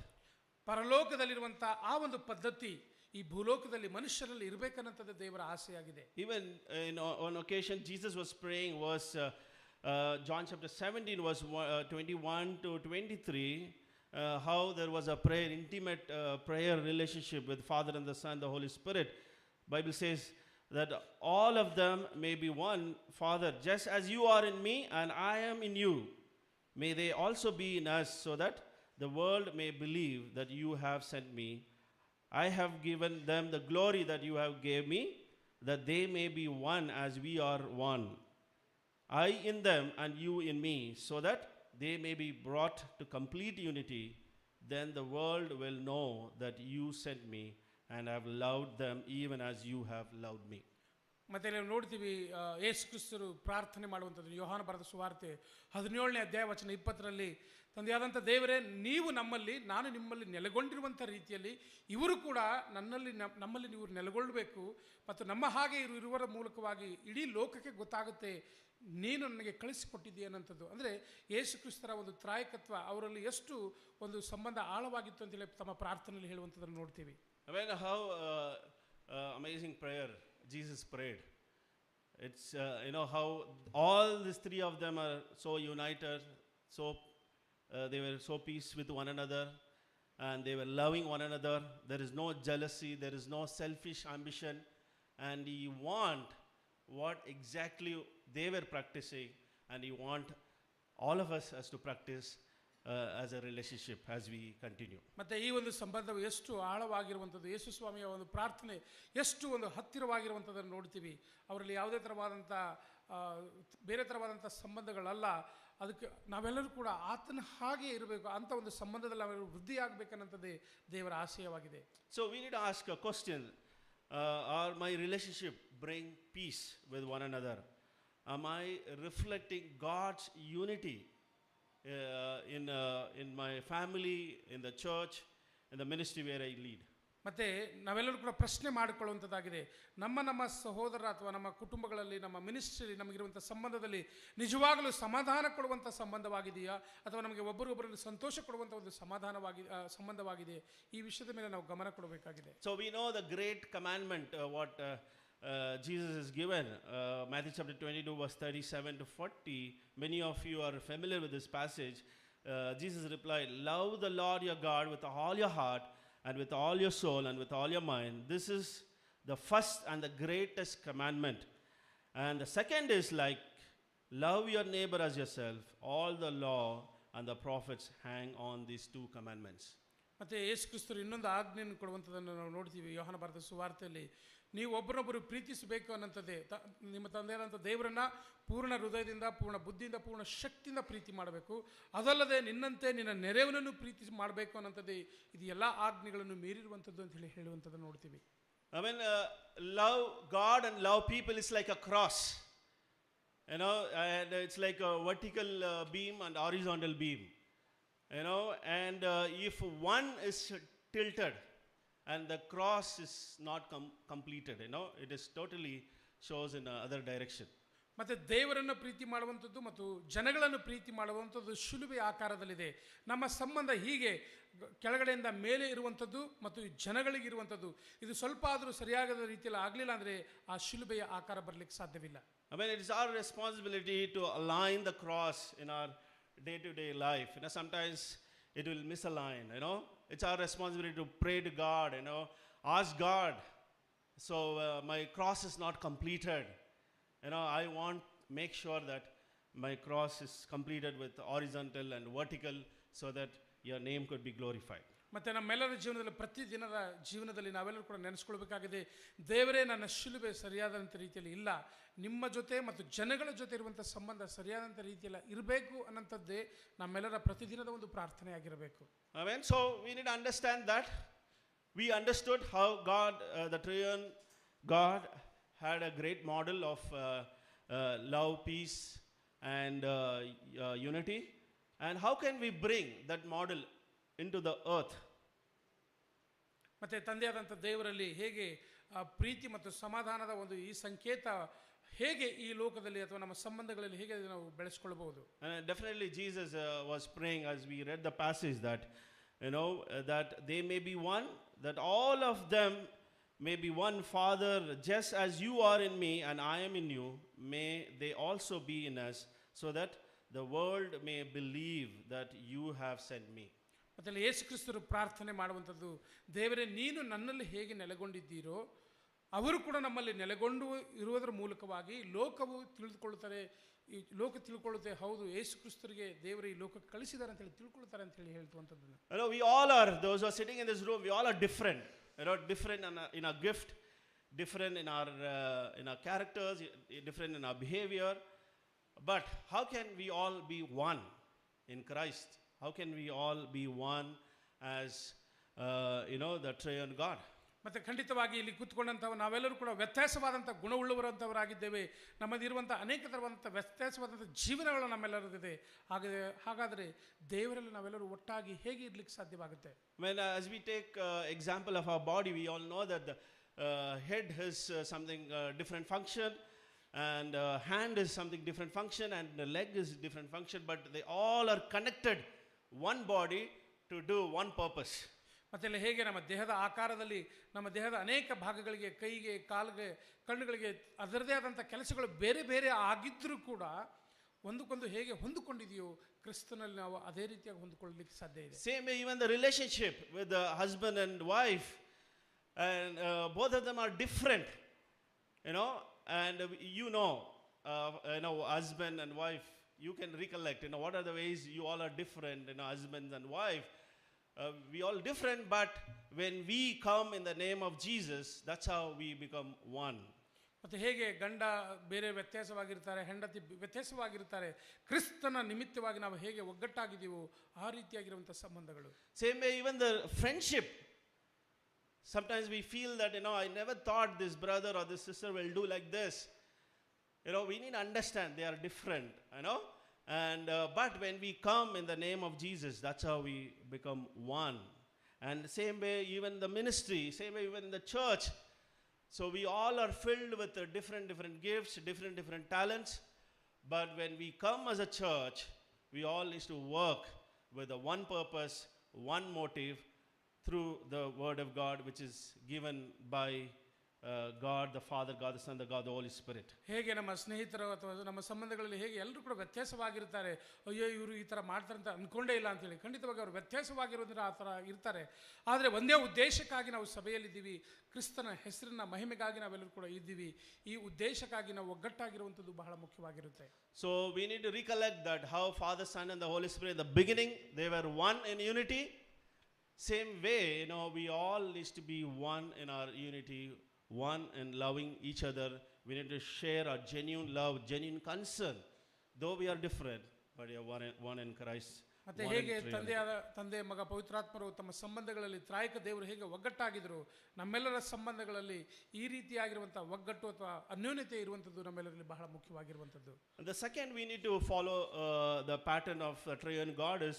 ಪರಲೋಕದಲ್ಲಿರುವಂಥ ಆ ಒಂದು ಪದ್ಧತಿ ಈ ಭೂಲೋಕದಲ್ಲಿ ಮನುಷ್ಯರಲ್ಲಿ ಇರಬೇಕನ್ನಂಥದ್ದು ದೇವರ ಆಸೆಯಾಗಿದೆ. Even on occasion Jesus was praying, was John chapter 17 verse 21 to 23, how there was a prayer, intimate prayer relationship with Father and the Son, the Holy Spirit. Bible says that all of them may be one, Father, just as you are in me and I am in you, may they also be in us, so that the world may believe that you have sent me. I have given them the glory that you have gave me, that they may be one as we are one. I in them and you in me, so that they may be brought to complete unity. Then the world will know that you sent me and have loved them even as you have loved me. ಮತ್ತೆ ನಾವು ನೋಡ್ತೀವಿ, ಯೇಸು ಕ್ರಿಸ್ತರು ಪ್ರಾರ್ಥನೆ ಮಾಡುವಂಥದ್ದು ಯೋಹಾನ ಬರೆದ ಸುವಾರ್ತೆ 17ನೇ ಅಧ್ಯಾಯ ವಚನ 20ರಲ್ಲಿ, ತಂದೆಯಾದಂಥ ದೇವರೇ, ನೀವು ನಮ್ಮಲ್ಲಿ, ನಾನು ನಿಮ್ಮಲ್ಲಿ ನೆಲೆಗೊಂಡಿರುವಂಥ ರೀತಿಯಲ್ಲಿ ಇವರು ಕೂಡ ನಮ್ಮಲ್ಲಿ ನೀವು ನೆಲೆಗೊಳ್ಳಬೇಕು, ಮತ್ತು ನಮ್ಮ ಹಾಗೆ ಇರುವರ ಮೂಲಕವಾಗಿ ಇಡೀ ಲೋಕಕ್ಕೆ ಗೊತ್ತಾಗುತ್ತೆ ನೀನು ನನಗೆ ಕಳಿಸಿಕೊಟ್ಟಿದ್ದೀಯ ಅನ್ನೋಂಥದ್ದು. ಅಂದರೆ ಯೇಸು ಕ್ರಿಸ್ತರ ಒಂದು ತ್ರಾಯಕತ್ವ ಅವರಲ್ಲಿ ಎಷ್ಟು ಒಂದು ಸಂಬಂಧ ಆಳವಾಗಿತ್ತು ಅಂತೇಳಿ ತಮ್ಮ ಪ್ರಾರ್ಥನೆಯಲ್ಲಿ ಹೇಳುವಂಥದ್ದನ್ನು ನೋಡ್ತೀವಿ. I mean, how amazing prayer Jesus prayed. It's how all these three of them are so united, so they were so peace with one another, and they were loving one another. There is no jealousy, there is no selfish ambition, and He want what exactly they were practicing, and He want all of us as to practice, as a relationship as we continue. ಮತ್ತು ಈ ಒಂದು ಸಂಬಂಧವು ಎಷ್ಟು ಆಳವಾಗಿರುವಂಥದ್ದು, ಯೇಸು ಸ್ವಾಮಿಯ ಒಂದು ಪ್ರಾರ್ಥನೆ ಎಷ್ಟು ಒಂದು ಹತ್ತಿರವಾಗಿರುವಂಥದ್ದನ್ನು ನೋಡ್ತೀವಿ. ಅವರಲ್ಲಿ ಯಾವುದೇ ಥರವಾದಂಥ ಬೇರೆ ಥರವಾದಂಥ ಸಂಬಂಧಗಳಲ್ಲ. ಅದಕ್ಕೆ ನಾವೆಲ್ಲರೂ ಕೂಡ ಆತನ ಹಾಗೆ ಇರಬೇಕು, ಅಂಥ ಒಂದು ಸಂಬಂಧದಲ್ಲಿ ನಾವೆಲ್ಲರೂ ವೃದ್ಧಿ ಆಗಬೇಕನ್ನಂಥದ್ದೇ ದೇವರ ಆಶಯವಾಗಿದೆ. So we need to ask a question, are my relationship bring peace with one another? Am I reflecting God's unity in my family, in the church, in the ministry where I lead? ಮತ್ತು ನಾವೆಲ್ಲರೂ ಕೂಡ ಪ್ರಶ್ನೆ ಮಾಡಿಕೊಳ್ಳುವಂಥದ್ದಾಗಿದೆ, ನಮ್ಮ ಸಹೋದರ ಅಥವಾ ನಮ್ಮ ಕುಟುಂಬಗಳಲ್ಲಿ, ನಮ್ಮ ಮಿನಿಸ್ಟ್ರಿ ನಮಗಿರುವಂಥ ಸಂಬಂಧದಲ್ಲಿ ನಿಜವಾಗಲೂ ಸಮಾಧಾನ ಕೊಡುವಂಥ ಸಂಬಂಧವಾಗಿದೆಯಾ, ಅಥವಾ ನಮಗೆ ಒಬ್ಬರೊಬ್ಬರಲ್ಲಿ ಸಂತೋಷ ಕೊಡುವಂಥ ಒಂದು ಸಂಬಂಧವಾಗಿದೆ? ಈ ವಿಷಯದ ಮೇಲೆ ನಾವು ಗಮನ ಕೊಡಬೇಕಾಗಿದೆ. So we know the great commandment what Jesus has given, Matthew chapter 22 verse 37 to 40. Many of you are familiar with this passage. Jesus replied, "Love the Lord your God with all your heart and with all your soul and with all your mind. This is the first and the greatest commandment. And the second is like, love your neighbor as yourself. All the law and the prophets hang on these two commandments." ಮತ್ತು ಯೇಸು ಕ್ರಿಸ್ತರು ಇನ್ನೊಂದು ಆಜ್ಞೆಯನ್ನು ಕೊಡುವಂಥದ್ದನ್ನು ನಾವು ನೋಡ್ತೀವಿ ಯೋಹಾನ ಬರೆದ ಸುವಾರ್ತೆಯಲ್ಲಿ. ನೀವು ಒಬ್ಬರೊಬ್ಬರು ಪ್ರೀತಿಸಬೇಕು ಅನ್ನೋಂಥದ್ದೇ, ನಿಮ್ಮ ತಂದೆಯಾದಂಥ ದೇವರನ್ನು ಪೂರ್ಣ ಹೃದಯದಿಂದ, ಪೂರ್ಣ ಬುದ್ಧಿಯಿಂದ, ಪೂರ್ಣ ಶಕ್ತಿಯಿಂದ ಪ್ರೀತಿ ಮಾಡಬೇಕು. ಅದಲ್ಲದೆ ನಿನ್ನಂತೆ ನಿನ್ನ ನೆರೆಯವನನ್ನು ಪ್ರೀತಿ ಮಾಡಬೇಕು ಅನ್ನೋಂಥದ್ದೇ ಇದು ಎಲ್ಲ ಆಜ್ಞೆಗಳನ್ನು ಮೀರಿರುವಂಥದ್ದು ಅಂತ ಹೇಳುವಂಥದ್ದನ್ನು ನೋಡ್ತೀವಿ. I mean, love God and love people is like a cross. You know, and it's like a vertical beam and horizontal beam. You know, and if one is tilted and the cross is not completed, you know, it is totally shows in other direction. ಮತ್ತು ದೇವರನ್ನು ಪ್ರೀತಿ ಮಾಡುವಂಥದ್ದು ಮತ್ತು ಜನಗಳನ್ನು ಪ್ರೀತಿ ಮಾಡುವಂಥದ್ದು ಶಿಲುಬೆ ಆಕಾರದಲ್ಲಿದೆ. ನಮ್ಮ ಸಂಬಂಧ ಹೀಗೆ ಕೆಳಗಡೆಯಿಂದ ಮೇಲೆ ಇರುವಂಥದ್ದು ಮತ್ತು ಜನಗಳಿಗಿರುವಂಥದ್ದು, ಇದು ಸ್ವಲ್ಪ ಆದರೂ ಸರಿಯಾದ ರೀತಿಯಲ್ಲಿ ಆಗಲಿಲ್ಲ ಅಂದರೆ ಆ ಶಿಲುಬೆಯ ಆಕಾರ ಬರಲಿಕ್ಕೆ ಸಾಧ್ಯವಿಲ್ಲ. I mean, it is our responsibility to align the cross in our day-to-day life. You know, sometimes it will misalign, you know. It's our responsibility to pray to God, you know, ask God, so my cross is not completed. You know, I want make sure that my cross is completed with horizontal and vertical so that your name could be glorified. ಮತ್ತು ನಮ್ಮೆಲ್ಲರ ಜೀವನದಲ್ಲಿ ಪ್ರತಿದಿನದ ಜೀವನದಲ್ಲಿ ನಾವೆಲ್ಲರೂ ಕೂಡ ನೆನೆಸ್ಕೊಳ್ಬೇಕಾಗಿದೆ, ದೇವರೇ ನನ್ನ ಶಿಲುಬೆ ಸರಿಯಾದಂಥ ರೀತಿಯಲ್ಲಿ ಇಲ್ಲ, ನಿಮ್ಮ ಜೊತೆ ಮತ್ತು ಜನಗಳ ಜೊತೆ ಇರುವಂಥ ಸಂಬಂಧ ಸರಿಯಾದಂಥ ರೀತಿಯಲ್ಲಿ ಇರಬೇಕು ಅನ್ನೋಂಥದ್ದೇ ನಮ್ಮೆಲ್ಲರ ಪ್ರತಿದಿನದ ಒಂದು ಪ್ರಾರ್ಥನೆ ಆಗಿರಬೇಕು. Amen. So we need to understand that we understood how God, the triune God, had a great model of love, peace, and unity. And how can we bring that model into the earth? ಮತ್ತು ತಂದೆಯಾದಂಥ ದೇವರಲ್ಲಿ ಹೇಗೆ ಪ್ರೀತಿ ಮತ್ತು ಸಮಾಧಾನದ ಒಂದು ಈ ಸಂಕೇತ ಹೇಗೆ ಈ ಲೋಕದಲ್ಲಿ ಅಥವಾ ನಮ್ಮ ಸಂಬಂಧಗಳಲ್ಲಿ ಹೇಗೆ ನಾವು ಬೆಳೆಸ್ಕೊಳ್ಬಹುದು? Definitely Jesus was praying as we read the passage that, you know, that they may be one, that all of them may be one. Father, just as you are in me and I am in you, may they also be in us, so that the world may believe that you have sent me. ಮತ್ತು ಯೇಸು ಕ್ರಿಸ್ತರು ಪ್ರಾರ್ಥನೆ ಮಾಡುವಂಥದ್ದು, ದೇವರೇ ನೀನು ನನ್ನಲ್ಲಿ ಹೇಗೆ ನೆಲೆಗೊಂಡಿದ್ದೀರೋ ಅವರು ಕೂಡ ನಮ್ಮಲ್ಲಿ ನೆಲೆಗೊಂಡು ಇರುವುದರ ಮೂಲಕವಾಗಿ ಲೋಕವು ತಿಳಿದುಕೊಳ್ಳುತ್ತಾರೆ, ಈ ಲೋಕ ತಿಳ್ಕೊಳ್ಳುತ್ತೆ, ಹೌದು ಯೇಸು ಕ್ರಿಸ್ತರಿಗೆ ದೇವರು ಈ ಲೋಕಕ್ಕೆ ಕಳಿಸಿದ್ದಾರೆ ಅಂತ ಹೇಳಿ ತಿಳ್ಕೊಳ್ತಾರೆ ಅಂತ ಹೇಳಿ ಹೇಳ್ತುವಂಥದ್ದನ್ನು. You know, we all are, those who are sitting in this room, we all are different. You know, different in our gift, different in our characters, different in our behavior. But how can we all be one in Christ? How can we all be one as, you know, the triune God? ಮತ್ತು ಖಂಡಿತವಾಗಿ ಇಲ್ಲಿ ಕೂತ್ಕೊಂಡಂಥವು ನಾವೆಲ್ಲರೂ ಕೂಡ ವ್ಯತ್ಯಾಸವಾದಂಥ ಗುಣವುಳ್ಳವರಂಥವರಾಗಿದ್ದೇವೆ. ನಮ್ಮದಿರುವಂಥ ಅನೇಕ ಥರವಾದಂಥ ವ್ಯತ್ಯಾಸವಾದಂಥ ಜೀವನಗಳು ನಮ್ಮೆಲ್ಲರದಿದೆ. ಹಾಗಾದರೆ ದೇವರಲ್ಲಿ ನಾವೆಲ್ಲರೂ ಒಟ್ಟಾಗಿ ಹೇಗೆ ಇರ್ಲಿಕ್ಕೆ ಸಾಧ್ಯವಾಗುತ್ತೆ? When as we take example of our body, we all know that the head has something different function, and hand is something different function, and the leg is different function, but they all are connected one body to do one purpose. ಮತ್ತು ಇಲ್ಲಿ ಹೇಗೆ ನಮ್ಮ ದೇಹದ ಆಕಾರದಲ್ಲಿ ನಮ್ಮ ದೇಹದ ಅನೇಕ ಭಾಗಗಳಿಗೆ, ಕೈಗೆ, ಕಾಲಿಗೆ, ಕಣ್ಣುಗಳಿಗೆ ಅದರದೇ ಆದಂಥ ಕೆಲಸಗಳು ಬೇರೆ ಬೇರೆ ಆಗಿದ್ದರೂ ಕೂಡ ಒಂದಕ್ಕೊಂದು ಹೇಗೆ ಹೊಂದಿಕೊಂಡಿದೆಯೋ ಕ್ರಿಸ್ತನಲ್ಲಿ ನಾವು ಅದೇ ರೀತಿಯಾಗಿ ಹೊಂದಿಕೊಳ್ಳಲಿಕ್ಕೆ ಸಾಧ್ಯ ಇದೆ. Same way even the relationship with the husband and wife, and both of them are different, you know, and you know, husband and wife you can recollect, what are the ways you all are different, husbands and wife. We all different, but when we come in the name of Jesus, that's how we become one. ಮತ್ತು ಹೇಗೆ ಗಂಡ ಬೇರೆ ವ್ಯತ್ಯಾಸವಾಗಿರ್ತಾರೆ, ಹೆಂಡತಿ ವ್ಯತ್ಯಾಸವಾಗಿರ್ತಾರೆ, ಕ್ರಿಸ್ತನ ನಿಮಿತ್ತವಾಗಿ ನಾವು ಹೇಗೆ ಒಗ್ಗಟ್ಟಾಗಿದ್ದೀವೋ ಆ ರೀತಿಯಾಗಿರುವಂಥ ಸಂಬಂಧಗಳು. Same way, even the friendship. Sometimes we feel that, I never thought this brother or this sister will do like this. We need to understand they are different, And but when we come in the name of Jesus, that's how we become one. And the same way, even the ministry, same way, even the church. So we all are filled with different gifts, different talents. But when we come as a church, we all need to work with a one purpose, one motive, through the word of God, which is given by God the Father, God the Son, God the Holy Spirit. ಹೇಗೆ ನಮ್ಮ ಸ್ನೇಹಿತರು ಅಥವಾ ನಮ್ಮ ಸಂಬಂಧಗಳಲ್ಲಿ ಹೇಗೆ ಎಲ್ಲರೂ ಕೂಡ ವ್ಯತ್ಯಾಸವಾಗಿರ್ತಾರೆ, ಅಯ್ಯೋ ಇವರು ಈ ಥರ ಮಾಡ್ತಾರೆ ಅಂತ ಅಂದ್ಕೊಂಡೇ ಇಲ್ಲ ಅಂತೇಳಿ, ಖಂಡಿತವಾಗಿ ಅವರು ವ್ಯತ್ಯಾಸವಾಗಿರೋದ್ರ ಆ ಥರ ಇರ್ತಾರೆ. ಆದರೆ ಒಂದೇ ಉದ್ದೇಶಕ್ಕಾಗಿ ನಾವು ಸಭೆಯಲ್ಲಿದ್ದೀವಿ, ಕ್ರಿಸ್ತನ ಹೆಸರಿನ ಮಹಿಮೆಗಾಗಿ ನಾವೆಲ್ಲರೂ ಕೂಡ ಇದ್ದೀವಿ. ಈ ಉದ್ದೇಶಕ್ಕಾಗಿ ನಾವು ಒಗ್ಗಟ್ಟಾಗಿರುವಂಥದ್ದು ಬಹಳ ಮುಖ್ಯವಾಗಿರುತ್ತೆ. So we need to recollect that how Father, Son and the Holy Spirit in the beginning, they were one in unity. Same way, we all need to be one in our unity, one in loving each other. We need to share our genuine love, genuine concern. Though we are different, but we are one in Christ. ಮತ್ತೆ ಹೇಗೆ ತಂದೆ ಮಗ ಪವಿತ್ರಾತ್ಮರು ತಮ್ಮ ಸಂಬಂಧಗಳಲ್ಲಿ ತ್ರಾಯಕ ದೇವರು ಹೇಗೆ ಒಗ್ಗಟ್ಟಾಗಿದ್ರು, ನಮ್ಮೆಲ್ಲರ ಸಂಬಂಧಗಳಲ್ಲಿ ಈ ರೀತಿಯಾಗಿರುವಂಥ ಒಗ್ಗಟ್ಟು ಅಥವಾ ಅನ್ಯೋನ್ಯತೆ ಇರುವಂಥದ್ದು ನಮ್ಮೆಲ್ಲರಲ್ಲಿ ಬಹಳ ಮುಖ್ಯವಾಗಿರುವಂಥದ್ದು. The second we need to follow the pattern of the triune God is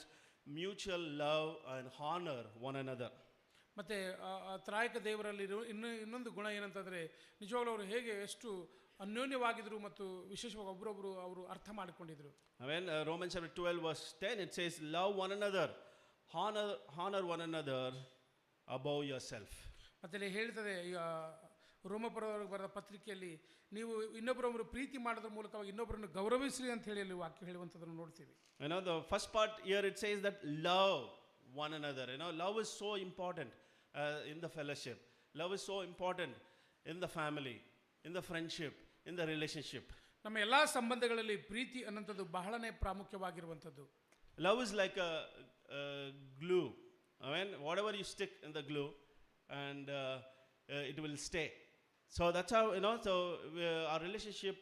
mutual love and honor one another. ಮತ್ತು ತ್ರಾಯಕ ದೇವರಲ್ಲಿ ಇನ್ನೊಂದು ಗುಣ ಏನಂತಂದರೆ, ನಿಜವಾಗ್ಲೂ ಅವರು ಹೇಗೆ ಎಷ್ಟು ಅನ್ಯೋನ್ಯವಾಗಿದ್ರು ಮತ್ತು ವಿಶೇಷವಾಗಿ ಒಬ್ಬರೊಬ್ಬರು ಅವರು ಅರ್ಥ ಮಾಡಿಕೊಂಡಿದ್ರು. When Romans chapter 12 verse 10, it says, love one another, honor one another above yourself. ಮತ್ತೆ ಹೇಳ್ತದೆ, ಈಗ ರೋಮಪುರದವರೆಗೆ ಬರೆದ ಪತ್ರಿಕೆಯಲ್ಲಿ ನೀವು ಇನ್ನೊಬ್ಬರೊಬ್ಬರು ಪ್ರೀತಿ ಮಾಡೋದ್ರ ಮೂಲಕವಾಗಿ ಇನ್ನೊಬ್ಬರನ್ನು ಗೌರವಿಸ್ರಿ ಅಂತ ಹೇಳಿ ಅಲ್ಲಿ ವಾಕ್ಯ ಹೇಳುವಂಥದ್ದನ್ನು ನೋಡ್ತೀವಿ. The first part here it says that love one another. Love is so important in the fellowship. Love is so important in the family, in the friendship, in the relationship. ನಮ್ಮ ಎಲ್ಲ ಸಂಬಂಧಗಳಲ್ಲಿ ಪ್ರೀತಿ ಅನ್ನೋಂಥದ್ದು ಬಹಳನೇ ಪ್ರಾಮುಖ್ಯವಾಗಿರುವಂಥದ್ದು. Love is like a glue. Whatever you stick in the glue, and it will stay. So that's how, our relationship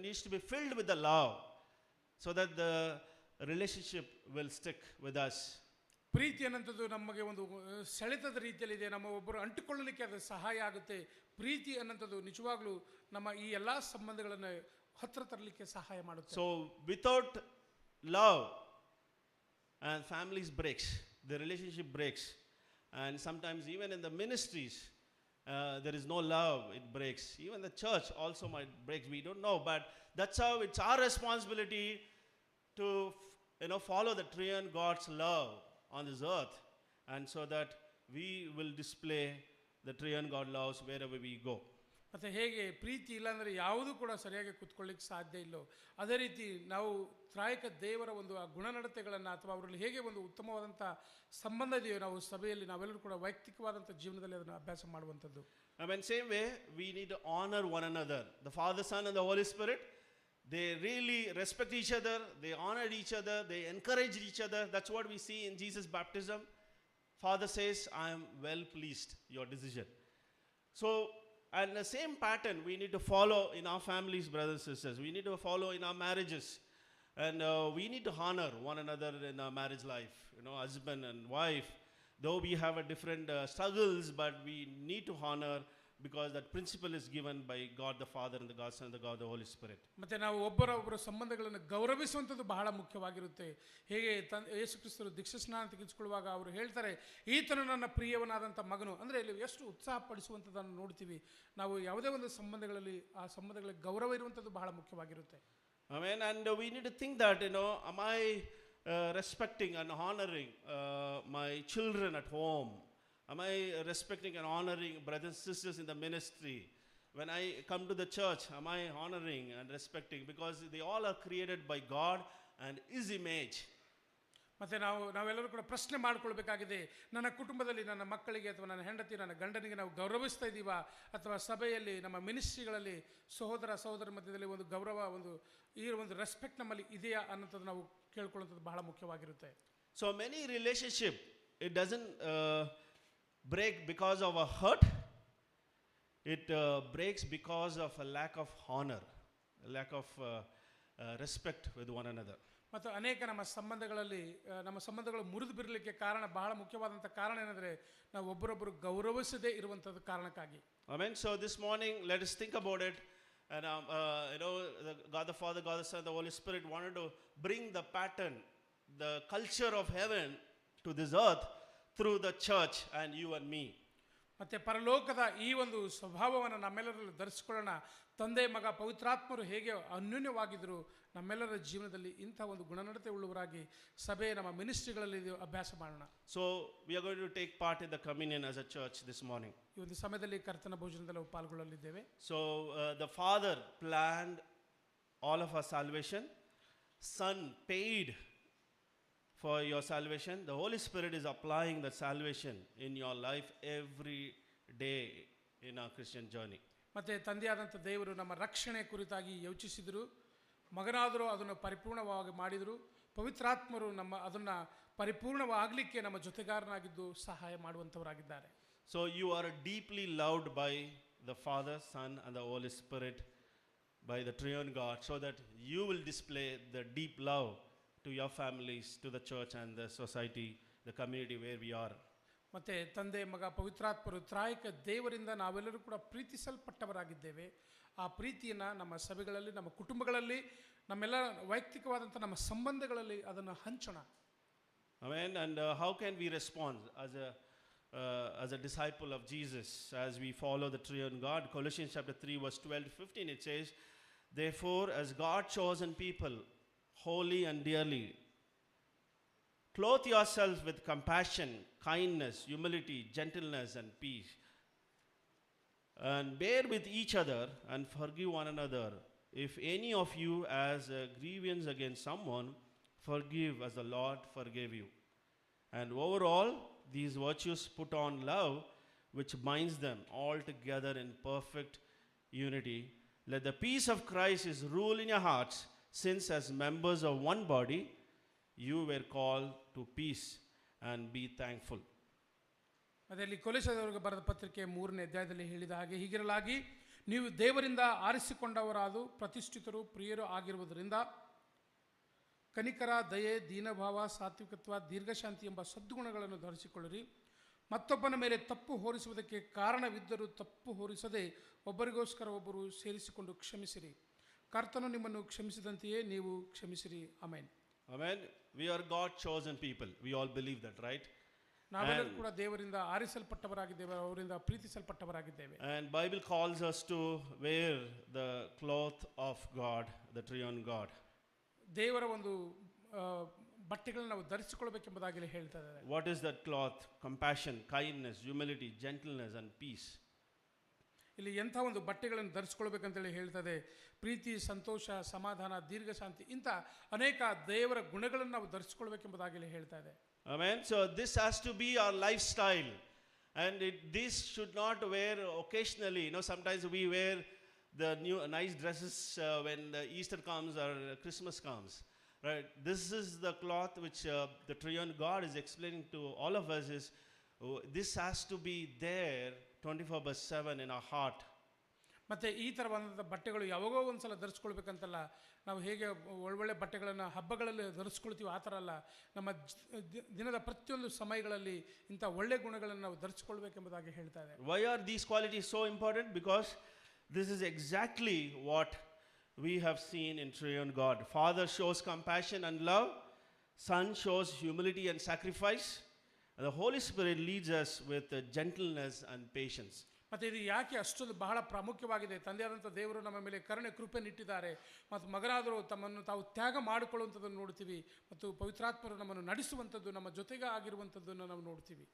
needs to be filled with the love, so that the relationship will stick with us. ಪ್ರೀತಿ ಅನ್ನೋಂಥದ್ದು ನಮಗೆ ಒಂದು ಸೆಳೆತದ ರೀತಿಯಲ್ಲಿದೆ, ನಮ್ಮ ಒಬ್ಬರು ಅಂಟಿಕೊಳ್ಳಲಿಕ್ಕೆ ಅದು ಸಹಾಯ ಆಗುತ್ತೆ. ಪ್ರೀತಿ ಅನ್ನೋಂಥದ್ದು ನಿಜವಾಗ್ಲೂ ನಮ್ಮ ಈ ಎಲ್ಲ ಸಂಬಂಧಗಳನ್ನು ಹತ್ತಿರ ತರಲಿಕ್ಕೆ ಸಹಾಯ ಮಾಡುತ್ತೆ. So without love, and families breaks, the relationship breaks, and sometimes even in the ministries there is no love, it breaks. Even the church also might break, we don't know, but that's how it's our responsibility to follow the triune God's love on this earth, and so that we will display the triune God loves wherever we go. ಮತ್ತು ಹೇಗೆ ಪ್ರೀತಿ ಇಲ್ಲಾಂದರೆ ಯಾವುದೂ ಕೂಡ ಸರಿಯಾಗಿ ಕೂತ್ಕೊಳ್ಳಿಕ್ಕೆ ಸಾಧ್ಯ ಇಲ್ಲೋ, ಅದೇ ರೀತಿ ನಾವು ತ್ರಾಯಕ ದೇವರ ಒಂದು ಆ ಗುಣನಡತೆಗಳನ್ನು ಅಥವಾ ಅವರಲ್ಲಿ ಹೇಗೆ ಒಂದು ಉತ್ತಮವಾದಂಥ ಸಂಬಂಧ ಇದೆಯೋ, ನಾವು ಸಭೆಯಲ್ಲಿ ನಾವೆಲ್ಲರೂ ಕೂಡ ವೈಯಕ್ತಿಕವಾದಂಥ ಜೀವನದಲ್ಲಿ ಅದನ್ನು ಅಭ್ಯಾಸ ಮಾಡುವಂಥದ್ದು. Same way we need to honor one another. The Father, Son and the Holy Spirit, they really respect each other, they honored each other, they encouraged each other. That's what we see in Jesus' baptism. Father says, I am well pleased, your decision. So, and the same pattern we need to follow in our families, brothers and sisters. We need to follow in our marriages. And we need to honor one another in our marriage life. Husband and wife, though we have a different struggles, but we need to honor, because that principle is given by God the Father and the God Son and the God the Holy Spirit. ಮತ್ತೆ ನಾವು ಒಬ್ಬರ ಸಂಬಂಧಗಳನ್ನು ಗೌರವಿಸುವಂಥದ್ದು ಬಹಳ ಮುಖ್ಯವಾಗಿರುತ್ತೆ. ಹೇಗೆ ಯೇಸು ಕ್ರಿಸ್ತರು ದೀಕ್ಷಾ ಸ್ನಾನ ತೆಗೆದುಕೊಳ್ಳುವಾಗ ಅವರು ಹೇಳ್ತಾರೆ, ಈತನು ನನ್ನ ಪ್ರಿಯವನಾದಂಥ ಮಗನು. ಅಂದರೆ ಇಲ್ಲಿ ಎಷ್ಟು ಉತ್ಸಾಹಪಡಿಸುವಂಥದ್ದನ್ನು ನೋಡ್ತೀವಿ. ನಾವು ಯಾವುದೇ ಒಂದು ಸಂಬಂಧಗಳಲ್ಲಿ ಆ ಸಂಬಂಧಗಳಿಗೆ ಗೌರವ ಇರುವಂಥದ್ದು ಬಹಳ ಮುಖ್ಯವಾಗಿರುತ್ತೆ. And we need to think that, am I respecting and honoring my children at home? Am I respecting and honoring brothers and sisters in the ministry? When I come to the church, am I honoring and respecting? Because they all are created by God and His image. ಮತ್ತು ನಾವೆಲ್ಲರೂ ಕೂಡ ಪ್ರಶ್ನೆ ಮಾಡ್ಕೊಳ್ಬೇಕಾಗಿದೆ, ನನ್ನ ಕುಟುಂಬದಲ್ಲಿ ನನ್ನ ಮಕ್ಕಳಿಗೆ ಅಥವಾ ನನ್ನ ಹೆಂಡತಿ ನನ್ನ ಗಂಡನಿಗೆ ನಾವು ಗೌರವಿಸ್ತಾ ಇದ್ದೀವಾ, ಅಥವಾ ಸಭೆಯಲ್ಲಿ ನಮ್ಮ ಮಿನಿಸ್ಟ್ರಿಗಳಲ್ಲಿ ಸಹೋದರ ಮಧ್ಯದಲ್ಲಿ ಒಂದು ಗೌರವ, ಒಂದು ರೆಸ್ಪೆಕ್ಟ್ ನಮ್ಮಲ್ಲಿ ಇದೆಯಾ ಅನ್ನೋಂಥದ್ದು ನಾವು ಕೇಳ್ಕೊಳ್ಳೋಂಥದ್ದು ಬಹಳ ಮುಖ್ಯವಾಗಿರುತ್ತೆ. So many relationship, it doesn't break because of a hurt. It breaks because of a lack of honor, a lack of respect with one another. ಮತ್ತು ಅನೇಕ ನಮ್ಮ ಸಂಬಂಧಗಳು ಮುರಿದು ಬಿರಲಿಕ್ಕೆ ಬಹಳ ಮುಖ್ಯವಾದಂಥ ಕಾರಣ ಏನಂದರೆ ನಾವು ಒಬ್ಬರೊಬ್ಬರು ಗೌರವಿಸದೇ ಇರುವಂಥದ್ದು ಕಾರಣಕ್ಕಾಗಿ. Amen. So this morning, let us think about it. And God the Father, God the Son, the Holy Spirit wanted to bring the pattern, the culture of heaven to this earth through the church and you and me. ಮತ್ತು ಪರಲೋಕದ ಈ ಒಂದು ಸ್ವಭಾವವನ್ನು ನಮ್ಮೆಲ್ಲರಲ್ಲಿ ಧರಿಸಿಕೊಳ್ಳೋಣ. ತಂದೆ ಮಗ ಪವಿತ್ರಾತ್ಮರು ಹೇಗೆ ಅನ್ಯೋನ್ಯವಾಗಿದ್ದರು, ನಮ್ಮೆಲ್ಲರ ಜೀವನದಲ್ಲಿ ಇಂಥ ಒಂದು ಗುಣನಡತೆ ಉಳ್ಳವರಾಗಿ ಸಭೆ ನಮ್ಮ ಮಿನಿಸ್ಟ್ರಿಗಳಲ್ಲಿ ಅಭ್ಯಾಸ ಮಾಡೋಣ. So we are going to take part in the communion as a church this morning. ಈ ಒಂದು ಸಮಯದಲ್ಲಿ ಕರ್ತನ ಭೋಜನದಲ್ಲಿ ನಾವು ಪಾಲ್ಗೊಳ್ಳಲಿದ್ದೇವೆ. So the Father planned all of our salvation. Son paid for your salvation. The Holy Spirit is applying the salvation in your life every day in our Christian journey. ಮತ್ತು ತಂದೆಯಾದಂಥ ದೇವರು ನಮ್ಮ ರಕ್ಷಣೆ ಕುರಿತಾಗಿ ಯೋಚಿಸಿದರು, ಮಗನಾದರೂ ಅದನ್ನು ಪರಿಪೂರ್ಣವಾಗಿ ಮಾಡಿದರು, ಪವಿತ್ರಾತ್ಮರು ಅದನ್ನು ಪರಿಪೂರ್ಣವಾಗಲಿಕ್ಕೆ ನಮ್ಮ ಜೊತೆಗಾರನಾಗಿದ್ದು ಸಹಾಯ ಮಾಡುವಂಥವರಾಗಿದ್ದಾರೆ. So you are deeply loved by the Father, Son and the Holy Spirit, by the triune God, so that you will display the deep love to your families, to the church and the society, the community where we are. ಮತ್ತು ತಂದೆ ಮಗ ಪವಿತ್ರಾತ್ಮರು ತ್ರಾಯಕ ದೇವರಿಂದ ನಾವೆಲ್ಲರೂ ಕೂಡ ಪ್ರೀತಿಸಲ್ಪಟ್ಟವರಾಗಿದ್ದೇವೆ. ಆ ಪ್ರೀತಿಯನ್ನು ನಮ್ಮ ಸಭೆಗಳಲ್ಲಿ, ನಮ್ಮ ಕುಟುಂಬಗಳಲ್ಲಿ, ನಮ್ಮೆಲ್ಲ ವೈಯಕ್ತಿಕವಾದಂಥ ನಮ್ಮ ಸಂಬಂಧಗಳಲ್ಲಿ ಅದನ್ನು ಹಂಚೋಣ. Amen. And how can we respond as a disciple of Jesus as we follow the triune God? Colossians chapter 3 verse 12 to 15, it says, therefore as God chosen people, holy and dearly, clothe yourselves with compassion, kindness, humility, gentleness and peace, and bear with each other and forgive one another. If any of you has a grievance against someone, forgive as the Lord forgave you. And overall, these virtues put on love, which binds them all together in perfect unity. Let the peace of Christ is rule in your hearts, since as members of one body, you were called to peace and be thankful. ಅದರಲ್ಲಿ ಕೊಲೊಸ್ಸೆಯವರಿಗೆ ಬರೆದ ಪತ್ರಿಕೆ 3ನೇ ಅಧ್ಯಾಯದಲ್ಲಿ ಹೇಳಿದ ಹಾಗೆ, ಹೀಗಿರಲಾಗಿ ನೀವು ದೇವರಿಂದ ಆರಿಸಿಕೊಂಡವರಾದು ಪ್ರತಿಷ್ಠಿತರು ಪ್ರಿಯರು ಆಗಿರುವುದರಿಂದ ಕನಿಕರ, ದಯೆ, ದೀನಭಾವ, ಸಾತ್ವಿಕತ್ವ, ದೀರ್ಘಶಾಂತಿ ಎಂಬ ಸದ್ಗುಣಗಳನ್ನು ಧರಿಸಿಕೊಳ್ಳಿರಿ. ಮತ್ತೊಬ್ಬನ ಮೇಲೆ ತಪ್ಪು ಹೊರಿಸುವುದಕ್ಕೆ ಕಾರಣವಿದ್ದರೂ ತಪ್ಪು ಹೊರಿಸದೆ ಒಬ್ಬರಿಗೋಸ್ಕರ ಒಬ್ಬರು ಸೇರಿಸಿಕೊಂಡು ಕ್ಷಮಿಸಿರಿ. ಕರ್ತನು ನಿಮ್ಮನ್ನು ಕ್ಷಮಿಸಿದಂತೆಯೇ ನೀವು ಕ್ಷಮಿಸಿರಿ. Amen. Amen. We are God chosen people. We all believe that, right? ನಾವೆಲ್ಲರೂ ಕೂಡ ದೇವರಿಂದ ಆರಿಸಲ್ಪಟ್ಟವರಾಗಿದ್ದೇವೆ, ಅವರಿಂದ ಪ್ರೀತಿಸಲ್ಪಟ್ಟವರಾಗಿದ್ದೇವೆ. And Bible calls us to wear the cloth of God, the triune God. ದೇವರ ಒಂದು ಬಟ್ಟೆಗಳನ್ನು ನಾವು ಧರಿಸಿಕೊಳ್ಳಬೇಕೆಂಬುದಾಗಿ ಹೇಳ್ತಾ ಇದ್ದಾರೆ. What is that cloth? Compassion, kindness, humility, gentleness and peace. ಇಲ್ಲಿ ಎಂಥ ಒಂದು ಬಟ್ಟೆಗಳನ್ನು ಧರಿಸ್ಕೊಳ್ಬೇಕಂತೇಳಿ ಹೇಳ್ತದೆ. ಪ್ರೀತಿ, ಸಂತೋಷ, ಸಮಾಧಾನ, ದೀರ್ಘಶಾಂತಿ, ಇಂಥ ಅನೇಕ ದೇವರ ಗುಣಗಳನ್ನು ನಾವು ಧರಿಸ್ಕೊಳ್ಬೇಕೆಂಬುದಾಗಿ ಹೇಳ್ತಾ ಇದೆ. Amen. So this has to be our lifestyle, and this should not wear occasionally. Sometimes we wear the new nice dresses when the Easter comes or Christmas comes, right? This is the cloth which the triune God is explaining to all of us is this has to be there 24/7 in our heart. ಮತ್ತು ಈ ಥರವಾದಂಥ ಬಟ್ಟೆಗಳು ಯಾವಾಗೋ ಒಂದು ಸಲ ಧರಿಸ್ಕೊಳ್ಬೇಕಂತಲ್ಲ. ನಾವು ಹೇಗೆ ಒಳ್ಳೊಳ್ಳೆ ಬಟ್ಟೆಗಳನ್ನು ಹಬ್ಬಗಳಲ್ಲಿ ಧರಿಸ್ಕೊಳ್ತೀವಿ ಆ ಥರ ಅಲ್ಲ, ನಮ್ಮ ದಿನದ ಪ್ರತಿಯೊಂದು ಸಮಯಗಳಲ್ಲಿ ಇಂಥ ಒಳ್ಳೆ ಗುಣಗಳನ್ನು ನಾವು ಧರಿಸ್ಕೊಳ್ಬೇಕೆಂಬುದಾಗಿ ಹೇಳ್ತಾ ಇದೆ. Why are these qualities so important? Because this is exactly what we have seen in triune God. Father shows compassion and love, Son shows humility and sacrifice, and the Holy Spirit leads us with gentleness and patience. ಮತ್ತು ಇದು ಯಾಕೆ ಅಷ್ಟೊಂದು ಬಹಳ ಪ್ರಾಮುಖ್ಯವಾಗಿದೆ? ತಂದೆಯಾದಂಥ ದೇವರು ನಮ್ಮ ಮೇಲೆ ಕರುಣೆ ಕೃಪೆ ನಿಟ್ಟಿದ್ದಾರೆ, ಮತ್ತು ಮಗನಾದರೂ ತಮ್ಮನ್ನು ತಾವು ತ್ಯಾಗ ಮಾಡಿಕೊಳ್ಳುವಂಥದ್ದನ್ನು ನೋಡ್ತೀವಿ, ಮತ್ತು ಪವಿತ್ರಾತ್ಮರು ನಮ್ಮನ್ನು ನಡೆಸುವಂಥದ್ದು, ನಮ್ಮ ಜೊತೆಗೆ ಆಗಿರುವಂಥದ್ದನ್ನು ನಾವು ನೋಡ್ತೀವಿ.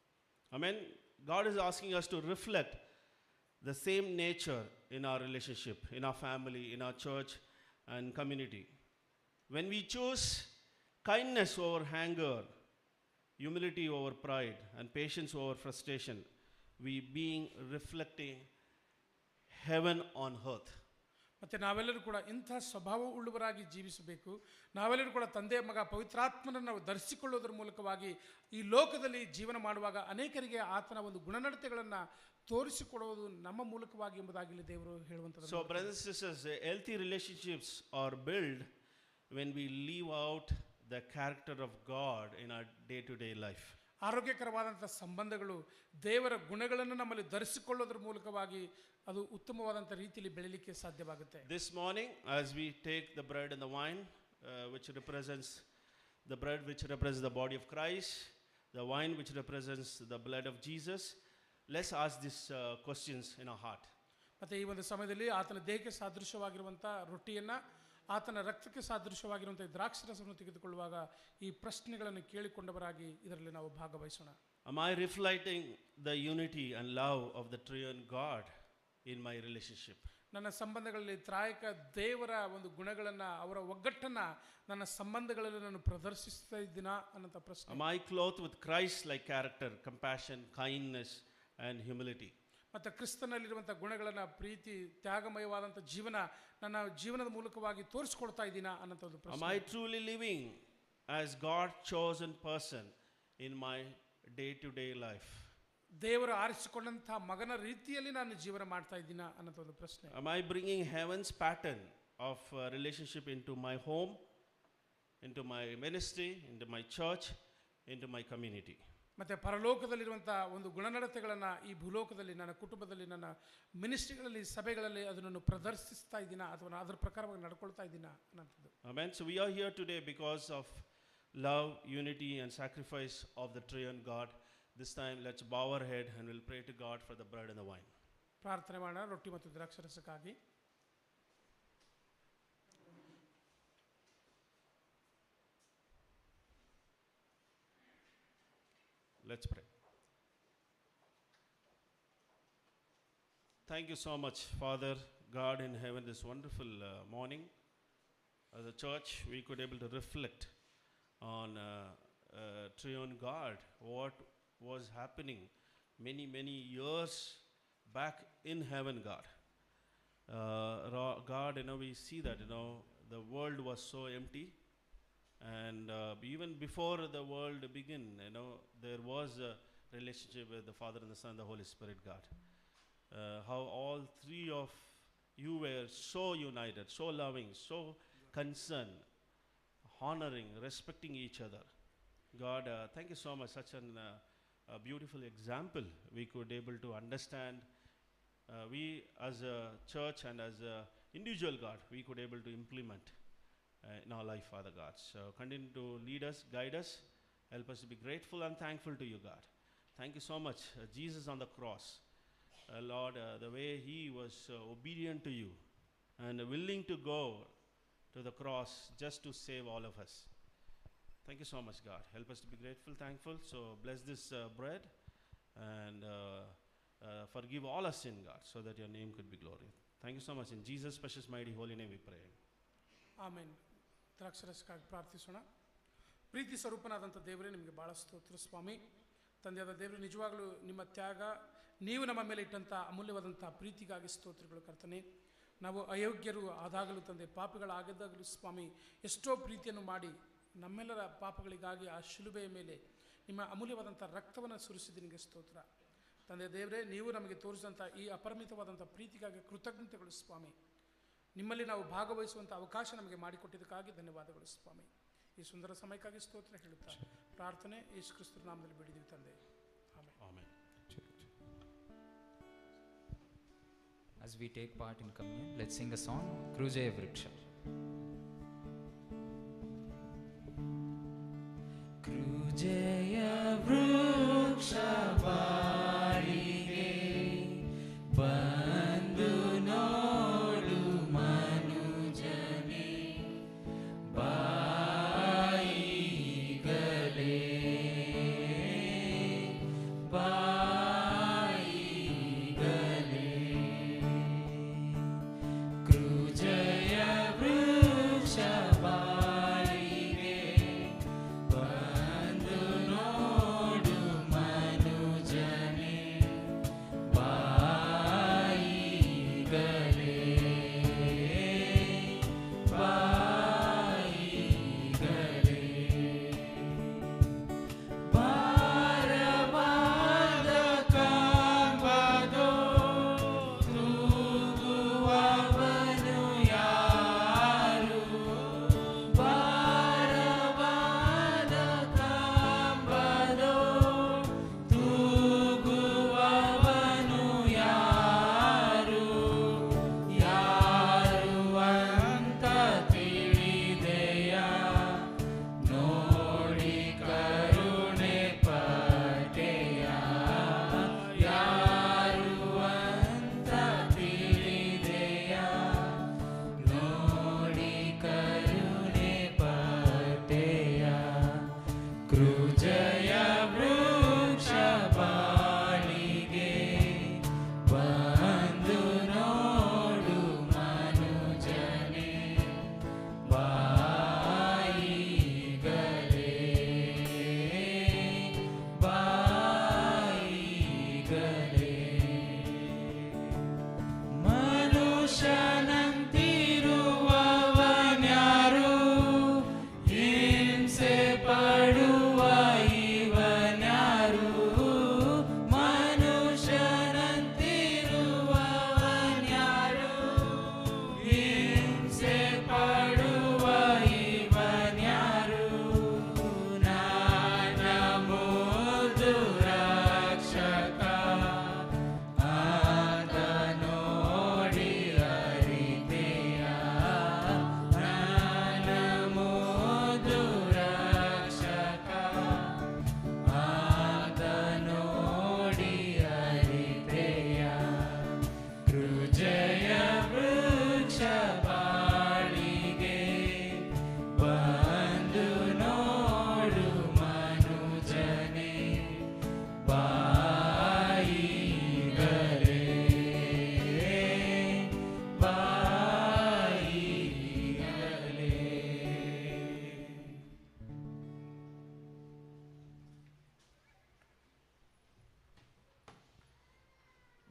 Amen. God is asking us to reflect the same nature in our relationship, in our family, in our church and community. When we choose kindness over anger, humility over pride, and patience over frustration. We being reflecting heaven on earth. ಮತ್ತು ನಾವೆಲ್ಲರೂ ಕೂಡ ಇಂಥ ಸ್ವಭಾವ ಉಳ್ಳವರಾಗಿ ಜೀವಿಸಬೇಕು. ನಾವೆಲ್ಲರೂ ಕೂಡ ತಂದೆ ಮಗ ಪವಿತ್ರಾತ್ಮನನ್ನು ನಾವು ಧರಿಸಿಕೊಳ್ಳೋದ್ರ ಮೂಲಕವಾಗಿ ಈ ಲೋಕದಲ್ಲಿ ಜೀವನ ಮಾಡುವಾಗ ಅನೇಕರಿಗೆ ಆತನ ಒಂದು ಗುಣನಡತೆಗಳನ್ನು ತೋರಿಸಿಕೊಡುವುದು ನಮ್ಮ ಮೂಲಕವಾಗಿ ಎಂಬುದಾಗಿ ಇಲ್ಲಿ ದೇವರು ಹೇಳುವಂಥದ್ದು. So brothers and sisters, healthy relationships are built when we leave out the character of God in our day-to-day life. ಆರೋಗ್ಯಕರವಾದಂಥ ಸಂಬಂಧಗಳು ದೇವರ ಗುಣಗಳನ್ನು ನಮ್ಮಲ್ಲಿ ಧರಿಸಿಕೊಳ್ಳೋದ್ರ ಮೂಲಕವಾಗಿ ಅದು ಉತ್ತಮವಾದಂಥ ರೀತಿಯಲ್ಲಿ ಬೆಳೀಲಿಕ್ಕೆ ಸಾಧ್ಯವಾಗುತ್ತೆ. This morning, as we take the bread and the wine, which represents the bread which represents the body of Christ, the wine which represents the blood of Jesus, let's ask these questions in our heart. ಮತ್ತು ಈ ಒಂದು ಸಮಯದಲ್ಲಿ ಆತನ ದೇಹಕ್ಕೆ ಸಾದೃಶ್ಯವಾಗಿರುವಂಥ ರೊಟ್ಟಿಯನ್ನು, ಆತನ ರಕ್ತಕ್ಕೆ ಸಾದೃಶ್ಯವಾಗಿರುವಂಥ ದ್ರಾಕ್ಷರಸವನ್ನು ತೆಗೆದುಕೊಳ್ಳುವಾಗ ಈ ಪ್ರಶ್ನೆಗಳನ್ನು ಕೇಳಿಕೊಂಡವರಾಗಿ ಇದರಲ್ಲಿ ನಾವು ಭಾಗವಹಿಸೋಣ. Am I reflecting the unity and love of the triune God in my relationship? ನನ್ನ ಸಂಬಂಧಗಳಲ್ಲಿ ತ್ರಾಯಕ ದೇವರ ಒಂದು ಗುಣಗಳನ್ನು, ಅವರ ಒಗ್ಗಟ್ಟನ್ನು ನನ್ನ ಸಂಬಂಧಗಳಲ್ಲಿ ನಾನು ಪ್ರದರ್ಶಿಸ್ತಾ ಇದ್ದೀನಾ ಅನ್ನೋಂಥ ಪ್ರಶ್ನೆ. Am I clothed with Christ-like character, compassion, kindness and humility? ಮತ್ತು ಕ್ರಿಸ್ತನಲ್ಲಿರುವಂಥ ಗುಣಗಳನ್ನು, ಪ್ರೀತಿ, ತ್ಯಾಗಮಯವಾದಂಥ ಜೀವನ ನನ್ನ ಜೀವನದ ಮೂಲಕವಾಗಿ ತೋರಿಸ್ಕೊಡ್ತಾ ಇದ್ದೀನಾ ಅನ್ನೋಂಥ ಒಂದು ಪ್ರಶ್ನೆ. Am I truly living as God's chosen person in my day-to-day life? ದೇವರು ಆರಿಸಿಕೊಂಡಂಥ ಮಗನ ರೀತಿಯಲ್ಲಿ ನಾನು ಜೀವನ ಮಾಡ್ತಾ ಇದ್ದೀನಾ ಅನ್ನೋಂಥ ಒಂದು ಪ್ರಶ್ನೆ. Am I bringing heaven's pattern of relationship into my home, into my ministry, into my church, into my community? ಮತ್ತು ಪರಲೋಕದಲ್ಲಿರುವಂಥ ಒಂದು ಗುಣನಡತೆಗಳನ್ನು ಈ ಭೂಲೋಕದಲ್ಲಿ, ನನ್ನ ಕುಟುಂಬದಲ್ಲಿ, ನನ್ನ ಮಿನಿಸ್ಟ್ರಿಗಳಲ್ಲಿ, ಸಭೆಗಳಲ್ಲಿ ಅದನ್ನು ಪ್ರದರ್ಶಿಸ್ತಾ ಇದ್ದೀನಾ ಅಥವಾ ಅದರ ಪ್ರಕಾರವಾಗಿ ನಡ್ಕೊಳ್ತಾ ಇದ್ದೀನಾ ಅನ್ನೋಂಥದ್ದು. Amen. So we are here today because of love, unity and sacrifice of the triune God. This time let's bow our head and we'll pray to God for the bread and the wine. ಪ್ರಾರ್ಥನೆ ಮಾಡೋಣ ರೊಟ್ಟಿ ಮತ್ತು ದ್ರಾಕ್ಷರಸಕ್ಕಾಗಿ. Let's pray. Thank you so much, Father God in heaven, this wonderful morning. As a church, we could able to reflect on triune God, what was happening many years back in heaven, God. God, we see that, the world was so empty. And even before the world began, there was a relationship with the Father and the Son and the Holy Spirit, God. How all three of you were so united, so loving, so concerned, honoring, respecting each other. God, thank you so much. Such a beautiful example we could able to understand. We as a church and as a individual, God, we could able to implement in our life, Father God. So continue to lead us, guide us, help us to be grateful and thankful to you, God. Thank you so much. Jesus on the cross, Lord, the way he was obedient to you and willing to go to the cross just to save all of us. Thank you so much, God. Help us to be grateful, thankful. So bless this bread and forgive all our sin, God, so that your name could be glorified. Thank you so much. In Jesus' precious, mighty, holy name we pray. ಆಮೇನ್. ದ್ರಾಕ್ಷರಸಕ್ಕಾಗಿ ಪ್ರಾರ್ಥಿಸೋಣ. ಪ್ರೀತಿ ಸ್ವರೂಪನಾದಂಥ ದೇವರೇ, ನಿಮಗೆ ಭಾಳ ಸ್ತೋತ್ರ ಸ್ವಾಮಿ. ತಂದೆಯಾದ ದೇವರು, ನಿಜವಾಗಲೂ ನಿಮ್ಮ ತ್ಯಾಗ, ನೀವು ನಮ್ಮ ಮೇಲೆ ಇಟ್ಟಂಥ ಅಮೂಲ್ಯವಾದಂಥ ಪ್ರೀತಿಗಾಗಿ ಸ್ತೋತ್ರಗಳು ಕರ್ತನೆ. ನಾವು ಅಯೋಗ್ಯರು ಆದಾಗಲೂ ತಂದೆ, ಪಾಪಿಗಳಾಗಿದ್ದಾಗಲೂ ಸ್ವಾಮಿ, ಎಷ್ಟೋ ಪ್ರೀತಿಯನ್ನು ಮಾಡಿ ನಮ್ಮೆಲ್ಲರ ಪಾಪಗಳಿಗಾಗಿ ಆ ಶಿಲುಬೆಯ ಮೇಲೆ ನಿಮ್ಮ ಅಮೂಲ್ಯವಾದಂಥ ರಕ್ತವನ್ನು ಸುರಿಸಿದ ನಿಮಗೆ ಸ್ತೋತ್ರ. ತಂದೆ ದೇವರೇ, ನೀವು ನಮಗೆ ತೋರಿಸಿದಂಥ ಈ ಅಪರಿಮಿತವಾದಂಥ ಪ್ರೀತಿಗಾಗಿ ಕೃತಜ್ಞತೆಗಳು ಸ್ವಾಮಿ. ನಿಮ್ಮಲ್ಲಿ ನಾವು ಭಾಗವಹಿಸುವಂಥ ಅವಕಾಶ ನಮಗೆ ಮಾಡಿಕೊಟ್ಟಿದ್ದಕ್ಕಾಗಿ ಧನ್ಯವಾದಗಳು ಸ್ವಾಮಿ. ಈ ಸುಂದರ ಸಮಯಕ್ಕಾಗಿ ಸ್ತೋತ್ರ ಹೇಳುತ್ತಾ ಪ್ರಾರ್ಥನೆ ಯೇಸು ಕ್ರಿಸ್ತರ ನಾಮದಲ್ಲಿ ಬೇಡಿದ್ದೀವಿ ತಂದೆ, amen. As we take part in communion, let's sing a song, Krujaya Vriksha. Krujaya Vriksha balige bandu nodu manujane baigale Krujaya Vriksha balige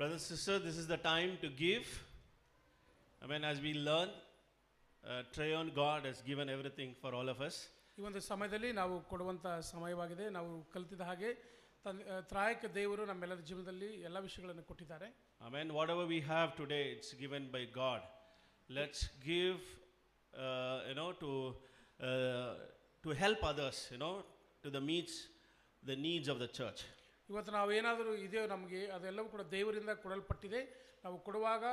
Brothers and sisters, this is the time to give. As we learn, Triune God has given everything for all of us. ಈ ಒಂದು ಸಮಯದಲ್ಲಿ ನಾವು ಕೊಡುವಂಥ ಸಮಯವಾಗಿದೆ. ನಾವು ಕಲಿತಿದ ಹಾಗೆ ತ್ರಾಯಕ ದೇವರು ನಮ್ಮೆಲ್ಲರ ಜೀವನದಲ್ಲಿ ಎಲ್ಲ ವಿಷಯಗಳನ್ನು ಕೊಟ್ಟಿದ್ದಾರೆ. Whatever we have today, it's given by God. Let's give, to help others, to the needs of the church. ಇವತ್ತು ನಾವು ಏನಾದರೂ ಇದೆಯೋ ನಮಗೆ ಅದೆಲ್ಲವೂ ಕೂಡ ದೇವರಿಂದ ಕೊಡಲ್ಪಟ್ಟಿದೆ. ನಾವು ಕೊಡುವಾಗ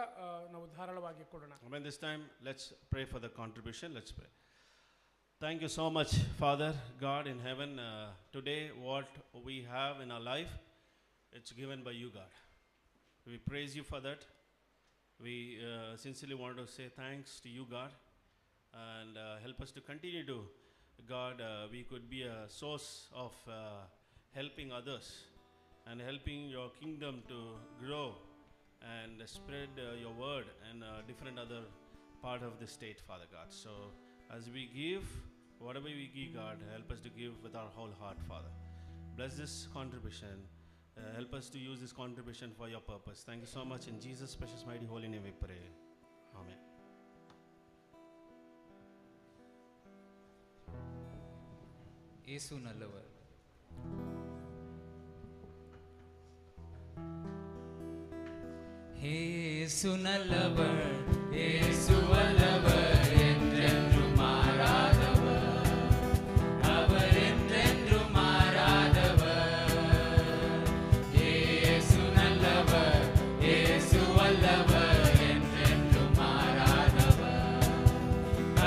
ನಾವು ಧಾರಾಳವಾಗಿ ಕೊಡೋಣ. This time, let's pray for the contribution. Let's pray. Thank you so much, Father God in heaven. Today, what we have in our life, it's given by you, God. We praise you for that. We sincerely want to say thanks to you, God, and help us to continue to, God, we could be a source of helping others and helping your kingdom to grow and spread your word and different other part of the state, Father God. So as we give, whatever we give, God, help us to give with our whole heart, Father. Bless this contribution. Help us to use this contribution for your purpose. Thank you so much. In Jesus' precious, mighty, holy name we pray. Amen. ಯೇಸು ನಲ್ಲವರು. ಯೇಸು ನಲ್ಲவர், ಯೇಸು வல்லவர், என்றென்று மாறாதவர், அவர் என்றென்று மாறாதவர். ಯೇಸு நல்லவர், ಯೇசு வல்லவர், என்றென்று மாறாதவர்,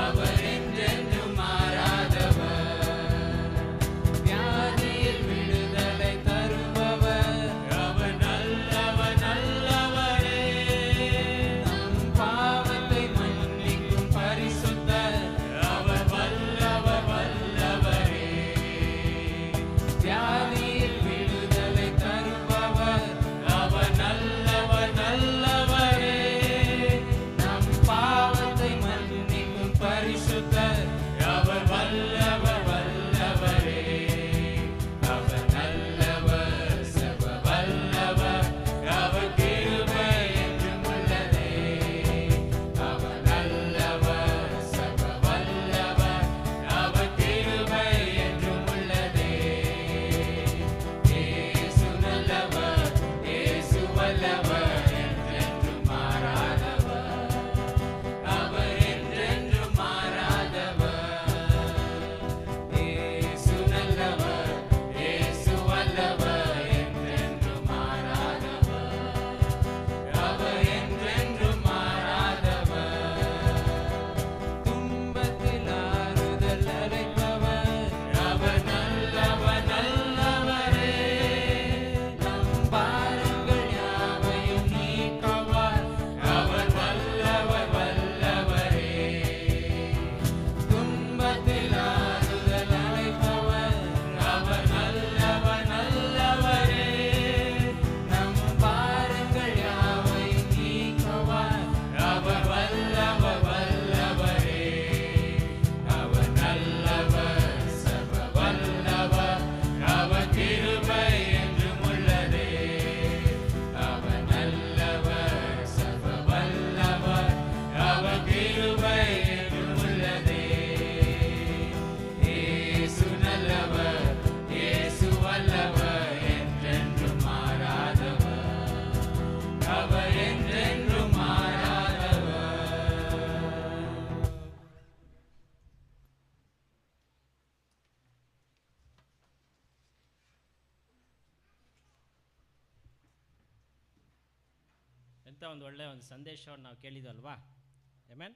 அவர் என்றென்று மாறாதவர். வியாதியில் விடுதலை தருபவர், அவர் நல்லவர், நல்லவரே. நம் பாவத்தை மன்னிக்கும் பரிசுத்தர், அவர் வல்லவர், வல்லவரே. வியாதியில் விடுதலை தருபவர், அவர் நல்லவர், நல்லவரே. நம் பாவத்தை மன்னிக்கும் பரிசுத்தர், அவர் வல்லவர், வல்லவரே. அவர் நல்லவர், சர்வ வல்லவர், அவர் கிருபை என்றும் உள்ளதே. அவர் நல்லவர், சர்வ வல்லவர், அவர் கிருபை என்றும் உள்ளதே. இயேசு நல்லவர், இயேசு வல்லவர், என்றென்றும் மாறாதவர், அவர் என்றென்றும் மாறாதவர். இயேசு நல்லவர், இயேசு வல்லவர், என்றென்றும் மாறாதவர், அவர் என்றென்றும் மாறாதவர். துன்பத்தில் ஆறுதல் அளிப்பவர், அவர் நல்லவர், நல்லவரே. நம் பாரங்கள் யாவையும் நீக்குவார், அவர் வல்லவர், வல்லவரே. துன்பத்தில் ஆறுதல் அளிப்பவர், அவர் நல்லவர், நல்லவரே. நம் பாரங்கள் யாவையும் நீக்குவார், அவர் வல்லவர், வல்லவரே. அவர் நல்லவர், சர்வ வல்லவர், அவர் கிருபை என்றும் உள்ளதே. அவர் நல்லவர், சர்வ வல்லவர், அவர் கிருபை என்றும் உள்ளதே. இயேசு நல்லவர், இயேசு வல்லவர், என்றென்றும் மாறாதவர், அவர் என்றென்றும் மாறாதவர். ಎಂಥ ಒಂದು ಒಳ್ಳೆಯ ಒಂದು ಸಂದೇಶವನ್ನು ನಾವು ಕೇಳಿದ್ವಲ್ವಾ. ಆಮೇನ್.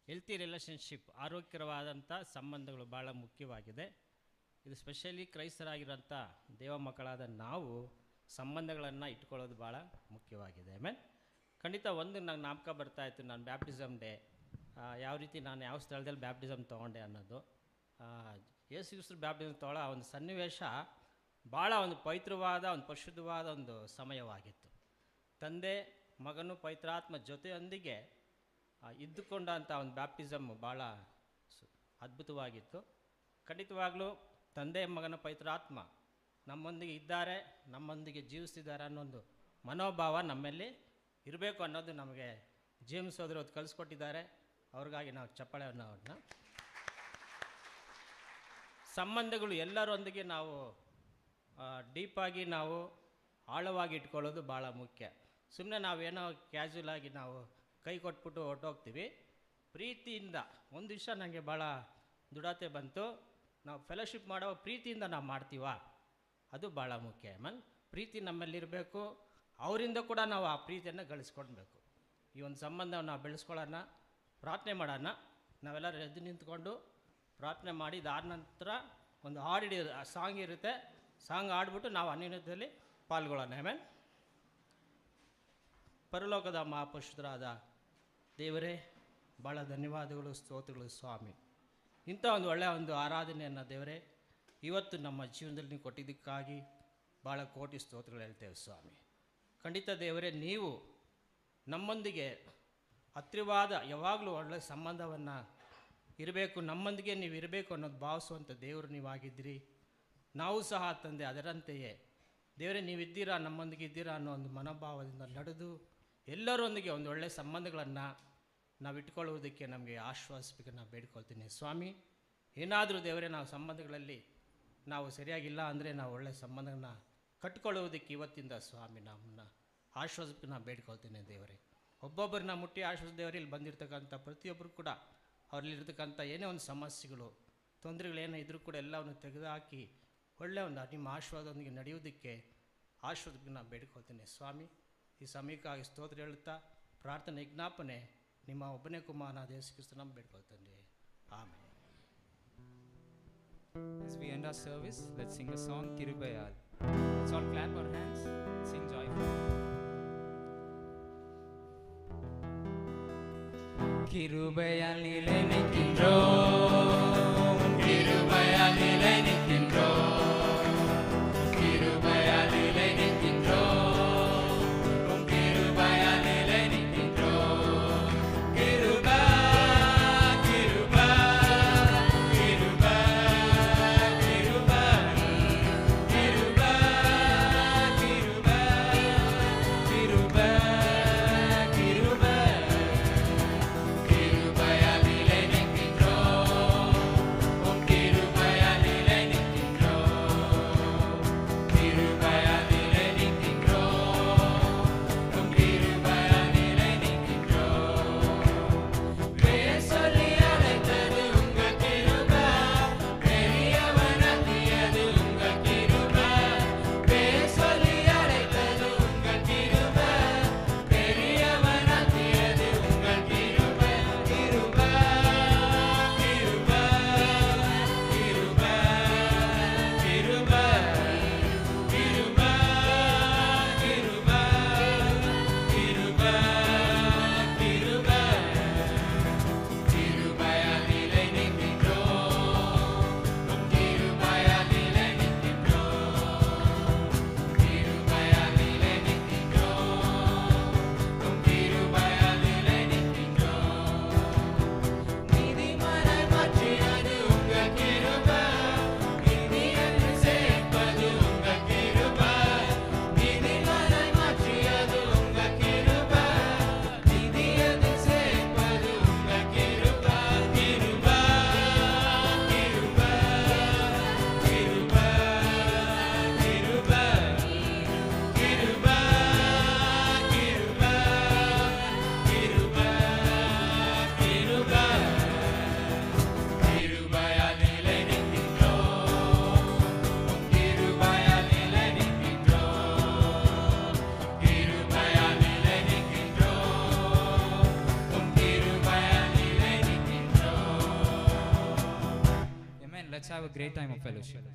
ಹೆಲ್ತಿ ರಿಲೇಷನ್ಶಿಪ್, ಆರೋಗ್ಯಕರವಾದಂಥ ಸಂಬಂಧಗಳು ಭಾಳ ಮುಖ್ಯವಾಗಿದೆ. ಇದು ಸ್ಪೆಷಲಿ ಕ್ರೈಸ್ತರಾಗಿರೋಂಥ ದೇವ ಮಕ್ಕಳಾದ ನಾವು ಸಂಬಂಧಗಳನ್ನು ಇಟ್ಕೊಳ್ಳೋದು ಭಾಳ ಮುಖ್ಯವಾಗಿದೆ. ಆಮೇನ್. ಖಂಡಿತ ಒಂದು ನಂಗೆ ಜ್ಞಾಪಕ ಬರ್ತಾಯಿತ್ತು, ನಾನು ಬ್ಯಾಪ್ಟಿಸಮ್ ಡೇ ಯಾವ ರೀತಿ ನಾನು ಯಾವ ಸ್ಥಳದಲ್ಲಿ ಬ್ಯಾಪ್ಟಿಸಮ್ ತೊಗೊಂಡೆ ಅನ್ನೋದು. ಯೇಸು ಕ್ರಿಸ್ತರು ಬ್ಯಾಪ್ಟಿಸಮ್ ತೊಗೊಳ್ಳೋ ಒಂದು ಸನ್ನಿವೇಶ ಭಾಳ ಒಂದು ಪವಿತ್ರವಾದ ಒಂದು ಪರಿಶುದ್ಧವಾದ ಒಂದು ಸಮಯವಾಗಿತ್ತು. ತಂದೆ ಮಗನು ಪವಿತ್ರಾತ್ಮ ಜೊತೆಯೊಂದಿಗೆ ಇದ್ದುಕೊಂಡಂಥ ಒಂದು ಬ್ಯಾಪ್ಟಿಸಮ್ ಭಾಳ ಅದ್ಭುತವಾಗಿತ್ತು. ಖಂಡಿತವಾಗಲೂ ತಂದೆ ಮಗನ ಪವಿತ್ರಾತ್ಮ ನಮ್ಮೊಂದಿಗೆ ಇದ್ದಾರೆ, ನಮ್ಮೊಂದಿಗೆ ಜೀವಿಸ್ತಿದ್ದಾರೆ ಅನ್ನೋ ಒಂದು ಮನೋಭಾವ ನಮ್ಮಲ್ಲಿ ಇರಬೇಕು ಅನ್ನೋದು ನಮಗೆ ಜೇಮ್ಸ್ ಸೋದರಿ ಅವ್ರು ಕಲಿಸ್ಕೊಟ್ಟಿದ್ದಾರೆ. ಅವ್ರಿಗಾಗಿ ನಾವು ಚಪ್ಪಾಳೆಯನ್ನು ಅವ್ರನ್ನ ಸಂಬಂಧಗಳು ಎಲ್ಲರೊಂದಿಗೆ ನಾವು ಡೀಪಾಗಿ ನಾವು ಆಳವಾಗಿ ಇಟ್ಕೊಳ್ಳೋದು ಭಾಳ ಮುಖ್ಯ. ಸುಮ್ಮನೆ ನಾವೇನೋ ಕ್ಯಾಶುವಲ್ ಆಗಿ ನಾವು ಕೈ ಕೊಟ್ಬಿಟ್ಟು ಹೊರಟೋಗ್ತೀವಿ. ಪ್ರೀತಿಯಿಂದ ಒಂದು ದಿವಸ ನನಗೆ ಭಾಳ ದುಡತೆ ಬಂತು, ನಾವು ಫೆಲೋಶಿಪ್ ಮಾಡೋ ಪ್ರೀತಿಯಿಂದ ನಾವು ಮಾಡ್ತೀವ, ಅದು ಭಾಳ ಮುಖ್ಯ. ಪ್ರೀತಿ ನಮ್ಮಲ್ಲಿರಬೇಕು, ಅವರಿಂದ ಕೂಡ ನಾವು ಆ ಪ್ರೀತಿಯನ್ನು ಗಳಿಸ್ಕೊಳ್ಬೇಕು. ಈ ಒಂದು ಸಂಬಂಧವನ್ನು ನಾವು ಬೆಳೆಸ್ಕೊಳ್ಳೋಣ, ಪ್ರಾರ್ಥನೆ ಮಾಡೋಣ. ನಾವೆಲ್ಲರೂ ಎದ್ದು ನಿಂತ್ಕೊಂಡು ಪ್ರಾರ್ಥನೆ ಮಾಡಿ ಇದಾದ ನಂತರ ಒಂದು ಹಾಡು ಸಾಂಗ್ ಇರುತ್ತೆ, ಸಾಂಗ್ ಆಡ್ಬಿಟ್ಟು ನಾವು ಅನ್ಯೋನ್ಯತೆಯಲ್ಲಿ ಪಾಲ್ಗೊಳ್ಳೋಣ. ಆಮೇಲೆ ಪರಲೋಕದ ಮಹಾಪುರುಷರಾದ ದೇವರೇ, ಭಾಳ ಧನ್ಯವಾದಗಳು, ಸ್ತೋತ್ರಗಳು ಸ್ವಾಮಿ. ಇಂಥ ಒಂದು ಒಳ್ಳೆಯ ಒಂದು ಆರಾಧನೆಯನ್ನು ದೇವರೇ ಇವತ್ತು ನಮ್ಮ ಜೀವನದಲ್ಲಿ ನೀವು ಕೊಟ್ಟಿದ್ದಕ್ಕಾಗಿ ಭಾಳ ಕೋಟಿ ಸ್ತೋತ್ರಗಳು ಹೇಳ್ತೇವೆ ಸ್ವಾಮಿ. ಖಂಡಿತ ದೇವರೇ, ನೀವು ನಮ್ಮೊಂದಿಗೆ ಹತ್ತಿರವಾದ ಯಾವಾಗಲೂ ಒಳ್ಳೆಯ ಸಂಬಂಧವನ್ನು ಇರಬೇಕು, ನಮ್ಮೊಂದಿಗೆ ನೀವು ಇರಬೇಕು ಅನ್ನೋದು ಭಾವಿಸುವಂಥ ದೇವರು ನೀವಾಗಿದ್ದೀರಿ. ನಾವು ಸಹ ತಂದೆ ಅದರಂತೆಯೇ ದೇವರೇ ನೀವಿದ್ದೀರಾ, ನಮ್ಮೊಂದಿಗೆ ಇದ್ದೀರಾ ಅನ್ನೋ ಒಂದು ಮನೋಭಾವದಿಂದ ನಡೆದು ಎಲ್ಲರೊಂದಿಗೆ ಒಂದು ಒಳ್ಳೆಯ ಸಂಬಂಧಗಳನ್ನು ನಾವು ಇಟ್ಕೊಳ್ಳುವುದಕ್ಕೆ ನಮಗೆ ಆಶ್ವಾಸಕ್ಕೆ ನಾವು ಬೇಡ್ಕೊಳ್ತೀನಿ ಸ್ವಾಮಿ. ಏನಾದರೂ ದೇವರೇ ನಾವು ಸಂಬಂಧಗಳಲ್ಲಿ ನಾವು ಸರಿಯಾಗಿಲ್ಲ ಅಂದರೆ ನಾವು ಒಳ್ಳೆಯ ಸಂಬಂಧಗಳನ್ನ ಕಟ್ಕೊಳ್ಳುವುದಕ್ಕೆ ಇವತ್ತಿಂದ ಸ್ವಾಮಿ ನಮ್ಮನ್ನು ಆಶ್ವಾಸಕ್ಕೆ ನಾವು ಬೇಡ್ಕೊಳ್ತೀನಿ ದೇವರೇ. ಒಬ್ಬೊಬ್ಬರನ್ನ ಮುಟ್ಟಿ ಆಶ್ವಾಸ ದೇವರೇ, ಇಲ್ಲಿ ಬಂದಿರತಕ್ಕಂಥ ಪ್ರತಿಯೊಬ್ಬರು ಕೂಡ ಅವರಲ್ಲಿರ್ತಕ್ಕಂಥ ಏನೇ ಒಂದು ಸಮಸ್ಯೆಗಳು ತೊಂದರೆಗಳೇನೋ ಇದ್ರೂ ಕೂಡ ಎಲ್ಲವನ್ನು ತೆಗೆದುಹಾಕಿ ಒಳ್ಳೆಯ ಒಂದು ನಿಮ್ಮ ಆಶೀರ್ವಾದದೊಂದಿಗೆ ನಡೆಯುವುದಕ್ಕೆ ಆಶೀರ್ವಾದಕ್ಕೆ ನಾನು ಬೇಡ್ಕೊಳ್ತೇನೆ ಸ್ವಾಮಿ. ಈ ಸಮಯಕ್ಕಾಗಿ ಸ್ತೋತ್ರ ಹೇಳುತ್ತಾ ಪ್ರಾರ್ಥನೆ ವಿಜ್ಞಾಪನೆ ನಿಮ್ಮ ಒಬ್ಬನೇ ಕುಮಾರನಾದ ಯೇಸು ಕ್ರಿಸ್ತನ ಬೇಡ್ಕೊಳ್ತೇನೆ. ಆಮೇಲೆ As we end our service, let's sing a song, Kirubayal. Let's all clap our hands, sing joyfully. கிருபையால் நிலை நிற்கின்றோம், கிருபையால் நிலை நிற்கின்றோம், கிருபையால் நிலை நிற்கின்றோம், உம் கிருபையால் நிலை நிற்கின்றோம். கிருபை கிருபை கிருபை கிருபை கிருபை கிருபை கிருபை கிருபை கிருபையால் நிலை நிற்கின்றோம், உம் கிருபையால் நிலை நிற்கின்றோம், கிருபையால் நிலை நிற்கின்றோம், உம் கிருபையால் நிலை நிற்கின்றோம். பெயர் சொல்லி அழைத்தது உங்க கிருபை, பெரியவனாக்கியது உங்க கிருபை. பெயர் சொல்லி அழைத்தது உங்க கிருபை, பெரியவனாக்கியது உங்க கிருபை. கிருபை கிருபை கிருபை கிருபை கிருபை கிருபை கிருபை கிருபை கிருபையால் நிலை நிற்கின்றோம், உம் கிருபையால் நிலை நிற்கின்றோம், கிருபையால் நிலை நிற்கின்றோம், உம் கிருபையால் நிலை நிற்கின்றோம். நீதிமானை மாற்றியது உங்க கிருபை, நீதியென்று சேர்ப்பது உங்க கிருபை. நீதிமானை மாற்றியது உங்க கிருபை, நீதியென்று சேர்ப்பது உங்க கிருபை. கிருபை கிருபை கிருபை கிருபை கிருபை கிருபை கிருபை கிருபை கிருபையால் நிலை நிற்கின்றோம், உம் கிருபையால் நிலை நிற்கின்றோம், கிருபையால் நிலை நிற்கின்றோம், உம் கிருபையால் நிலை நிற்கின்றோம். Amen. Let's have a great time of fellowship.